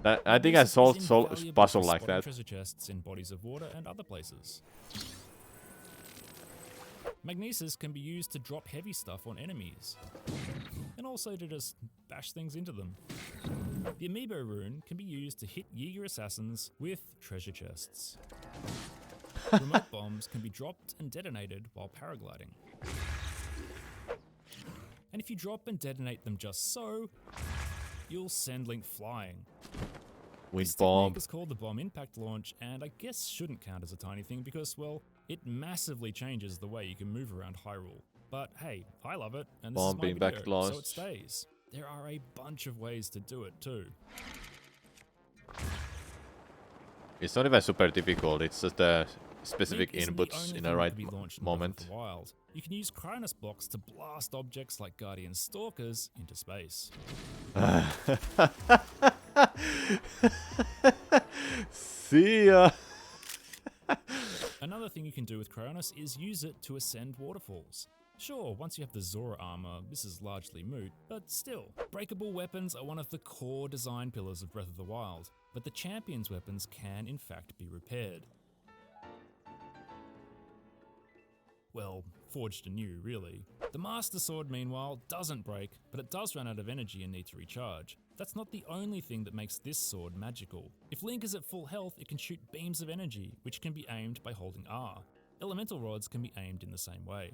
I think I Magnesis solved is invaluable puzzle for like spotting that. treasure chests in bodies of water and other places. Magnesis can be used to drop heavy stuff on enemies, and also to just bash things into them. The Amiibo rune can be used to hit Jaeger assassins with treasure chests. Remote bombs can be dropped and detonated while paragliding. And if you drop and detonate them just so, you'll send Link flying. Wind This bomb. technique is called the bomb impact launch, and I guess shouldn't count as a tiny thing because, well, it massively changes the way you can move around Hyrule. But hey, I love it, and this Bomb is my impact video, launch. so it stays. There are a bunch of ways to do it too. It's not even super difficult. It's just a specific Link isn't the inputs only in thing the right that can be launched in Breath of moment. the Wild. You can use Cronus blocks to blast objects like Guardian Stalkers into space. See ya. Another thing you can do with Cronus is use it to ascend waterfalls. Sure, once you have the Zora armor, this is largely moot, but still. Breakable weapons are one of the core design pillars of Breath of the Wild, but the Champion's weapons can in fact be repaired. Well, forged anew, really. The Master Sword, meanwhile, doesn't break, but it does run out of energy and need to recharge. That's not the only thing that makes this sword magical. If Link is at full health, it can shoot beams of energy, which can be aimed by holding R. Elemental rods can be aimed in the same way.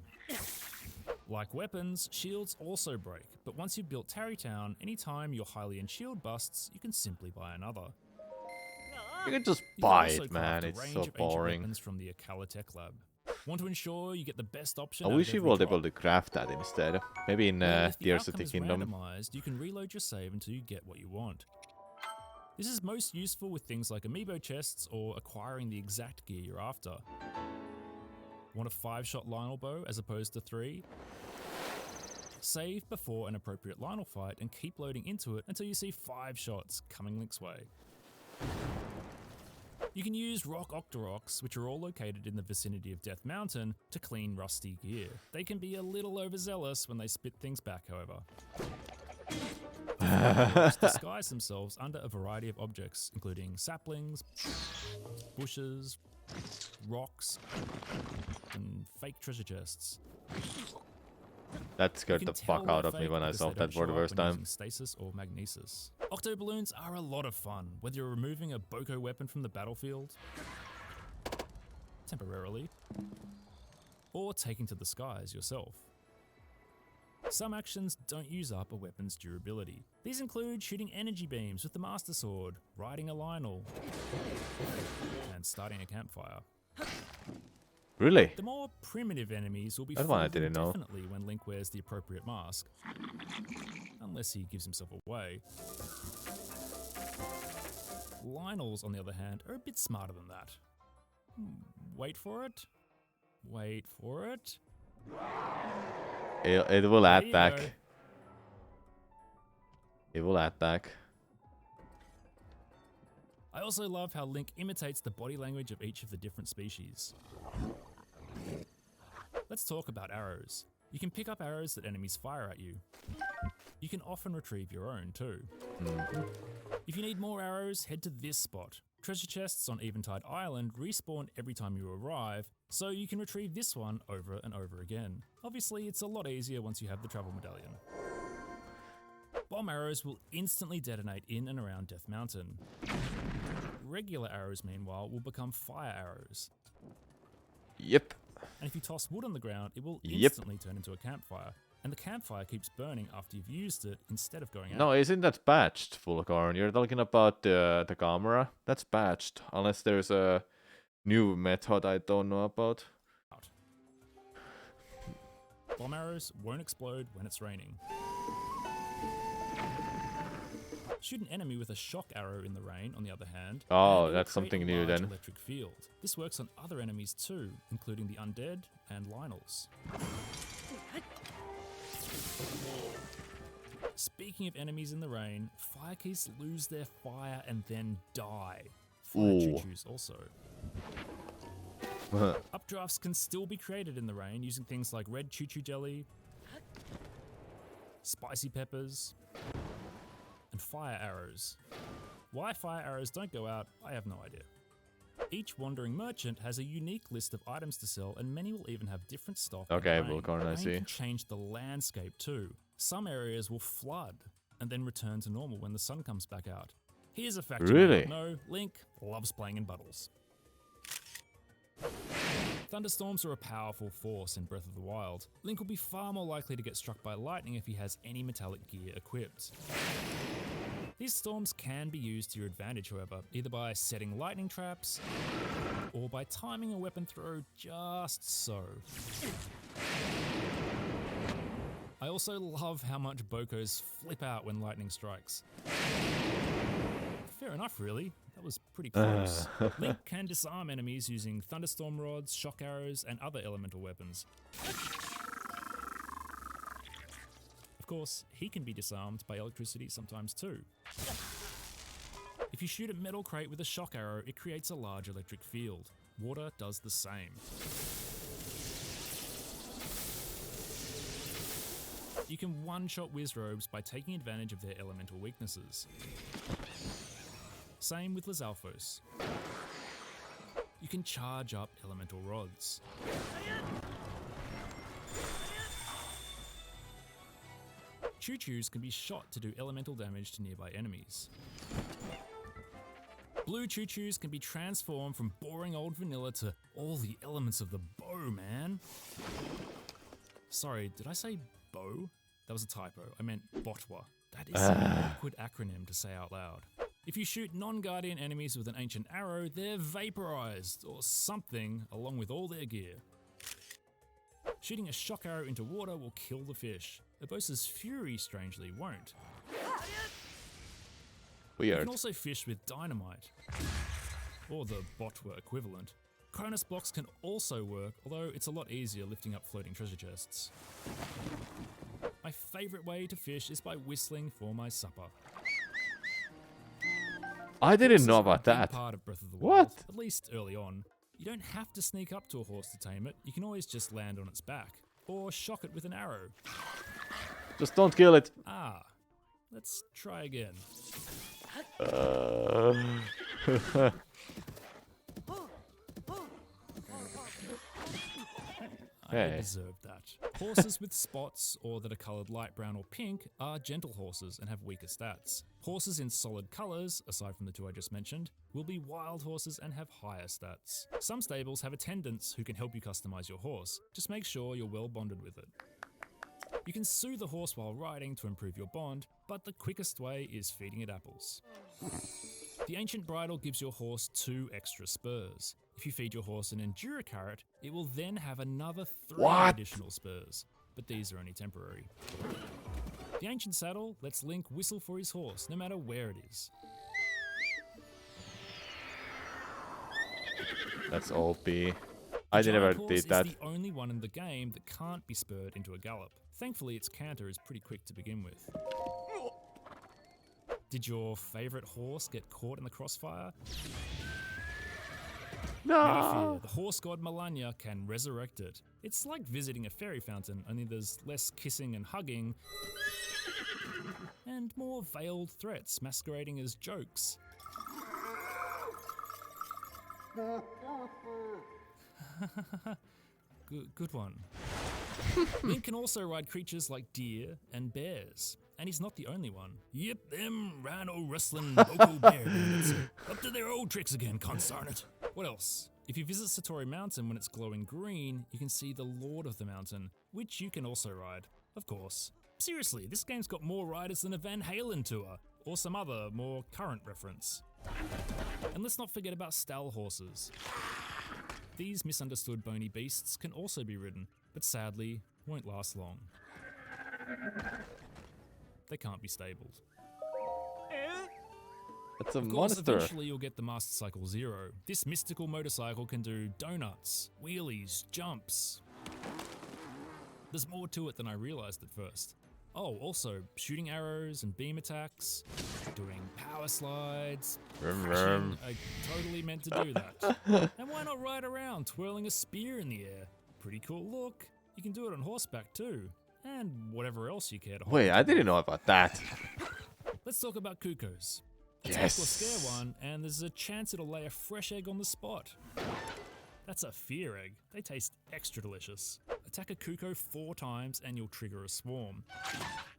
Like weapons, shields also break, but once you've built Tarrytown, anytime your Hylian shield busts, you can simply buy another. You can just You can buy also it, man. craft a It's range so of ancient boring. weapons from the Akala Tech Lab. Want to ensure you get the best option I out of wish you every were drop? able to craft that instead. Maybe in Well, if the Tears of outcome the is Kingdom. randomized, you can reload your save until you get what you want. This is most useful with things like amiibo chests or acquiring the exact gear you're after. Want a 5-shot Lionel bow as opposed to 3? Save before an appropriate Lionel fight and keep loading into it until you see 5 shots coming Link's way. You can use Rock Octoroks, which are all located in the vicinity of Death Mountain, to clean rusty gear. They can be a little overzealous when they spit things back, however. Octoroks disguise themselves under a variety of objects, including saplings, bushes, rocks, and fake treasure chests. That You scared can the tell fuck out they're of me fake when I because saw they that don't for the show up first when time. using stasis or magnesis. Octo balloons are a lot of fun, whether you're removing a Boko weapon from the battlefield, temporarily, or taking to the skies yourself. Some actions don't use up a weapon's durability. These include shooting energy beams with the Master Sword, riding a Lionel, and starting a campfire. Really? The more primitive enemies will be That one I fooled didn't know. indefinitely when Link wears the appropriate mask. Unless he gives himself away. Lionels, on the other hand, are a bit smarter than that. Wait for it. Wait for it. It will There add you back. go. It will add back. I also love how Link imitates the body language of each of the different species. Let's talk about arrows. You can pick up arrows that enemies fire at you. You can often retrieve your own too. If you need more arrows, head to this spot. Treasure chests on Eventide Island respawn every time you arrive, so you can retrieve this one over and over again. Obviously, it's a lot easier once you have the travel medallion. Bomb arrows will instantly detonate in and around Death Mountain. Regular arrows, meanwhile, will become fire arrows. Yep. And if you toss wood on the ground, it will Yep. instantly turn into a campfire. And the campfire keeps burning after you've used it instead of going out. No, isn't that patched, Fulgorn? You're talking about the camera? That's patched. Unless there's a new method I don't know about. Bomb arrows won't explode when it's raining. Shoot an enemy with a shock arrow in the rain, on the other hand. Oh, and it will that's create something a new large then. Electric field. This works on other enemies too, including the undead and Lionels. Speaking of enemies in the rain, fire keys lose their fire and then die. Fire choo-choos also. Updrafts can still be created in the rain using things like red choo-choo jelly, spicy peppers, and fire arrows. Why fire arrows don't go out, I have no idea. Each wandering merchant has a unique list of items to sell, and many will even have different stock. Okay, in the rain. Vulcan, I Rain see. can change the landscape too. Some areas will flood and then return to normal when the sun comes back out. Here's a fact you may Really? not know: Link loves playing in puddles. Thunderstorms are a powerful force in Breath of the Wild. Link will be far more likely to get struck by lightning if he has any metallic gear equipped. These storms can be used to your advantage, however, either by setting lightning traps or by timing a weapon throw just so. I also love how much Bokos flip out when lightning strikes. Fair enough, really. That was pretty close. Link can disarm enemies using thunderstorm rods, shock arrows, and other elemental weapons. Of course, he can be disarmed by electricity sometimes too. If you shoot a metal crate with a shock arrow, it creates a large electric field. Water does the same. You can one-shot Wizrobes by taking advantage of their elemental weaknesses. Same with Lizalfos. You can charge up elemental rods. Choo-choos can be shot to do elemental damage to nearby enemies. Blue choo-choos can be transformed from boring old vanilla to all the elements of the bow, man. Sorry, did I say bow? That was a typo. I meant Botwa. That is an awkward acronym to say out loud. If you shoot non-guardian enemies with an ancient arrow, they're vaporized or something along with all their gear. Shooting a shock arrow into water will kill the fish. Urbosa's Fury, strangely, won't. You Weird. can also fish with dynamite, or the Botwa equivalent. Cronus blocks can also work, although it's a lot easier lifting up floating treasure chests. My favourite way to fish is by whistling for my supper. I didn't know Horses are a about big that. part of Breath of the What? Wild, at least early on. You don't have to sneak up to a horse to tame it, you can always just land on its back, or shock it with an arrow. Just don't kill it. Ah, let's try again. I Hey. deserved that. Horses with spots, or that are coloured light brown or pink, are gentle horses and have weaker stats. Horses in solid colours, aside from the two I just mentioned, will be wild horses and have higher stats. Some stables have attendants who can help you customise your horse. Just make sure you're well bonded with it. You can soothe the horse while riding to improve your bond, but the quickest way is feeding it apples. The ancient bridle gives your horse 2 extra spurs. If you feed your horse an Endura carrot, it will then have another 3 What? additional spurs, but these are only temporary. The ancient saddle lets Link whistle for his horse, no matter where it is. That's OP. The I giant never horse did that. is the only one in the game that can't be spurred into a gallop. Thankfully, its canter is pretty quick to begin with. Did your favourite horse get caught in the crossfire? Never fear, the horse god Malanya can resurrect it. It's like visiting a fairy fountain, only there's less kissing and hugging, and more veiled threats masquerading as jokes. Good one. Link can also ride creatures like deer and bears. And he's not the only one. Yep, them rhino wrestling local bear bandits are up to their old tricks again, consarn it. What else? If you visit Satori Mountain when it's glowing green, you can see the Lord of the Mountain, which you can also ride, of course. Seriously, this game's got more riders than a Van Halen tour, or some other, more current reference. And let's not forget about stall horses. These misunderstood bony beasts can also be ridden, but sadly, won't last long. They can't be stabled. That's a Of course, monster. eventually you'll get the Master Cycle Zero. This mystical motorcycle can do donuts, wheelies, jumps. There's more to it than I realized at first. Oh, also shooting arrows and beam attacks, doing power slides, Vroom, crashing. vroom. I totally meant to do that. And why not ride around twirling a spear in the air? Pretty cool look. You can do it on horseback too, and whatever else you care to. Wait, I didn't know about that. Let's talk about Kukos. Attack Yes. or scare one, and there's a chance it'll lay a fresh egg on the spot. That's a fear egg. They taste extra delicious. Attack a Kuko 4 times and you'll trigger a swarm.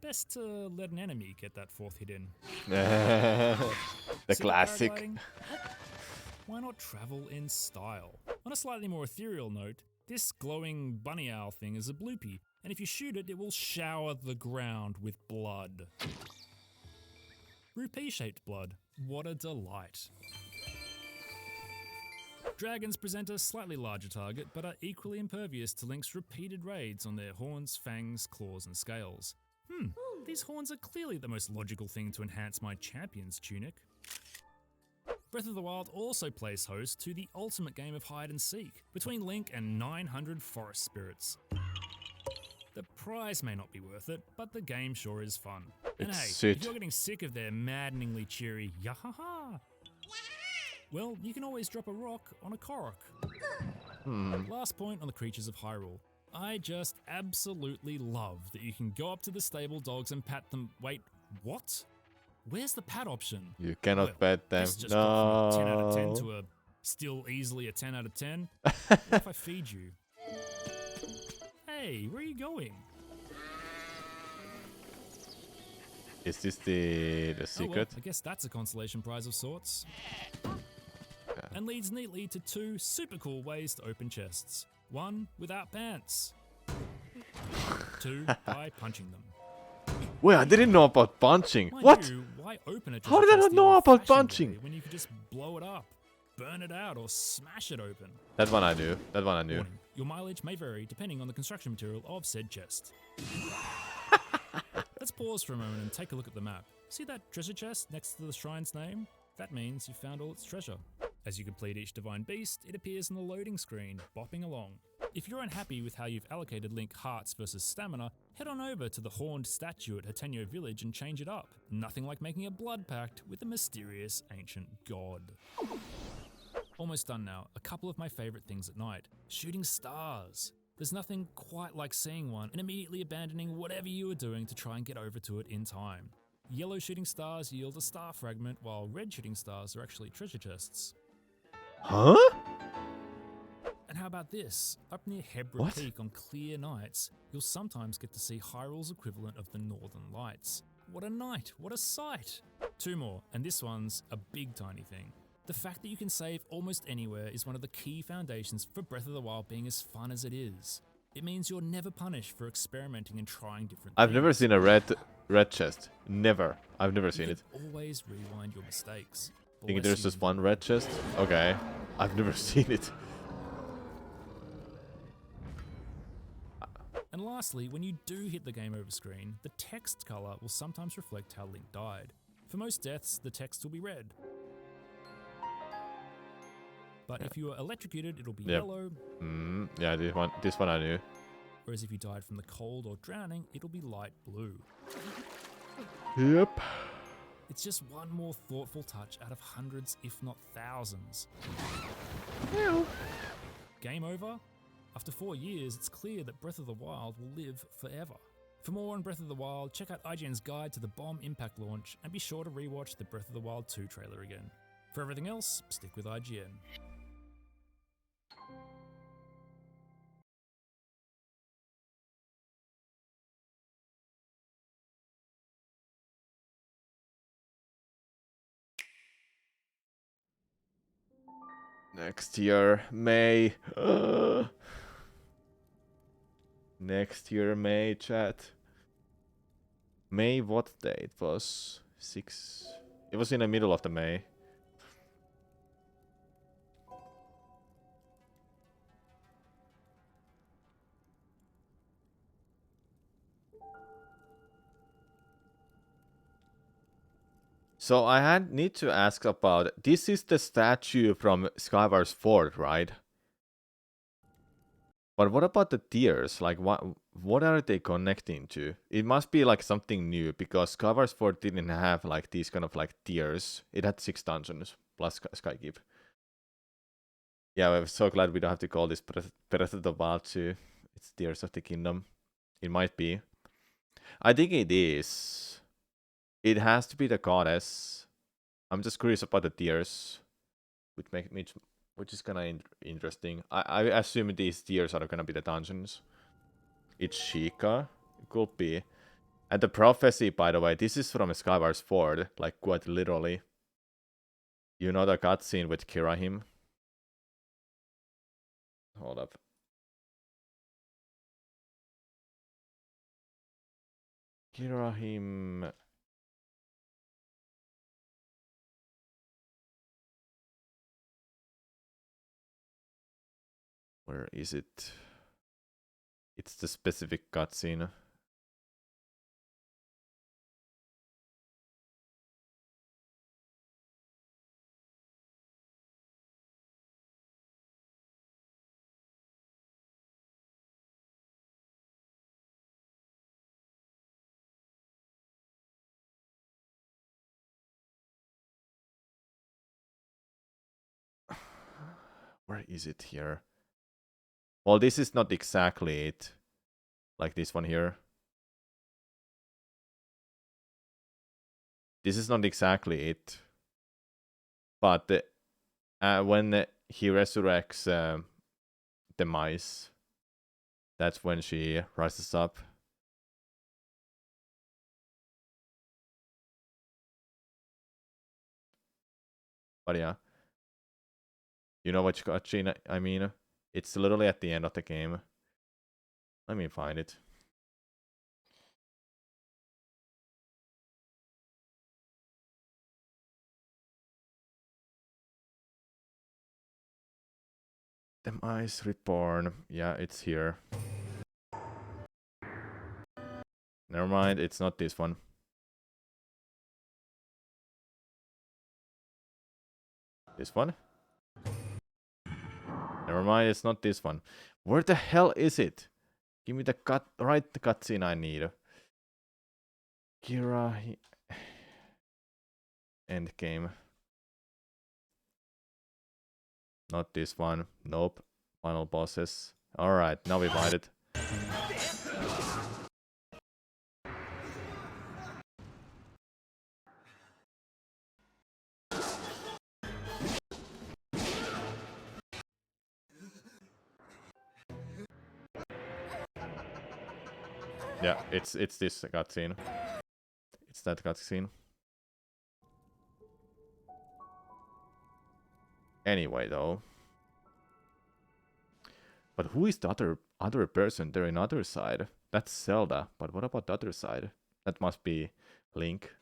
Best to let an enemy get that 4th hit in. The See classic. paragliding? Why not travel in style? On a slightly more ethereal note, this glowing bunny owl thing is a bloopy, and if you shoot it, it will shower the ground with blood. Rupee-shaped blood. What a delight. Dragons present a slightly larger target, but are equally impervious to Link's repeated raids on their horns, fangs, claws, and scales. These horns are clearly the most logical thing to enhance my champion's tunic. Breath of the Wild also plays host to the ultimate game of hide and seek between Link and 900 forest spirits. The prize may not be worth it, but the game sure is fun. And It's hey, shit. if you're getting sick of their maddeningly cheery yahaha, well, you can always drop a rock on a Korok. Last point on the creatures of Hyrule. I just absolutely love that you can go up to the stable dogs and pat them. Wait, what? Where's the pat option? You cannot Well, pet them. This just got from a 10 out of 10 No. to a still easily a 10 out of 10. What if I feed you? Hey, where are you going? Is this the Oh, well, secret? I guess that's a consolation prize of sorts. And leads neatly to 2 super cool ways to open chests. 1 without pants. 2 by punching them. Wait, I didn't know about punching. Mind What? you, why open a How did I chest not the know about old-fashioned punching? way when you could just blow it up, burn it out, or smash it open? That one I knew. That one I knew. Warning, your mileage may vary depending on the construction material of said chest. Let's pause for a moment and take a look at the map. See that treasure chest next to the shrine's name? That means you found all its treasure. As you complete each divine beast, it appears on the loading screen, bopping along. If you're unhappy with how you've allocated Link hearts versus stamina, head on over to the horned statue at Hatenyo Village and change it up. Nothing like making a blood pact with a mysterious ancient god. Almost done now. A couple of my favorite things at night. Shooting stars. There's nothing quite like seeing one and immediately abandoning whatever you were doing to try and get over to it in time. Yellow shooting stars yield a star fragment, while red shooting stars are actually treasure chests. Huh? And how about this? Up near Hebra What? Peak on clear nights, you'll sometimes get to see Hyrule's equivalent of the Northern Lights. What a night, what a sight! 2 more, and this one's a big tiny thing. The fact that you can save almost anywhere is one of the key foundations for Breath of the Wild being as fun as it is. It means you're never punished for experimenting and trying different I've things. never seen a red chest. Never. I've never You seen can it. always rewind your mistakes. Think Bless there's you. just one red chest? Okay. I've never seen it. And lastly, when you do hit the game over screen, the text color will sometimes reflect how Link died. For most deaths, the text will be red. But if you are electrocuted, it'll be Yep. yellow, Yeah, this one I knew. whereas if you died from the cold or drowning, it'll be light blue. Yep. It's just one more thoughtful touch out of hundreds, if not thousands. Game over? After 4 years, it's clear that Breath of the Wild will live forever. For more on Breath of the Wild, check out IGN's guide to the bomb impact launch, and be sure to rewatch the Breath of the Wild 2 trailer again. For everything else, stick with IGN. Next year, May. Next year, May, chat. May, what day? It was 6. It was in the middle of the May. So I need to ask about, this is the statue from Skyward Sword, right? But what about the tears? Like, what are they connecting to? It must be like something new because Skywars 4 didn't have like these kind of like tiers. It had 6 dungeons plus Skykeep. Yeah, I'm so glad we don't have to call this Breath of the Wild 2. It's Tears of the Kingdom. It might be. I think it is. It has to be the goddess. I'm just curious about the tiers, which is kind of interesting. I assume these tiers are gonna be the dungeons. It's Sheikah. It could be. And the prophecy, by the way, this is from Skywars 4, like quite literally. You know the cutscene with Kirahim? Hold up. Kirahim. Where is it? It's the specific cutscene. Where is it here? Well, this is not exactly it. Like this one here. This is not exactly it. But when he resurrects the mice, that's when she rises up. But yeah. You know which cutscene I mean? It's literally at the end of the game. Let me find it. The mice reborn. Yeah, it's here. Never mind, it's not this one. This one? Never mind, it's not this one. Where the hell is it? Give me the right cutscene I need. Kira Endgame. Not this one. Nope. Final bosses. Alright, now we find it. Yeah, it's this cutscene. It's that cutscene. Anyway, though. But who is the other person there in other side? That's Zelda. But what about the other side? That must be Link.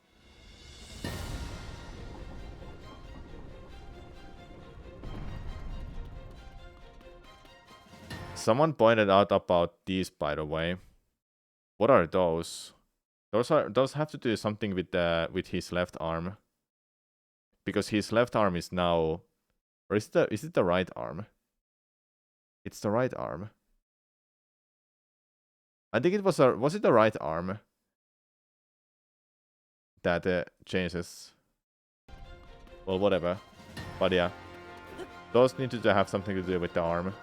Someone pointed out about these, by the way. What are those? Those have to do something with his left arm. Because his left arm is now, or is it the right arm? It's the right arm. I think it was it the right arm that changes? Well, whatever. But yeah, those need to have something to do with the arm.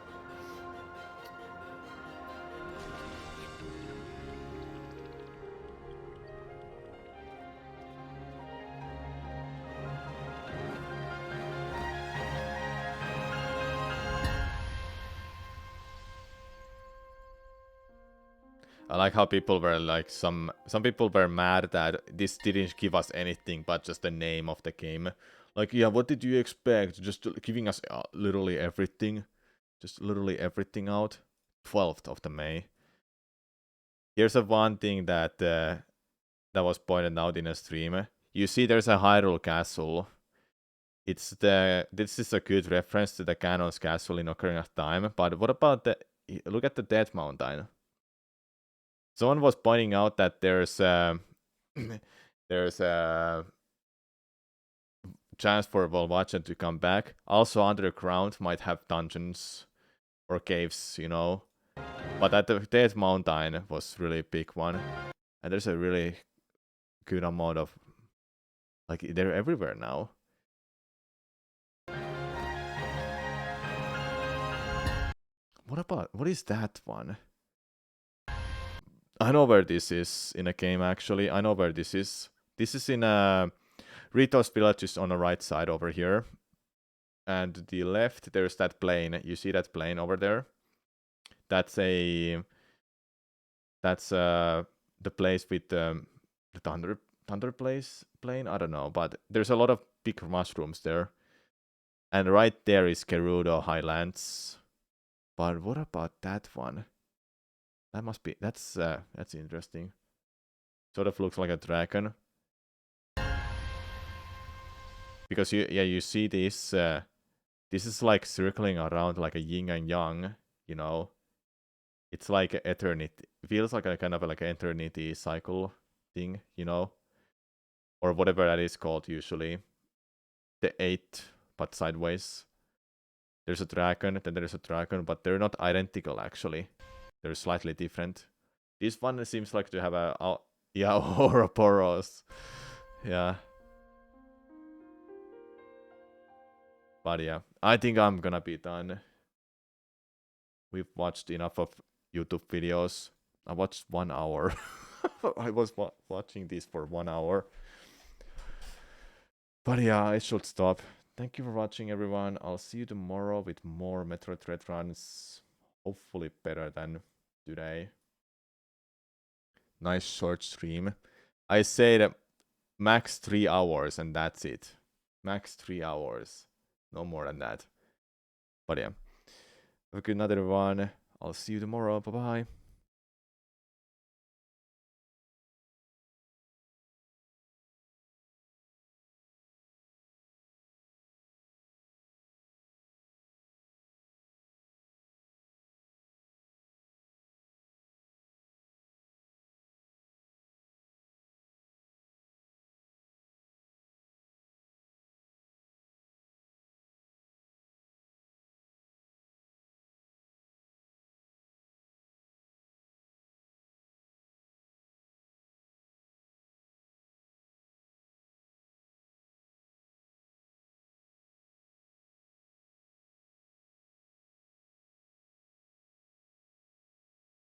I like how people were like, some people were mad that this didn't give us anything but just the name of the game. Like, yeah, what did you expect? Just giving us literally everything. Just literally everything out. 12th of the May. Here's one thing that that was pointed out in a stream. You see there's a Hyrule Castle. This is a good reference to the Ganon's Castle in Ocarina of Time. But what about look at the Death Mountain. Someone was pointing out that there's a chance for Volvachen to come back. Also, underground might have dungeons or caves, you know. But that the Death Mountain was really big one. And there's a really good amount of... Like, they're everywhere now. What is that one? I know where this is in a game, actually. I know where this is. This is in Ritos Village is on the right side over here. And to the left, there's that plane. You see that plane over there? That's the place with the Thunder plane? I don't know, but there's a lot of big mushrooms there. And right there is Gerudo Highlands. But what about that one? That must be... That's interesting. Sort of looks like a dragon. Because you see this... this is like circling around like a yin and yang, you know? It's like eternity. It feels like a kind of like an eternity cycle thing, you know? Or whatever that is called usually. The 8, but sideways. There's a dragon, then there's a dragon, but they're not identical actually. They're slightly different. This one seems like to have a... yeah, Ouroboros. Yeah. But yeah, I think I'm gonna be done. We've watched enough of YouTube videos. I watched 1 hour. I was watching this for 1 hour. But yeah, I should stop. Thank you for watching, everyone. I'll see you tomorrow with more Metroid Dread runs. Hopefully better than today. Nice short stream. I said max 3 hours and that's it. Max 3 hours. No more than that. But yeah. Have a good night, everyone. I'll see you tomorrow. Bye-bye.